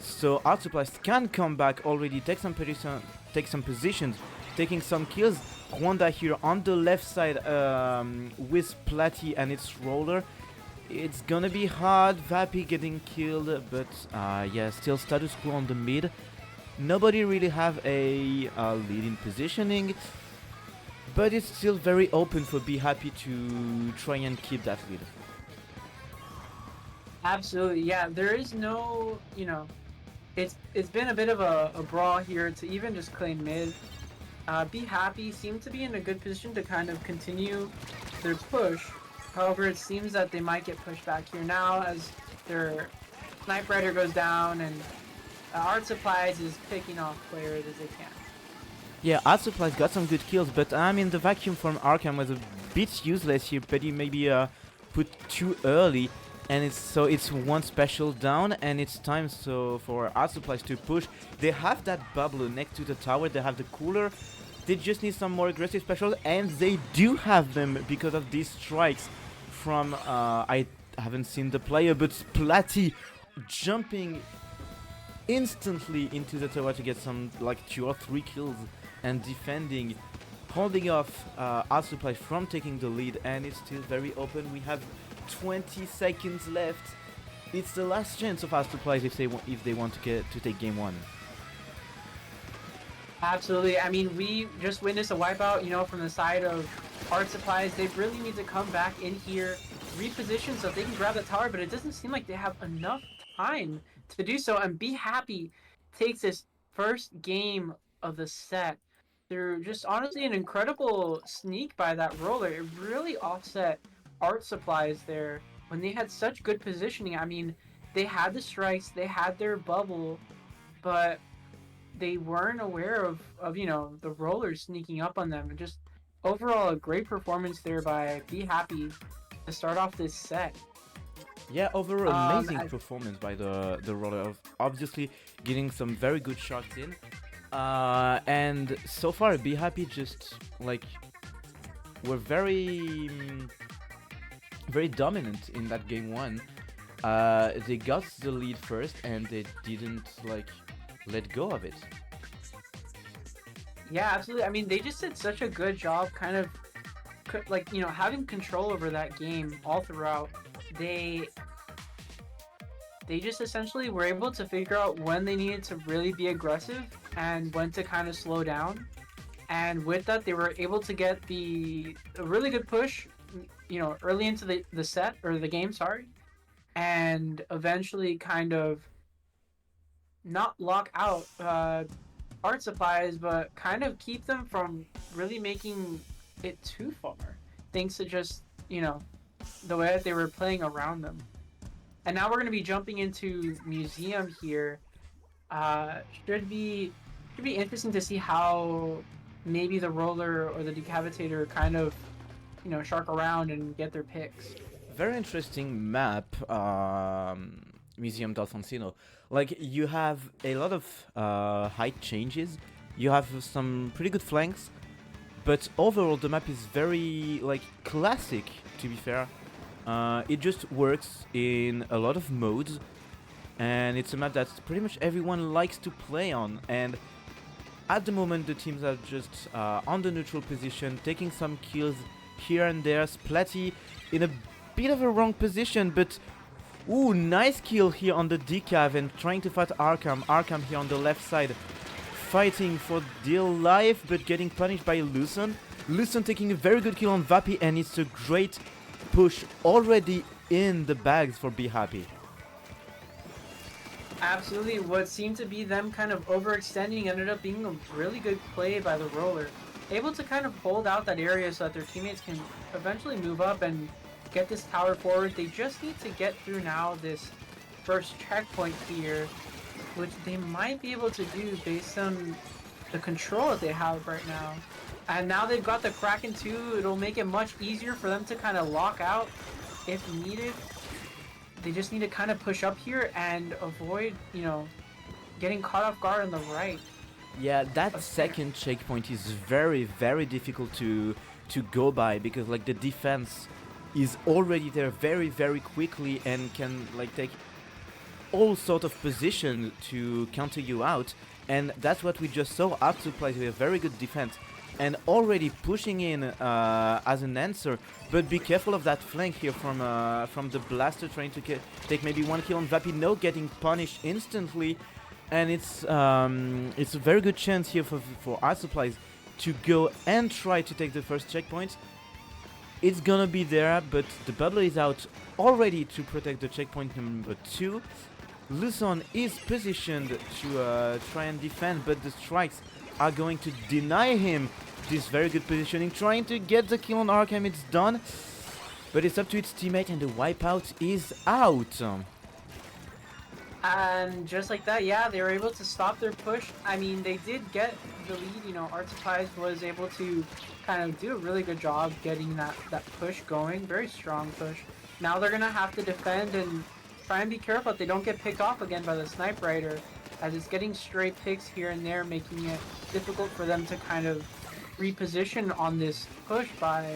So Art Supplies can come back already, take some positions, taking some kills. Wanda here on the left side with Platty and its roller. It's gonna be hard. Vapi getting killed, but yeah, still status quo on the mid. Nobody really have a lead in positioning, but it's still very open for Be Happy to try and keep that lead. Absolutely, yeah. There is no, it's been a bit of a brawl here to even just claim mid. Be Happy seem to be in a good position to kind of continue their push. However, it seems that they might get pushed back here now as their Snipe Rider goes down and Art Supplies is picking off players as they can. Yeah, Art Supplies got some good kills, but I mean the vacuum from Arkham was a bit useless here. Petty maybe put too early, and it's one special down, and it's time for Art Supplies to push. They have that bubble next to the tower. They have the cooler. They just need some more aggressive specials, and they do have them because of these strikes from I haven't seen the player, but Splatty jumping instantly into the tower to get some like 2 or 3 kills and defending, holding off Art Supply from taking the lead, and it's still very open. We have 20 seconds left. It's the last chance of Art Supplies if they want to take game 1. Absolutely. I mean, we just witnessed a wipeout, you know, from the side of Art Supplies. They really need to come back in here, reposition so they can grab the tower, but it doesn't seem like they have enough time to do so. And Be Happy takes this first game of the set through just honestly an incredible sneak by that roller. It really offset Art Supplies there when they had such good positioning. I mean, they had the strikes, they had their bubble, but they weren't aware of you know, the rollers sneaking up on them. And just overall a great performance there by Be Happy to start off this set. Yeah, overall amazing performance by the roller, of obviously getting some very good shots in. And so far Be Happy just like were very very dominant in that game 1. They got the lead first and they didn't like let go of it. Yeah, absolutely. I mean, they just did such a good job kind of like, you know, having control over that game all throughout. They just essentially were able to figure out when they needed to really be aggressive and when to kind of slow down. And with that, they were able to get a really good push, you know, early into the set, or the game, sorry. And eventually kind of not lock out Art Supplies, but kind of keep them from really making it too far, thanks to just, you know, the way that they were playing around them. And now we're going to be jumping into Museum here. Should be interesting to see how maybe the roller or the decapitator kind of, you know, shark around and get their picks. Very interesting map, Museum d'Alfonsino. Like, you have a lot of height changes, you have some pretty good flanks, but overall the map is very, like, classic, to be fair. It just works in a lot of modes, and it's a map that pretty much everyone likes to play on. And at the moment the teams are just on the neutral position, taking some kills here and there. Splatty in a bit of a wrong position, but ooh, nice kill here on the decav and trying to fight Arkham. Arkham here on the left side, fighting for dear life, but getting punished by Lucen. Lucen taking a very good kill on Vappy, and it's a great push already in the bags for Be Happy. Absolutely. What seemed to be them kind of overextending ended up being a really good play by the roller. Able to kind of hold out that area so that their teammates can eventually move up and get this tower forward. They just need to get through now this first checkpoint here, which they might be able to do based on the control that they have right now. And now they've got the Kraken too. It'll make it much easier for them to kind of lock out if needed. They just need to kind of push up here and avoid, you know, getting caught off guard on the right. Yeah, that second checkpoint is very, very difficult to go by, because like the defense is already there very, very quickly and can like take all sort of position to counter you out. And that's what we just saw. Art Supplies with a very good defense and already pushing in as an answer. But be careful of that flank here from the Blaster, trying to take maybe one kill on Vappy. No, getting punished instantly. And it's a very good chance here for Art Supplies to go and try to take the first checkpoint. It's gonna be there, but the bubble is out already to protect the checkpoint number 2. Lucen is positioned to try and defend, but the strikes are going to deny him this very good positioning. Trying to get the kill on Arkham, it's done, but it's up to its teammate, and the wipeout is out. And just like that, yeah, they were able to stop their push. I mean, they did get the lead. You know, Art Supplies was able to kind of do a really good job getting that push going. Very strong push. Now they're going to have to defend and try and be careful that they don't get picked off again by the Snipe Rider, as it's getting stray picks here and there, making it difficult for them to kind of reposition on this push by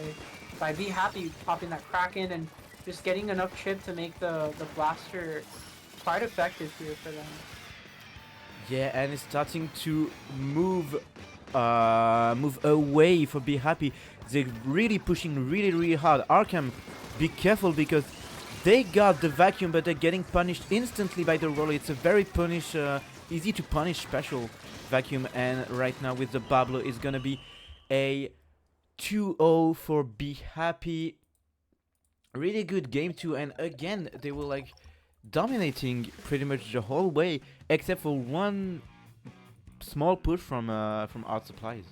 Be Happy popping that Kraken and just getting enough chip to make the Blaster quite effective here for them. Yeah, and it's starting to move away for Be Happy. They're really pushing really hard. Arkham, be careful because they got the vacuum, but they're getting punished instantly by the roller. It's a very easy to punish special vacuum, and right now with the Bablo, it's gonna be a 2-0 for Be Happy. Really good game too, and again they were like dominating pretty much the whole way, except for one small push from Art Supplies.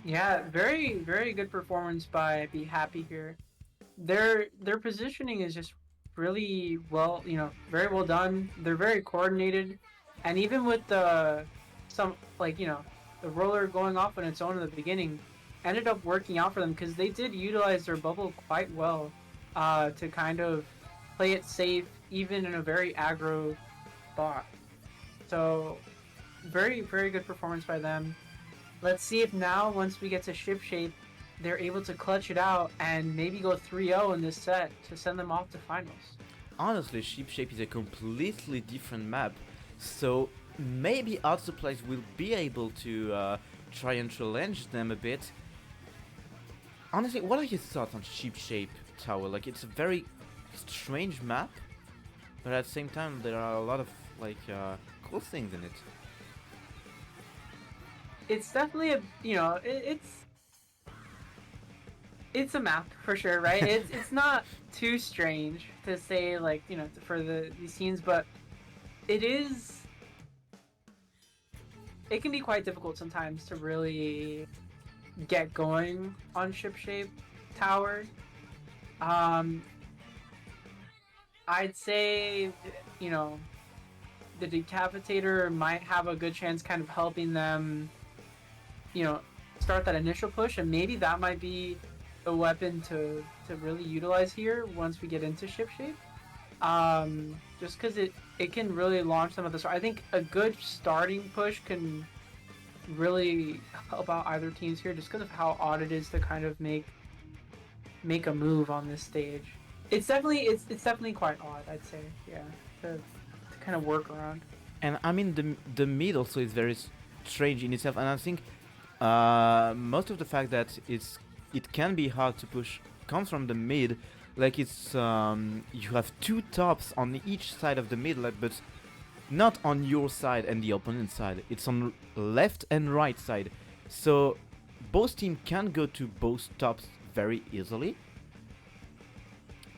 Yeah, very good performance by Be Happy here. Their positioning is just really well, very well done. They're very coordinated, and even with the the roller going off on its own in the beginning, ended up working out for them because they did utilize their bubble quite well to kind of play it safe, even in a very aggro spot. So very good performance by them. Let's see if now, once we get to ship shape, they're able to clutch it out and maybe go 3-0 in this set to send them off to finals. Honestly, Ship Shape is a completely different map, so maybe Art Supplies will be able to try and challenge them a bit. Honestly, what are your thoughts on Ship Shape Tower? Like, it's a very strange map, but at the same time, there are a lot of cool things in it. It's definitely it's a map for sure, right? it's not too strange to say for these scenes, but it can be quite difficult sometimes to really get going on Ship Shape Tower. I'd say the Decapitator might have a good chance kind of helping them start that initial push, and maybe that might be a weapon to really utilize here once we get into Ship Shape. Just because it can really launch them at the start. I think a good starting push can really help out either teams here, just because of how odd it is to kind of make a move on this stage. It's definitely quite odd, I'd say, yeah, to kind of work around. And I mean the mid also is very strange in itself, and I think most of the fact that it can be hard to push comes from the mid. Like it's you have two tops on each side of the mid, but not on your side and the opponent's side. It's on left and right side, so both teams can go to both tops very easily,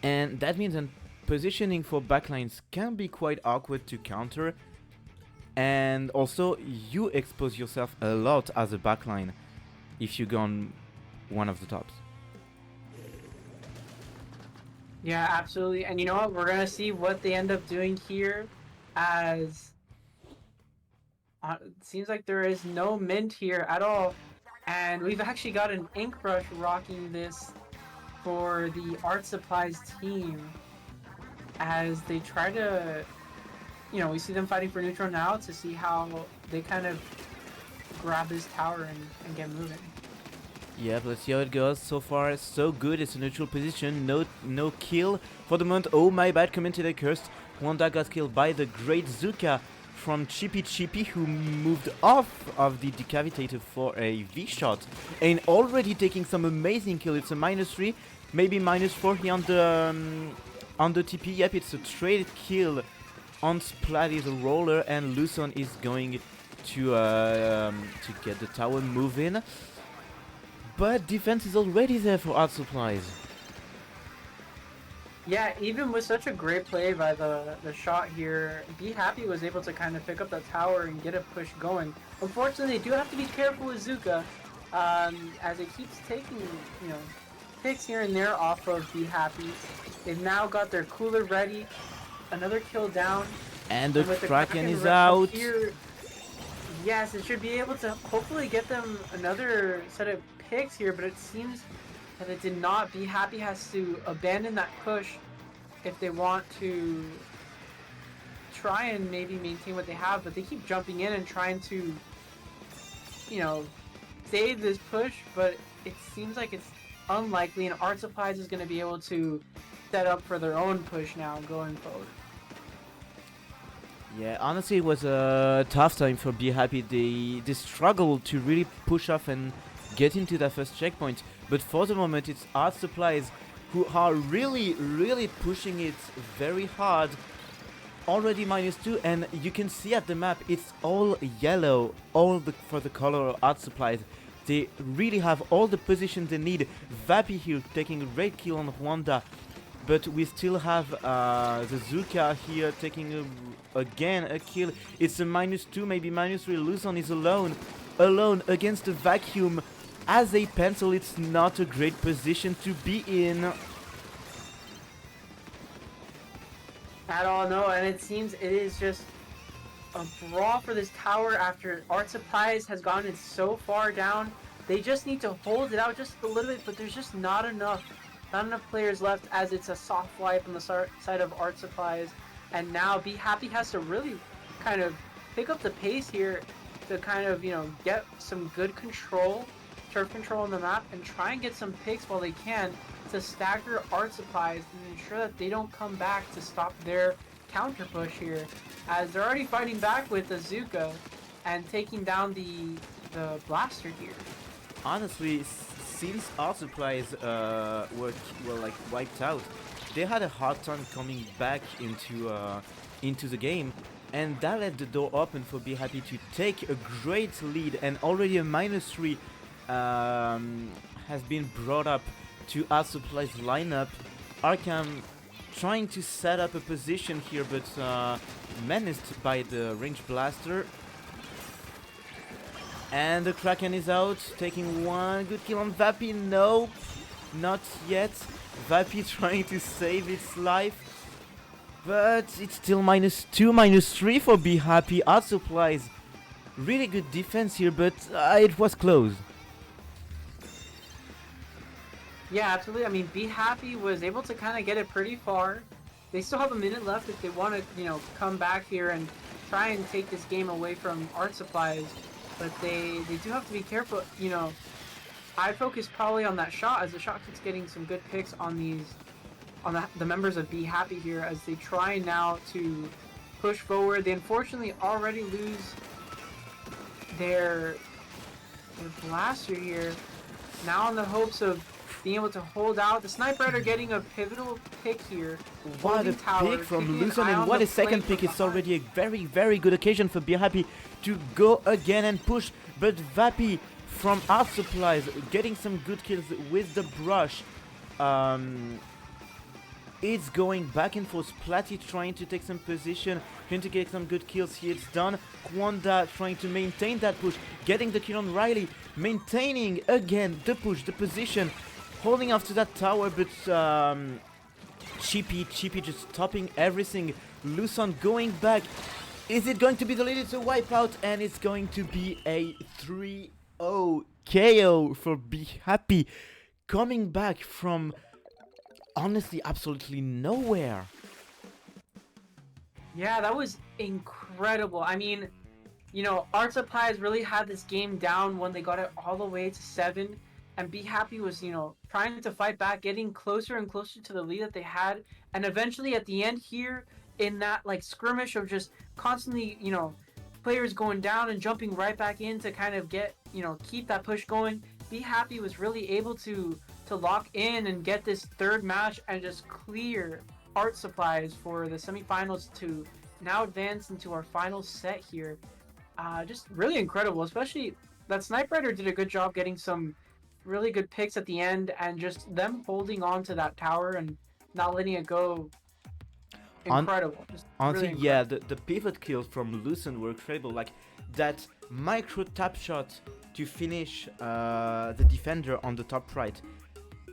and that means that positioning for backlines can be quite awkward to counter, and also you expose yourself a lot as a backline if you go on one of the tops. Yeah, absolutely. And you know what? We're gonna see what they end up doing here, as it seems like there is no mint here at all, and we've actually got an Ink Brush rocking this for the Art Supplies team, as they try to, we see them fighting for neutral now to see how they kind of grab this tower and get moving. Yeah, let's see how it goes. So far, so good. It's a neutral position. No kill for the moment. Oh, my bad. Commentator cursed. Wanda got killed by the great Zuka from Chippy, who moved off of the Decapitator for a V-shot. And already taking some amazing kill. It's a -3, maybe -4 here on the TP. Yep, it's a trade kill on Splat is a roller, and Luson is going to get the tower moving. But defense is already there for Art Supplies. Yeah, even with such a great play by the shot here, Be Happy was able to kind of pick up the tower and get a push going. Unfortunately, they do have to be careful with Zuka, as it keeps taking, picks here and there off of Be Happy. They've now got their cooler ready. Another kill down. And the Kraken is out. Here, yes, it should be able to hopefully get them another set of picks here, but it seems that it did not. Be Happy has to abandon that push if they want to try and maybe maintain what they have, but they keep jumping in and trying to, save this push, but it seems like it's unlikely, and Art Supplies is going to be able to set up for their own push now going forward. Yeah, honestly, it was a tough time for Be Happy. They struggled to really push off and get into that first checkpoint. But for the moment, it's Art Supplies who are really pushing it very hard. Already -2, and you can see at the map it's all yellow, for the color of Art Supplies. They really have all the positions they need. Vappy here taking a great kill on Wanda, but we still have the Zuka here taking again a kill. It's a -2, maybe -3. Luzon is alone against the vacuum. As a pencil, it's not a great position to be in. At all, no, and it seems it is just a brawl for this tower after Art Supplies has gotten it so far down. They just need to hold it out just a little bit, but there's just not enough players left as it's a soft wipe on the side of Art Supplies. And now Be Happy has to really kind of pick up the pace here to kind of, get some good turf control on the map and try and get some picks while they can to stagger Art Supplies and ensure that they don't come back to stop their counter push here, as they're already fighting back with Azuka and taking down the blaster here. Honestly, since Art Supplies were like wiped out, they had a hard time coming back into the game, and that left the door open for Be Happy to take a great lead, and already a -3 has been brought up to Art Supply's lineup. Arkham trying to set up a position here, but menaced by the range blaster. And the Kraken is out, taking one good kill on Vappy. Nope, not yet. Vappy trying to save its life, but it's still -2, -3 for Be Happy. Art Supplies, really good defense here, but it was close. Yeah, absolutely. I mean, Be Happy was able to kind of get it pretty far. They still have a minute left if they want to, come back here and try and take this game away from Art Supplies. But they do have to be careful. I focus probably on that shot, as the shot keeps getting some good picks on the members of Be Happy here as they try now to push forward. They unfortunately already lose their blaster here. Now in the hopes of being able to hold out, the Sniper Rider getting a pivotal pick here. What a pick from Luzon, and what a second pick. It's already a very good occasion for Be Happy to go again and push, but Vappy from Art Supplies getting some good kills with the brush. It's going back and forth. Platty trying to take some position, trying to get some good kills here. It's done. Kwanda trying to maintain that push, getting the kill on Riley, maintaining again the push, the position, holding off to that tower, but Chippy just stopping everything. Luzon going back. Is it going to be the lead? It's a wipeout, and it's going to be a 3-0 KO for Be Happy, coming back from honestly absolutely nowhere. Yeah, that was incredible. I mean, Art Supplies really had this game down when they got it all the way to 7, and Be Happy was, trying to fight back, getting closer and closer to the lead that they had, and eventually at the end here, in that skirmish of just constantly, players going down and jumping right back in to kind of get, keep that push going, Be Happy was really able to lock in and get this third match and just clear Art Supplies for the semifinals to now advance into our final set here. Just really incredible, especially that Sniper Rider did a good job getting some really good picks at the end, and just them holding on to that tower and not letting it go. Incredible. Honestly, really yeah, the pivot kills from Luzon were incredible. Like that micro tap shot to finish the defender on the top right.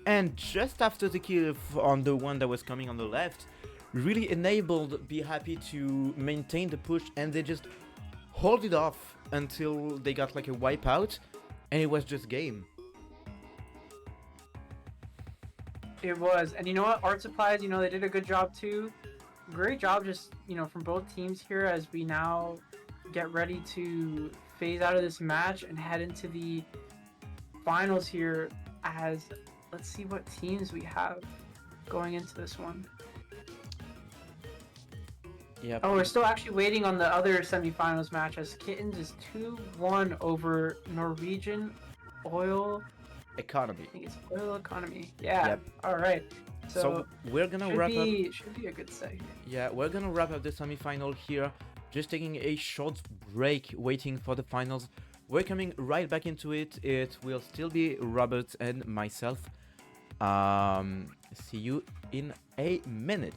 And just after the kill on the one that was coming on the left, really enabled Be Happy to maintain the push, and they just hold it off until they got a wipeout, and it was just game. It was, and you know what, Art Supplies, they did a good job too. Great job just, from both teams here as we now get ready to phase out of this match and head into the finals here, as let's see what teams we have going into this one. Yep. Oh, we're still actually waiting on the other semifinals match as Kittens is 2-1 over Norwegian Oil. Economy. I think it's Oil Economy. Yeah. Yep. All right. So So we're gonna should wrap up. be a good set here. Yeah, we're gonna wrap up the semi-final here. Just taking a short break, waiting for the finals. We're coming right back into it. It will still be Robert and myself. See you in a minute.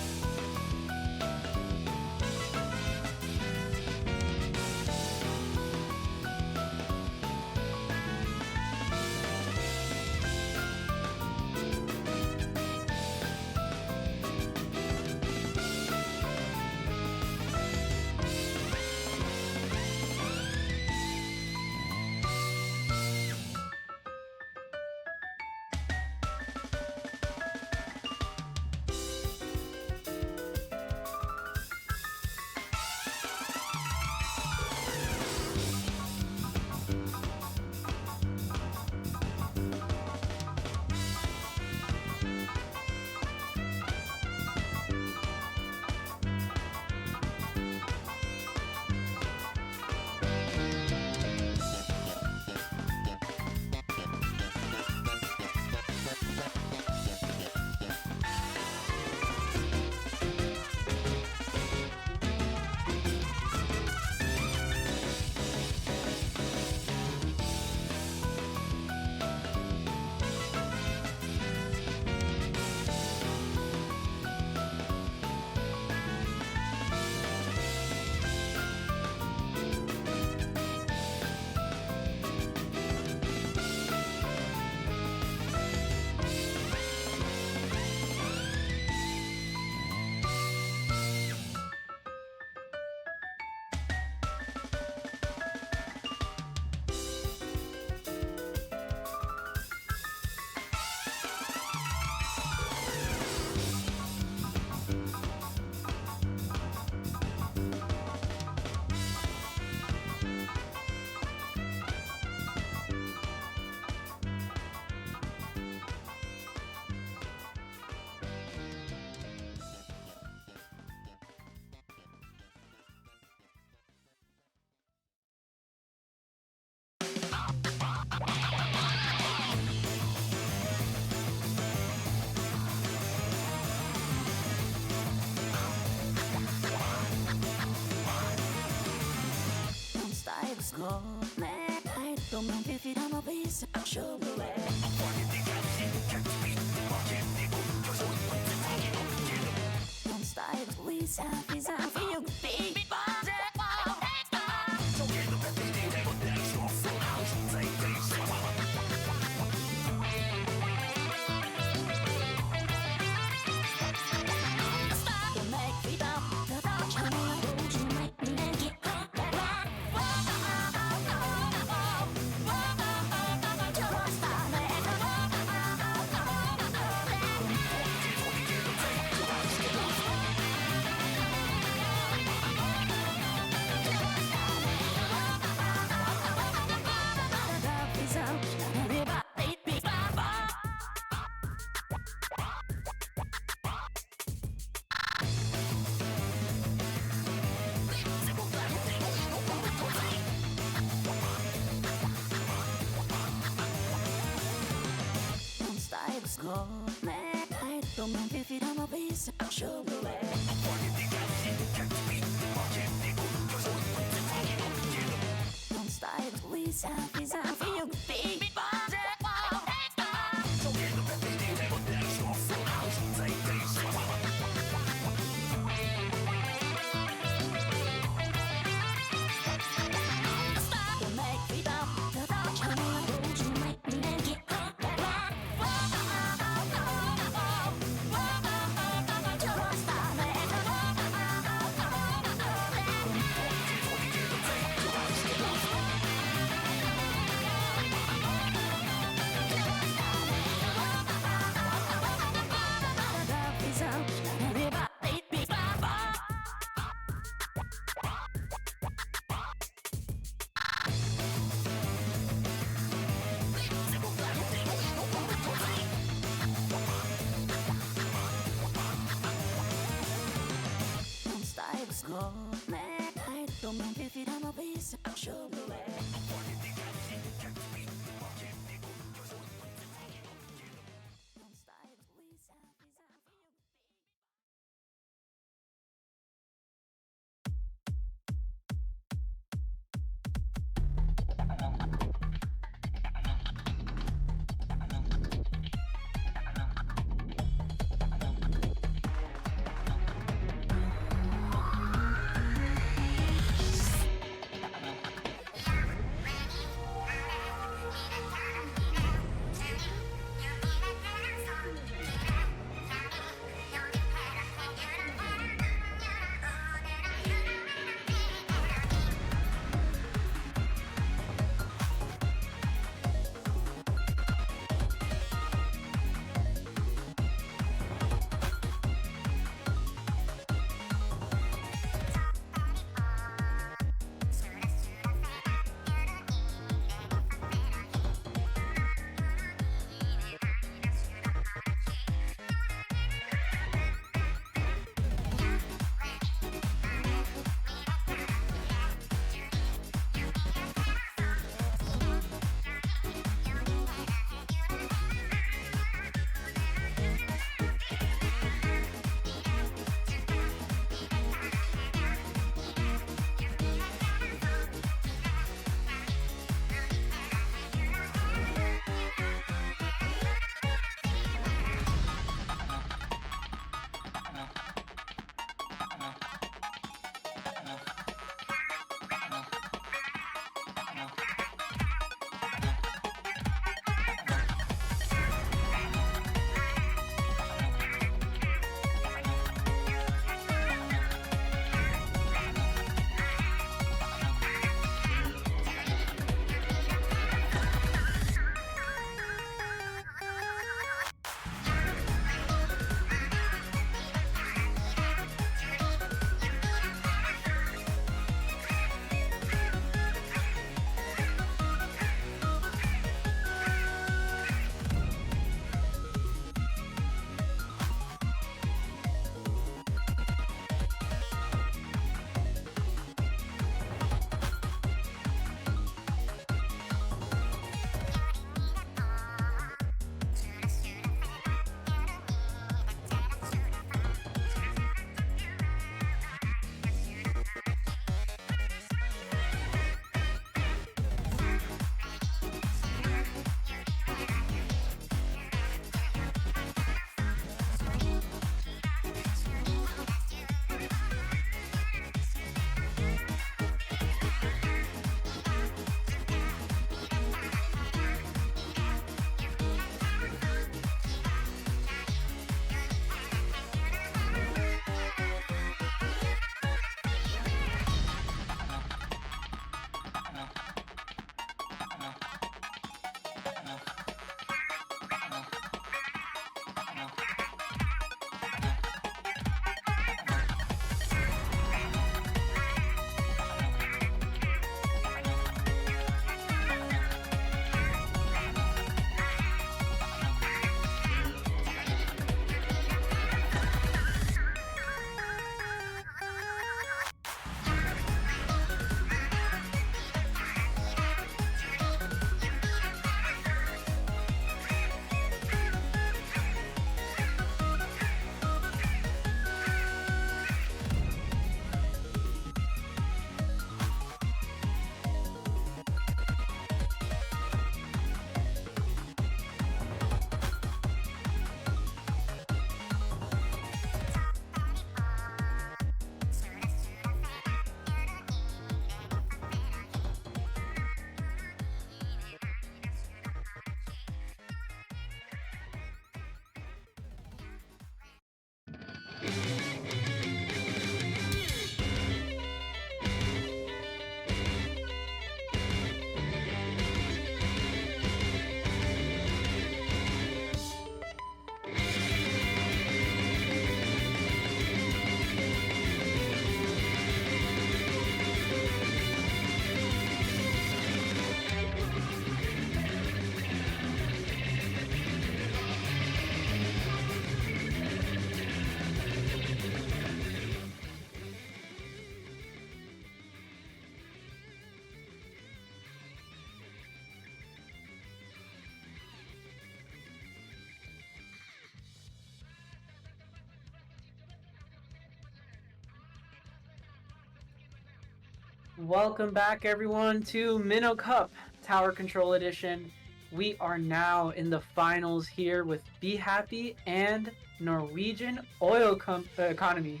Welcome back, everyone, to Minnow Cup Tower Control Edition. We are now in the finals here with Be Happy and Norwegian Oil Economy.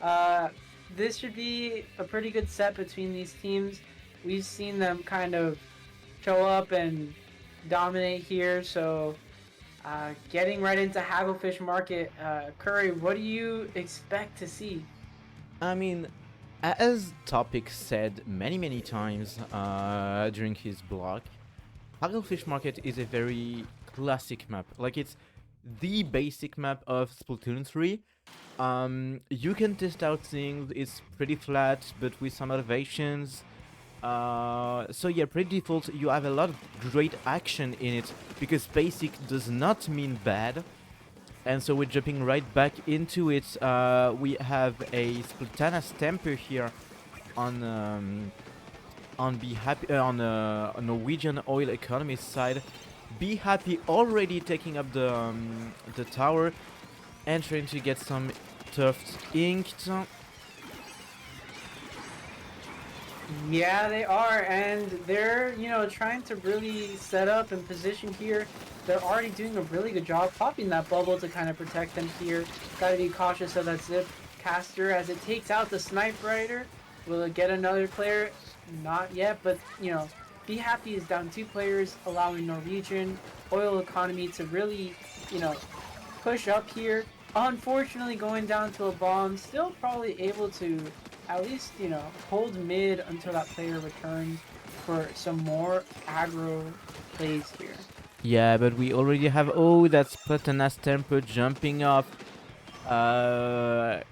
uh, this should be a pretty good set between these teams. We've seen them kind of show up and dominate here, so getting right into Hagglefish Market. Curry, what do you expect to see? I mean, as Topic said many times during his blog, Hagglefish Market is a very classic map. Like, it's the basic map of Splatoon 3. You can test out things, it's pretty flat, but with some elevations. So yeah, pretty default, you have a lot of great action in it, because basic does not mean bad. And so we're jumping right back into it. We have a Splutana's Temper here on Be Happy on Norwegian Oil Economy side. Be Happy already taking up the tower and trying to get some turfs inked. Yeah, they are, and they're, trying to really set up and position here. They're already doing a really good job popping that bubble to kind of protect them here. Gotta be cautious of that zip caster as it takes out the snipe rider. Will it get another player? Not yet, but, Be Happy is down 2 players, allowing Norwegian Oil Economy to really, push up here. Unfortunately, going down to a bomb, still probably able to at least, hold mid until that player returns for some more aggro plays here. Yeah, but we already have, oh, that's Splutana's Temper jumping off.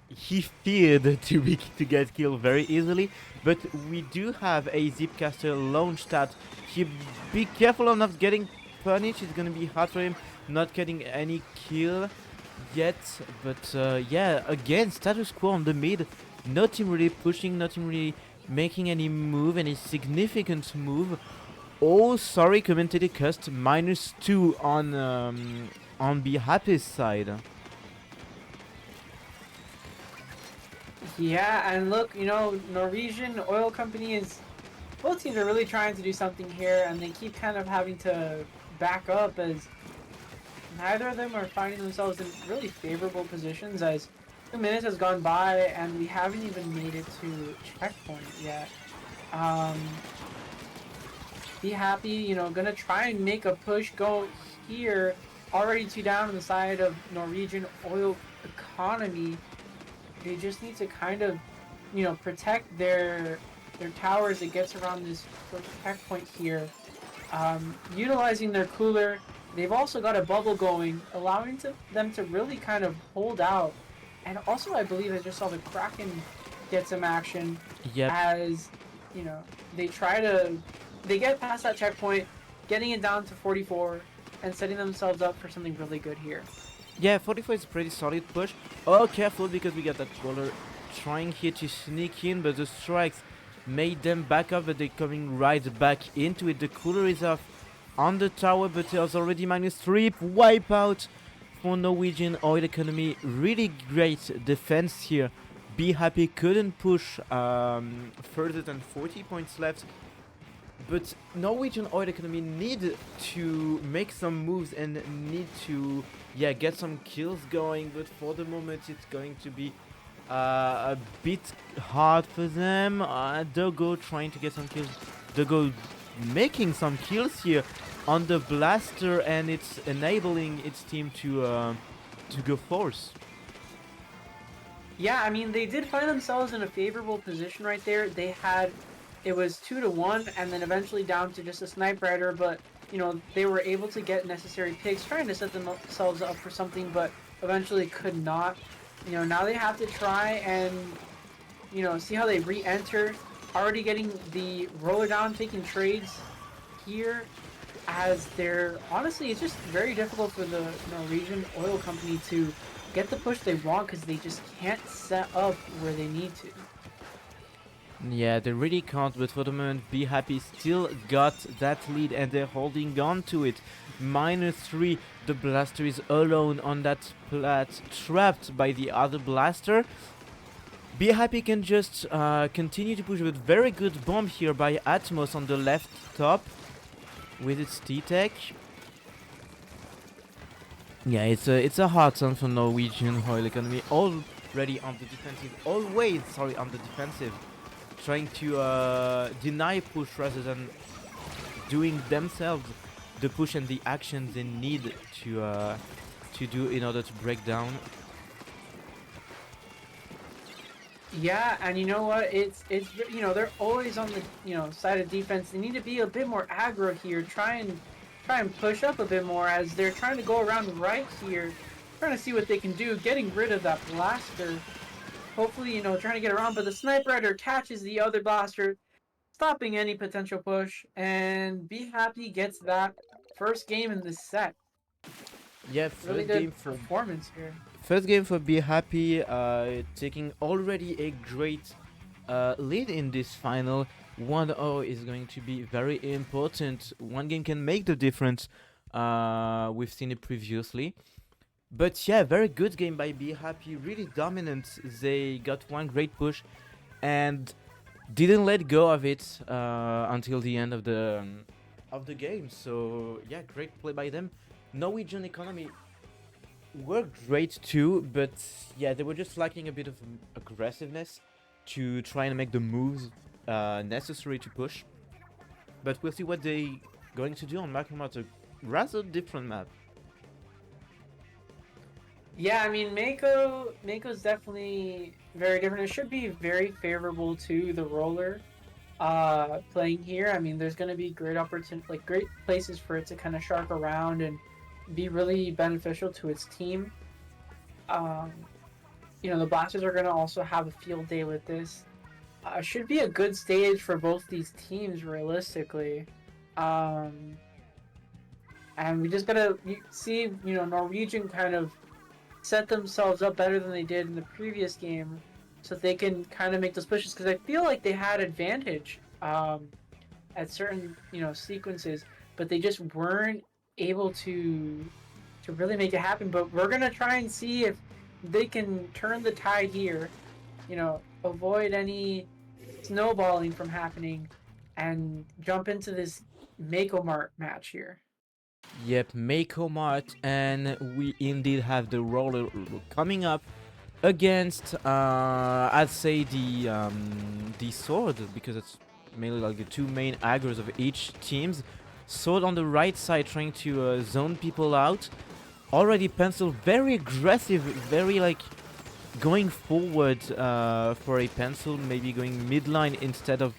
He feared to get killed very easily, but we do have a Zipcaster launched at. He be careful of not getting punished. It's gonna be hard for him not getting any kill yet. But yeah, again, status quo on the mid. Not him really pushing, not him really making any move, any significant move. Oh, sorry, commentator cost -2 on Be Happy's side. Yeah, and look, Norwegian Oil Company is... Both teams are really trying to do something here, and they keep kind of having to back up as neither of them are finding themselves in really favorable positions as 2 minutes has gone by and we haven't even made it to checkpoint yet. Be Happy, gonna try and make a push go here. Already 2 down on the side of Norwegian Oil Economy. They just need to kind of, protect their towers that gets around this first checkpoint here. Utilizing their cooler, they've also got a bubble going, allowing them to really kind of hold out. And also, I believe I just saw the Kraken get some action. Yep. As, they get past that checkpoint, getting it down to 44, and setting themselves up for something really good here. Yeah, 44 is a pretty solid push. Oh, careful, because we got that bowler trying here to sneak in, but the strikes made them back up, but they're coming right back into it. The cooler is off on the tower, but there's already -3. Wipeout for Norwegian Oil Economy. Really great defense here. Be Happy couldn't push further than 40 points left. But Norwegian Oil Economy need to make some moves and need to, get some kills going. But for the moment, it's going to be a bit hard for them. Dogo trying to get some kills. Dogo making some kills here on the blaster, and it's enabling its team to go force. Yeah, I mean, they did find themselves in a favorable position right there. It was 2-1, and then eventually down to just a snipe rider, but, they were able to get necessary picks, trying to set themselves up for something, but eventually could not. Now they have to try and, see how they re-enter. Already getting the roller down, taking trades here, as honestly, it's just very difficult for the Norwegian Oil Company to get the push they want, because they just can't set up where they need to. Yeah, they really can't, but for the moment, Be Happy still got that lead and they're holding on to it. -3, the blaster is alone on that plat, trapped by the other blaster. Be Happy can just continue to push with very good bomb here by Atmos on the left top with its T-Tech. Yeah, it's a hard time for Norwegian oil economy. Already on the defensive, always on the defensive, trying to deny push rather than doing themselves the push and the action they need to do in order to break down. Yeah, and you know what? It's you know, they're always on the, you know, side of defense. They need to be a bit more aggro here. Try and push up a bit more as they're trying to go around right here, trying to see what they can do, getting rid of that blaster. Hopefully, you know, trying to get around, but the Sniper Rider catches the other blaster, stopping any potential push, and Be Happy gets that first game in this set. Yeah, Really good performance here. First game for Be Happy, taking already a great lead in this final. 1-0 is going to be very important. One game can make the difference. We've seen it previously. But yeah, very good game by Be Happy. Really dominant. They got one great push and didn't let go of it until the end of the game. So yeah, great play by them. Norwegian economy were great too, but yeah, they were just lacking a bit of aggressiveness to try and make the moves necessary to push. But we'll see what they going to do on Macromat, a rather different map. Yeah, I mean, Mako's definitely very different. It should be very favorable to the roller playing here. I mean, there's going to be great great places for it to kind of shark around and be really beneficial to its team. You know, the Blasters are going to also have a field day with this. Should be a good stage for both these teams, realistically. And we just gotta see, you know, Norwegian kind of set themselves up better than they did in the previous game, so they can kind of make those pushes. Because I feel like they had advantage at certain, you know, sequences, but they just weren't able to really make it happen. But we're gonna try and see if they can turn the tide here, you know, avoid any snowballing from happening, and jump into this Mako Mart match here. Yep, Mako Mart, and we indeed have the roller coming up against, I'd say the sword, because it's mainly like the two main aggro's of each teams. Sword on the right side, trying to zone people out. Already Pencil, very aggressive, very like going forward for a Pencil, maybe going midline instead of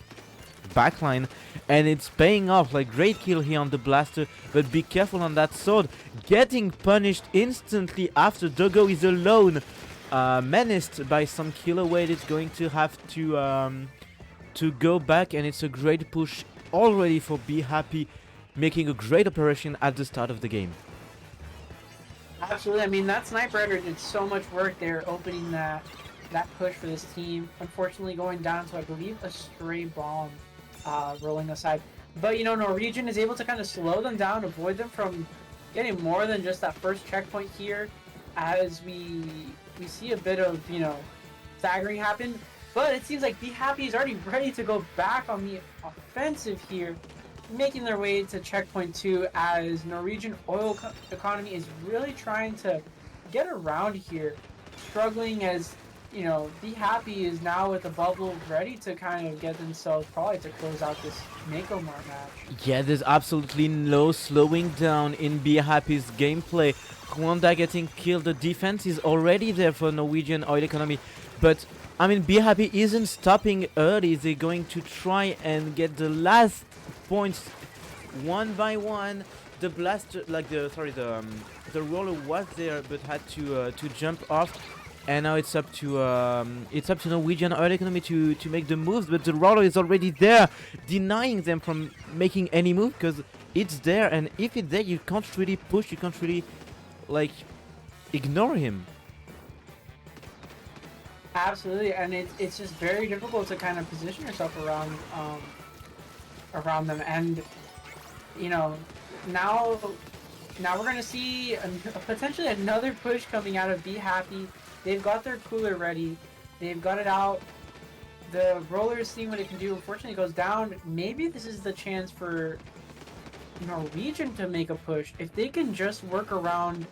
backline, and it's paying off. Like, great kill here on the blaster, but be careful on that sword, getting punished instantly after Dogo is alone, menaced by some killer wave. It's going to have to go back, and it's a great push already for Be Happy, making a great operation at the start of the game. Absolutely. I mean, that Sniper Rider did so much work there, opening that push for this team. Unfortunately, going down to, I believe, a stray bomb rolling aside. But, you know, Norwegian is able to kind of slow them down, avoid them from getting more than just that first checkpoint here, as we see a bit of, you know, staggering happen. But it seems like Be Happy is already ready to go back on the offensive here, making their way to checkpoint 2, as Norwegian oil economy is really trying to get around here, struggling as, you know, Be Happy is now with the bubble ready to kind of get themselves probably to close out this Mako Mart match. Yeah, there's absolutely no slowing down in Be Happy's gameplay. Rwanda getting killed, the defense is already there for Norwegian oil economy, but I mean, Be Happy isn't stopping early. They're going to try and get the last points one by one. The blaster, like the roller was there but had to jump off, and now it's up to Norwegian oil economy to make the moves. But the roller is already there, denying them from making any move because it's there, and if it's there, you can't really push. You can't really like ignore him. Absolutely, and it's just very difficult to kind of position yourself around them, and you know, now we're gonna see potentially another push coming out of Be Happy. They've got their cooler ready. They've got it out. The roller is seeing what it can do. Unfortunately, it goes down. Maybe this is the chance for Norwegian to make a push. If they can just work around,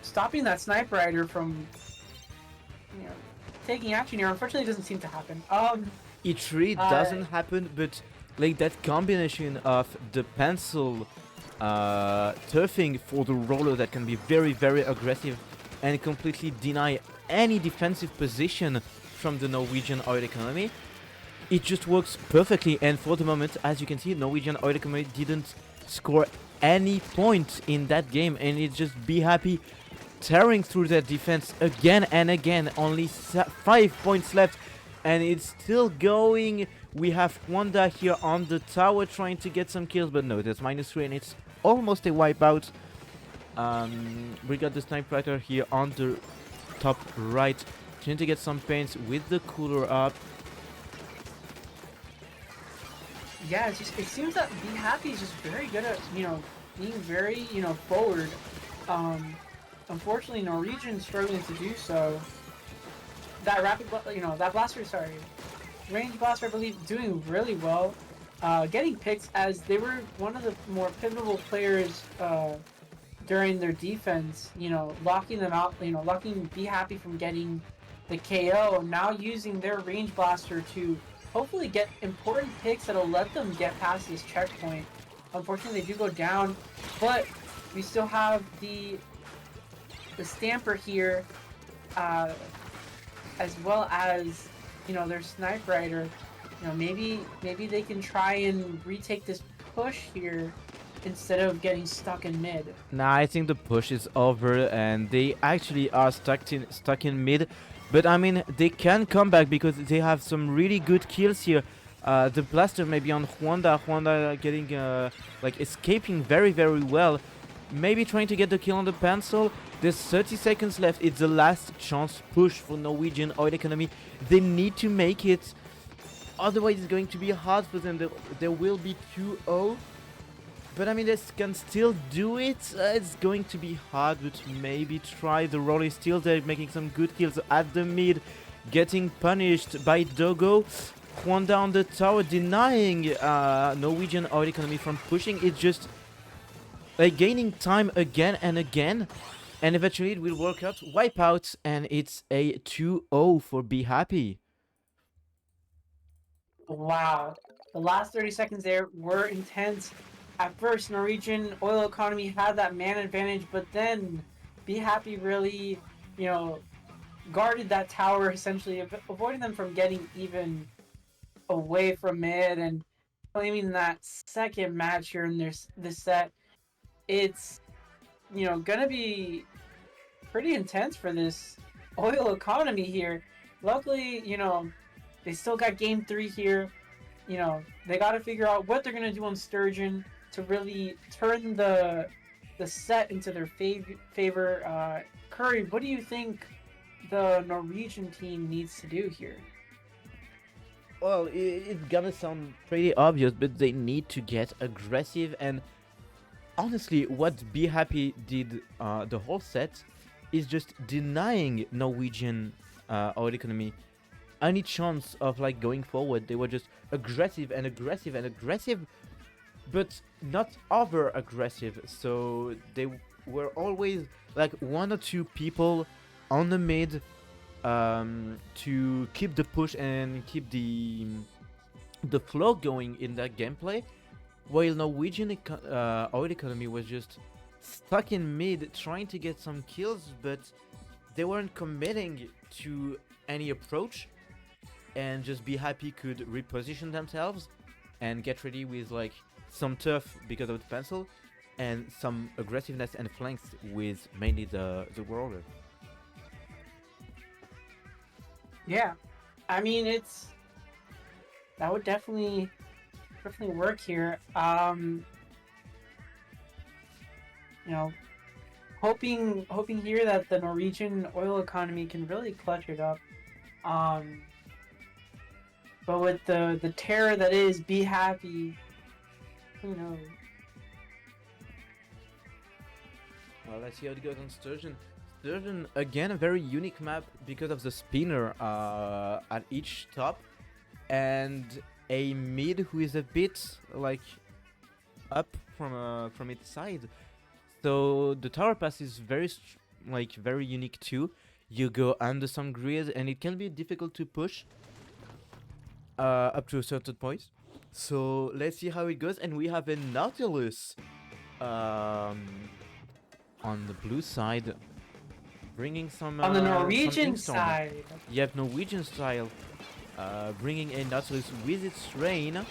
stopping that Sniper Rider from, taking action here. Unfortunately, it doesn't seem to happen. It really doesn't happen, but like that combination of the pencil turfing for the roller that can be very, very aggressive and completely deny any defensive position from the Norwegian oil economy, it just works perfectly. And for the moment, as you can see, Norwegian oil economy didn't score any point in that game, and it's just Be Happy tearing through their defense again and again. Only 5 points left, and it's still going. We have Wanda here on the tower trying to get some kills, but no, there's -3 and it's almost a wipeout. We got the Sniper Rider here on the top right, trying to get some paints with the cooler up. Yeah, it seems that Be Happy is just very good at, being very, forward. Unfortunately, Norwegian struggling to do so. That that blaster, range blaster, I believe, doing really well. Getting picked as they were one of the more pivotal players during their defense, locking them out, locking Be Happy from getting the KO, now using their range blaster to hopefully get important picks that'll let them get past this checkpoint. Unfortunately, they do go down, but we still have the Stamper here, as well as, their Sniper Rider. Maybe they can try and retake this push here instead of getting stuck in mid. Nah, I think the push is over, and they actually are stuck in mid. But I mean, they can come back because they have some really good kills here. The blaster maybe on Wanda getting escaping very, very well. Maybe trying to get the kill on the pencil. There's 30 seconds left. It's the last chance push for Norwegian oil economy. They need to make it. Otherwise, it's going to be hard for them. There will be 2-0. But I mean, they can still do it. It's going to be hard, but maybe try. The roll is still there, making some good kills at the mid. Getting punished by Dogo. Wanda on the tower, denying Norwegian oil economy from pushing. It's just gaining time again and again. And eventually it will work out. Wipe out, and it's a 2-0 for Be Happy. Wow. The last 30 seconds there were intense. At first, Norwegian oil economy had that man advantage, but then Be Happy really, guarded that tower, essentially avoiding them from getting even away from mid and claiming that second match here in this set. It's, gonna be pretty intense for this oil economy here. Luckily, they still got game 3 here. They got to figure out what they're gonna do on Sturgeon to really turn the set into their favor. Curry, what do you think the Norwegian team needs to do here? Well, it's gonna sound pretty obvious, but they need to get aggressive. And honestly, what Be Happy did the whole set is just denying Norwegian oil economy any chance of going forward. They were just aggressive and aggressive and aggressive, but not over aggressive. So they were always 1 or 2 people on the mid to keep the push and keep the flow going in that gameplay, while Norwegian oil economy was just stuck in mid trying to get some kills, but they weren't committing to any approach, and just Be Happy could reposition themselves and get ready with some turf because of the pencil and some aggressiveness and flanks with mainly the roller. Yeah, I mean, that would definitely work here. Hoping here that the Norwegian oil economy can really clutch it up. But with the terror that is Be Happy, who knows? Well, let's see how it goes on Sturgeon. There's again a very unique map because of the spinner at each top, and a mid who is a bit like up from its side. So the tower pass is very unique too. You go under some grids and it can be difficult to push up to a certain point. So let's see how it goes. And we have a Nautilus on the blue side, bringing some On the some Norwegian Inkstorm. side. Yep, Norwegian style, bringing a Nautilus with its rain.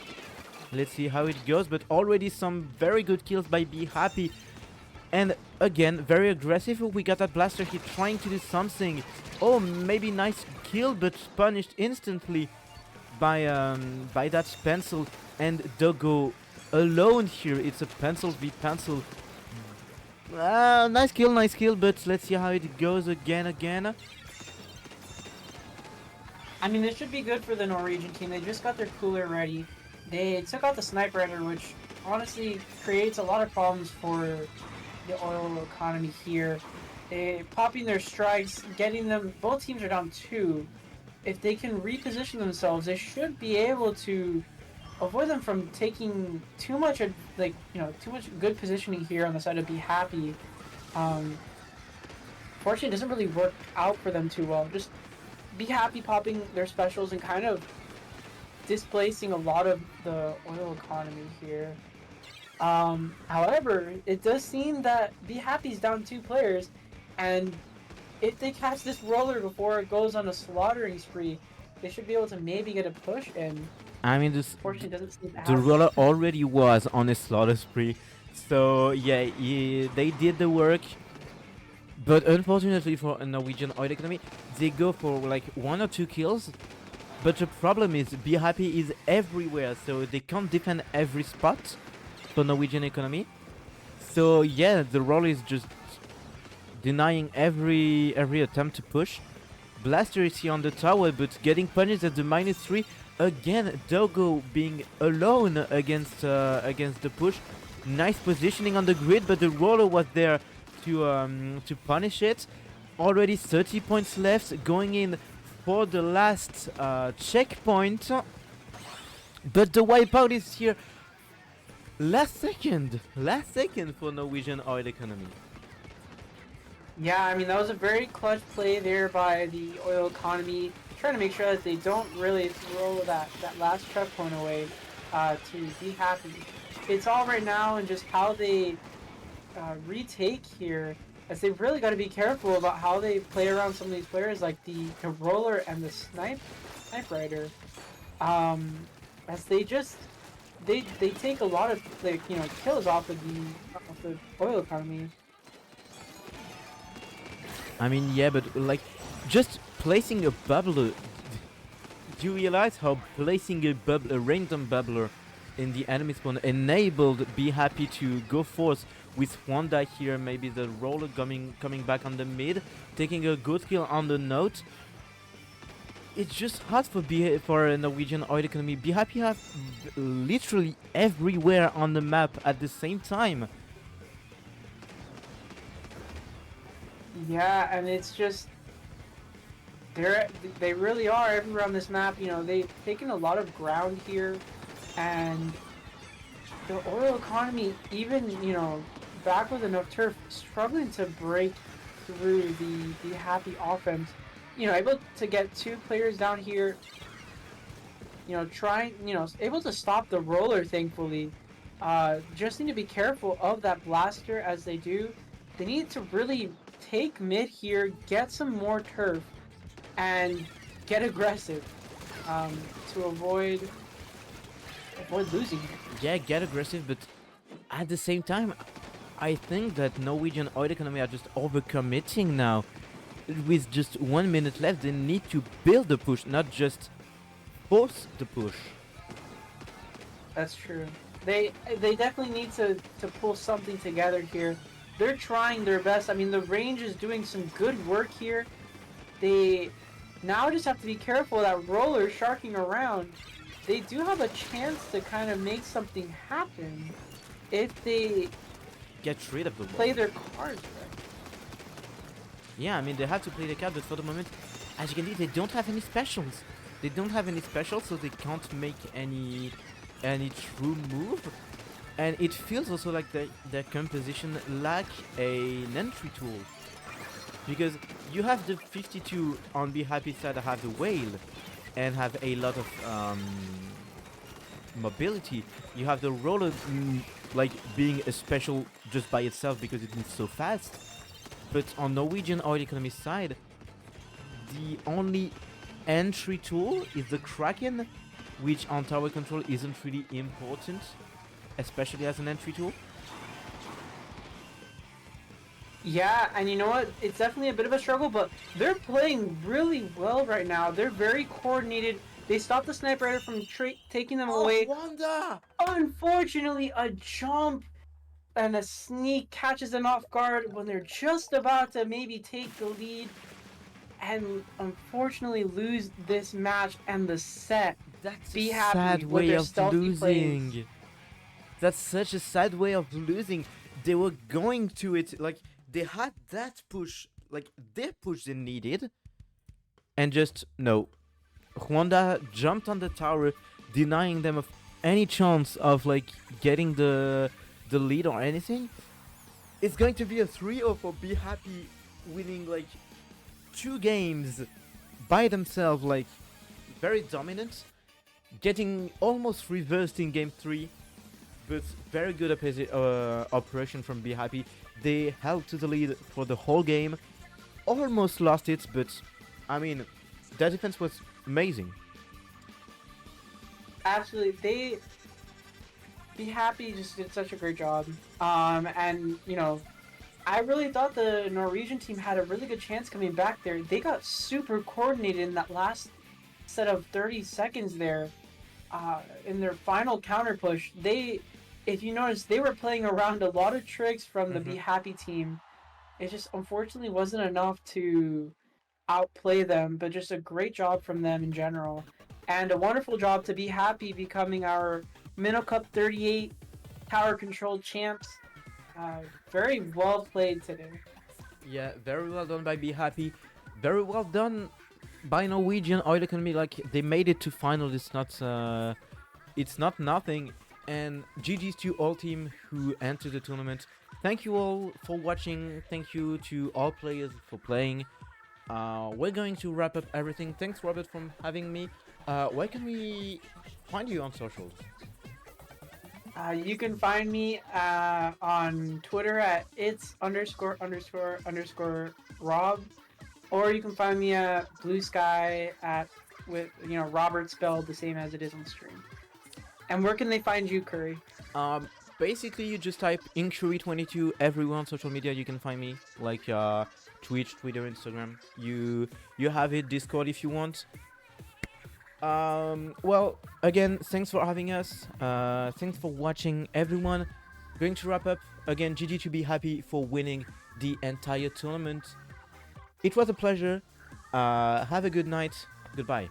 Let's see how it goes, but already some very good kills by Be Happy. And again, very aggressive. We got that blaster here trying to do something. Oh, maybe nice kill, but punished instantly by that pencil. And Doggo alone here. It's a pencil v pencil. Nice kill, but let's see how it goes again. I mean, this should be good for the Norwegian team. They just got their cooler ready. They took out the Sniper Rider, which honestly creates a lot of problems for the oil economy here. Popping their strikes, getting them. Both teams are down 2. If they can reposition themselves, they should be able to avoid them from taking too much, too much good positioning here on the side of Be Happy. Fortunately, it doesn't really work out for them too well. Just Be Happy popping their specials and kind of displacing a lot of the oil economy here. However, it does seem that Be Happy's down 2 players, and if they catch this roller before it goes on a slaughtering spree, they should be able to maybe get a push in. I mean, Fortunately, it doesn't seem to the happen. roller already was on a slaughter spree, so yeah, they did the work. But unfortunately for a Norwegian oil economy, they go for like 1 or 2 kills. But the problem is Be Happy is everywhere, so they can't defend every spot for Norwegian economy. So yeah, the roller is just denying every attempt to push. Blaster is here on the tower, but getting punished at the -3. Again, Doggo being alone against the push. Nice positioning on the grid, but the roller was there to punish it. Already 30 points left, going in for the last checkpoint. But the wipeout is here. Last second for Norwegian oil economy. Yeah, I mean, that was a very clutch play there by the oil economy, trying to make sure that they don't really throw that last checkpoint away to Be Happy. It's all right now and just how they retake here, as they've really got to be careful about how they play around some of these players, like the roller and the snipe rider, as they take a lot of kills off of the oil economy. I mean, yeah, but like, just placing a bubbler. Do you realize how placing a random bubbler in the enemy spawn enabled Be Happy to go forth with Wanda here? Maybe the roller coming back on the mid, taking a good kill on the note. It's just hard for a Norwegian oil economy. Be Happy have literally everywhere on the map at the same time. Yeah, and it's just they really are everywhere on this map. You know, they've taken a lot of ground here, and the oil economy, even back with enough turf, struggling to break through the Happy offense. Able to get 2 players down here. Able to stop the roller. Thankfully, just need to be careful of that blaster as they do. They need to really take mid here, get some more turf, and get aggressive to avoid losing. Yeah, get aggressive, but at the same time, I think that Norwegian oil economy are just overcommitting now. With just 1 minute left, they need to build the push, not just force the push. That's true. They definitely need to pull something together here. They're trying their best. I mean, the range is doing some good work here. They now just have to be careful of that roller sharking around. They do have a chance to kind of make something happen if they Get rid of the play roller. their cards right. yeah, I mean, they have to play the card, but for the moment, as you can see, they don't have any specials. They don't have any specials, so they can't make any true move. And it feels also like their composition lack an entry tool. Because you have the 52 on Be Happy side that have the whale and have a lot of mobility. You have the roller like being a special just by itself because it moves so fast. But on Norwegian oil economy side, the only entry tool is the Kraken, which on tower control isn't really important, especially as an entry tool. Yeah, and you know what? It's definitely a bit of a struggle, but they're playing really well right now. They're very coordinated. They stopped the Sniper Rider from taking them away. Wanda! Unfortunately, a jump and a sneak catches them off guard when they're just about to maybe take the lead and unfortunately lose this match and the set. That's Be a happy sad with way their of stealthy losing. plays. That's such a sad way of losing. They were going to it, like they had that push, like their push they needed, and just no. Wanda jumped on the tower, denying them of any chance of like getting the lead or anything. It's going to be a 3-0 for Be Happy, winning like 2 games by themselves, like very dominant, getting almost reversed in game 3, but very good operation from Be Happy. They held to the lead for the whole game, almost lost it, but I mean, their defense was amazing. Absolutely, they Be Happy just did such a great job. And you know, I really thought the Norwegian team had a really good chance coming back there. They got super coordinated in that last set of 30 seconds there. In their final counter push, if you notice, they were playing around a lot of tricks from the Be Happy team. It just unfortunately wasn't enough to outplay them, but just a great job from them in general. And a wonderful job to Be Happy becoming our Minnow Cup 38 tower control champs. Very well played today. Yeah, very well done by Be Happy. Very well done by Norwegian oil economy. Like they made it to final. It's not nothing. And GG's to all team who entered the tournament. Thank you all for watching. Thank you to all players for playing. We're going to wrap up everything. Thanks, Robert, for having me. Where can we find you on socials? You can find me on Twitter at its___Rob, or you can find me at Blue Sky with Robert spelled the same as it is on stream. And where can they find you, Curry? Basically, you just type Incurry22 everywhere on social media. You can find me, like Twitch, Twitter, Instagram. You have it, Discord if you want. Well, again, thanks for having us. Thanks for watching, everyone. Going to wrap up. Again, GG to Be Happy for winning the entire tournament. It was a pleasure. Have a good night. Goodbye.